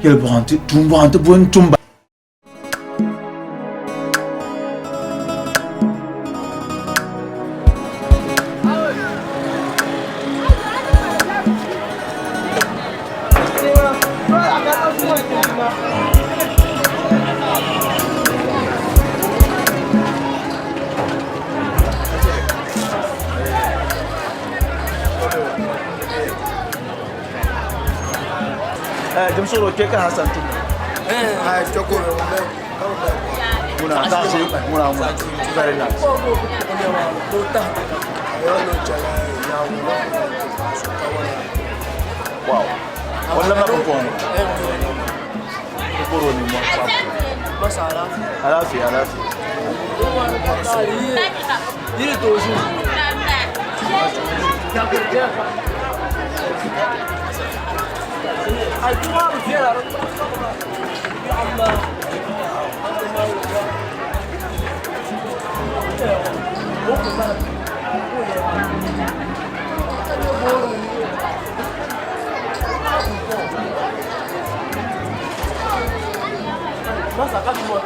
yɛlbɔɣinti tumbɔɣinti bɔn tumba Jim Soro ke ka Hassan tun. Ai choko Muna ta ce muna. Very nice. Wow. Wala na po. Puro ni mo. Alafi. Yiri to shi. Ai kuma mu fira. Allah. Masa kan buat.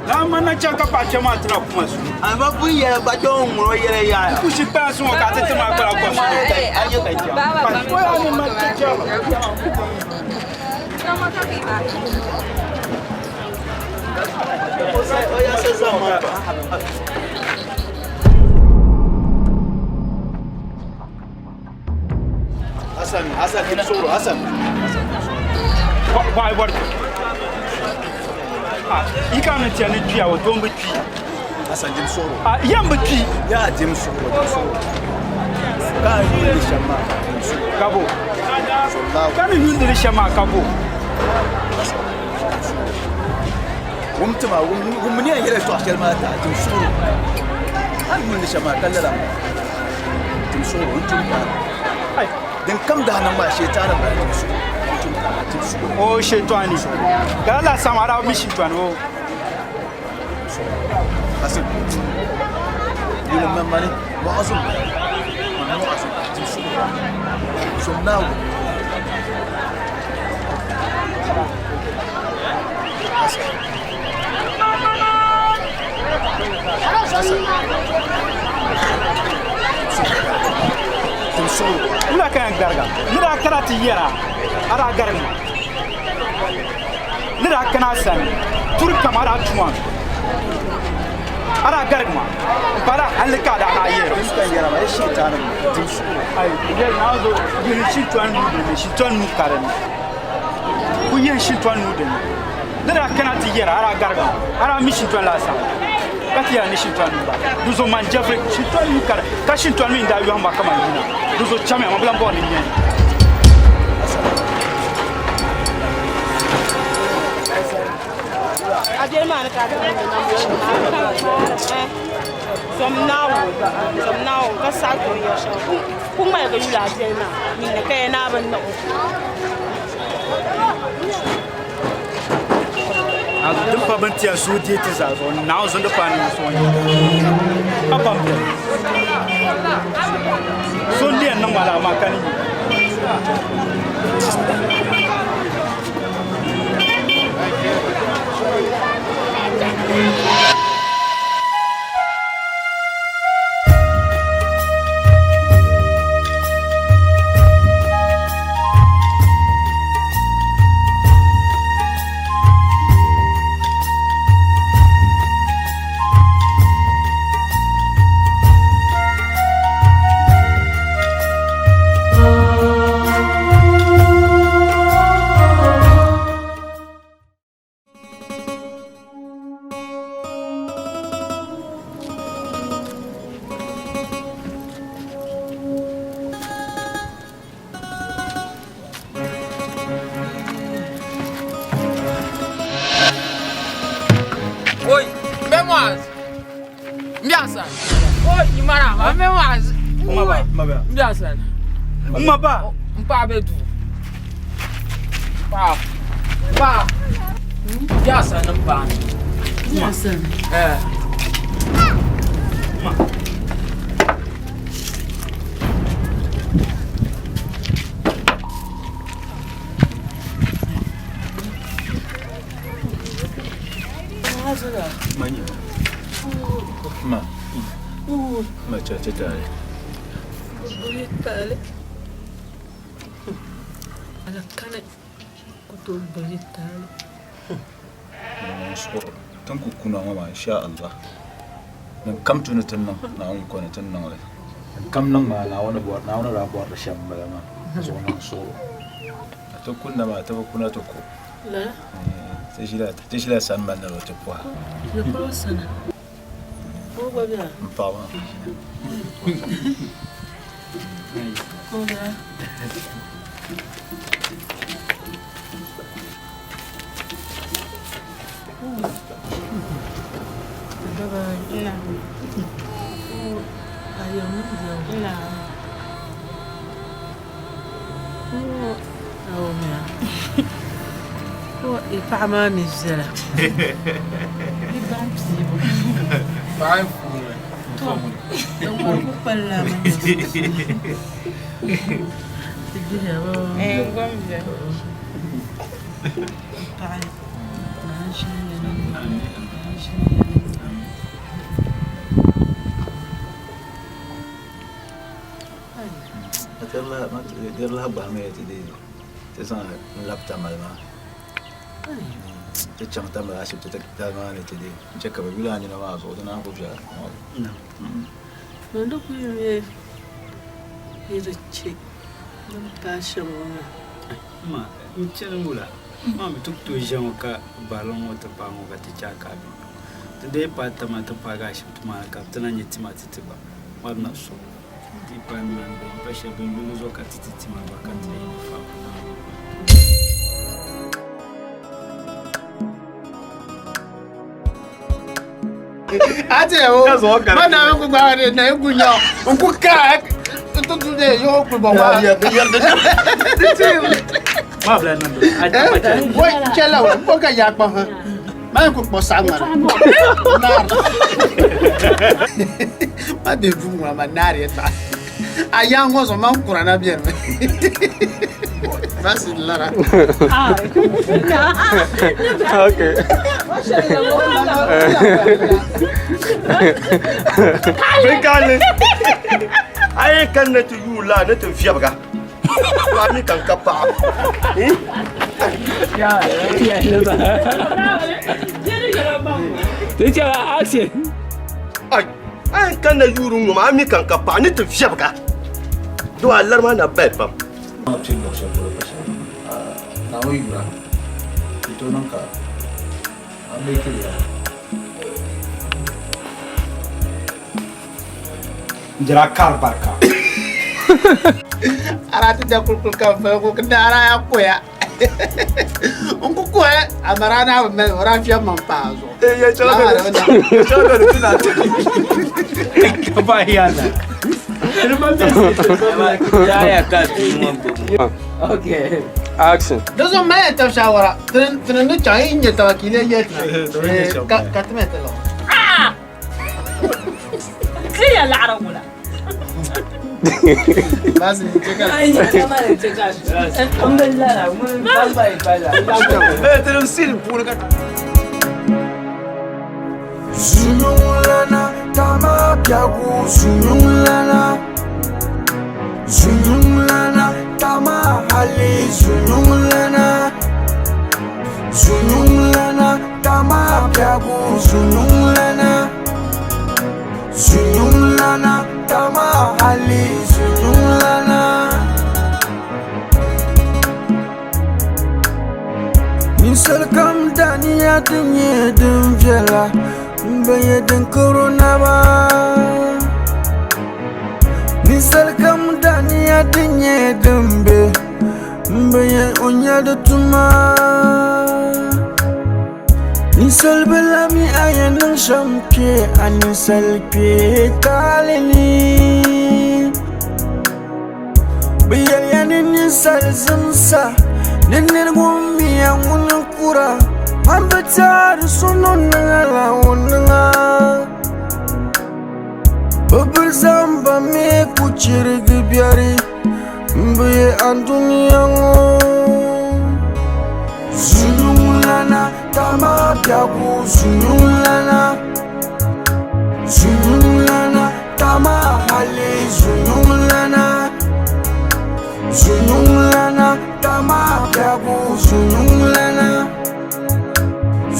Lama na chaka pa chama tra kuma su. Aba buya ba don mo yere ya. Ku shi pa su ka tete ma ko ko su. Ayo ka ja. Ko ya ni ma ta ja. Oya se sama. Hasan Jim Soro Hasan. Why what? You can't tell it you are don't be Hasan Jim Soro. Yam be Ya Jim Soro. Ka ni shama. Kabo. Kan you ni shama kabo. Wumtuma wumni an yere to akal ma ta Jim Soro. An mun shama kallala. Jim Soro wumtuma. Ai dan kam da nan ma shetana ba Jim Soro. Oh shetani. Kala samara mi shetani oh. Hasan. You remember money? What was it? So now Ula kan garga. Nira karati yara. Ara garga. Nira kana san. Tur kamara tuwan. Ara garga. Para halika da na yero. Kan yara ba shi ta nan. Ai, ya na zo yin shi tuwan ne shi tuwan mu karan. Ku yin shi tuwan ne. Nira kana ti yara ara garga. Ara mi shi tuwan la sa. Kati ya ni shi tuwan ba. Duzo man Jeffrey shi tuwan mu karan. Ka shi tuwan mi nda yo hamba kama yina. Duzo chame mabla mboni nyen. Ajelman ka som now ka sa ko yo sha kun mai ga yula ajelma min da kai na ban na a duk babban tiya su je ta zazo na zo da fani so ne abam so ne nan mala makani Bedu. Pa. Biasa nampak. Biasa. Mani. Ma. Ma chacha tale. Tale. Ala kane kutul bari tale. So tan ku kuna ma insha Allah. Nan kam tuna tan nan na on ko tan nan le. Kam nan ma na wani bor na wani rabuwar da shan bala ma. So nan so. To kunna ma ta kuna to ko. La. Sai la san man na wata kwa. Le pas sana. Oh ba bien. Pardon. Hola. Nah. Ayam ni. Nah. Oh mia. Oh, il pas mal misère. Il va me Vai Então, vou falar. Vamos ver. Terlah bahme tadi. Tesan lapta malma. Tecang tambah asyik tetek dalman tadi. Cakap bila ni nama aku, tu nama aku juga. Quando eu ia cek, não tá chamando. Ma, mchere mula. Ma mi tuk tu jang ka balong o te pango ka te chaka bi. Tede pa tama te paga shi tuma ka tana nyeti ma tete ba. Ma na so. Di pa man be pa she be mi zo ka tete ma ba ka te ni fa. Ate o. Mana ko ba re na ku nya. Ku ka tu de yo ku ba wa. Ma bla na do. Woi chela wa ko ka ya pa ha. Ma ko po sang ma. Ma de vu ma nari ta. Aya ngo so ma kurana bien. Vas lara. Okay. Bekale. Ai kan na tu la na tu fiabga. Wa mi kan kapa. Ya le ba. Dia action. Ai kan na yuru ma mi kan kapa ni tu fiabga. Do Allah ma na bepam. Chin mo siya puro pa siya. Naoy bra. Ito nang ka. Amay kaya. Jara kar barka. Arati jakul kul ka fa ko kendara aku ya. Unku ko amarana me ora fia mampazo. Ya chala. Chala tu na. Kabayana. Okay. Action. Doesn't matter shawara. Tren chai inje tawakile yet. Katmete lo. Ah! Kaya lara wala. Basi cheka. Ay, kama ni cheka. Alhamdulillah, mun bye bye. Tren sil pura ka. Zunulana tama piagu zunulana. Zunulana tama hali zunulana. Zunulana tama piagu zunulana. Zunulana tama hali zunulana. Misal kam dania denye demjela. Mbaye den corona ba. Nisal kam dania denye dembe. Mbaye onya de tuma. Nisal belami ayan shamke anisal pe taleni. Bayal yanin nisal zamsa. Nenner gummi angun kura. Ambatar sunon nangala unanga. Babur zamba me kuchiri gibiari. Mbaye anduni yango. Zunulana tama piagu zunulana. biagu sunulana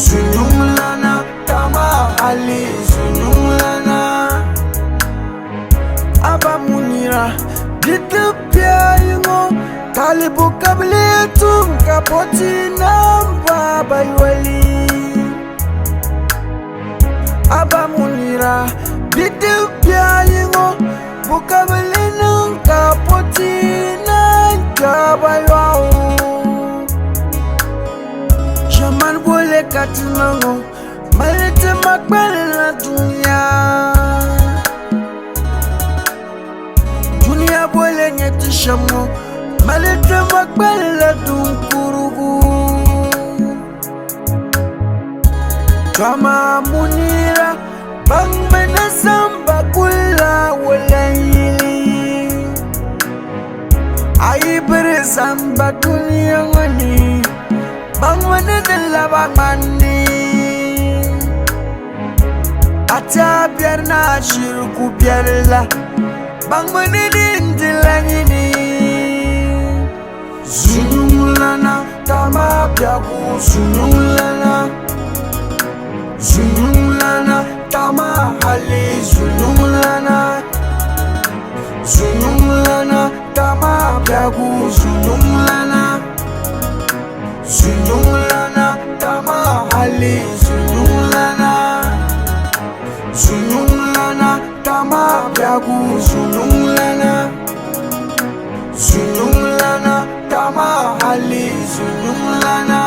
sunulana tama ali sunulana aba munira bitu piaimo talibu kabli tunga poti namba baywali aba munira bitu piaimo bukabli nunga poti nanga baywao jaman bole katinango malete makbala dunia dunia bole nyeti shamo malete makbala dunkurugu kama munira bang menasamba kula walayili ai bersamba dunia ngani bang menedela bang mandi ata biar na shirku biarla bang menedela ngini sunulana tama biaku sunulana sunulana tama hali sunulana sunulana tama biaku sunulana sunulana tama hali sunulana sunulana tama biaku sunulana sunulana tama hali sunulana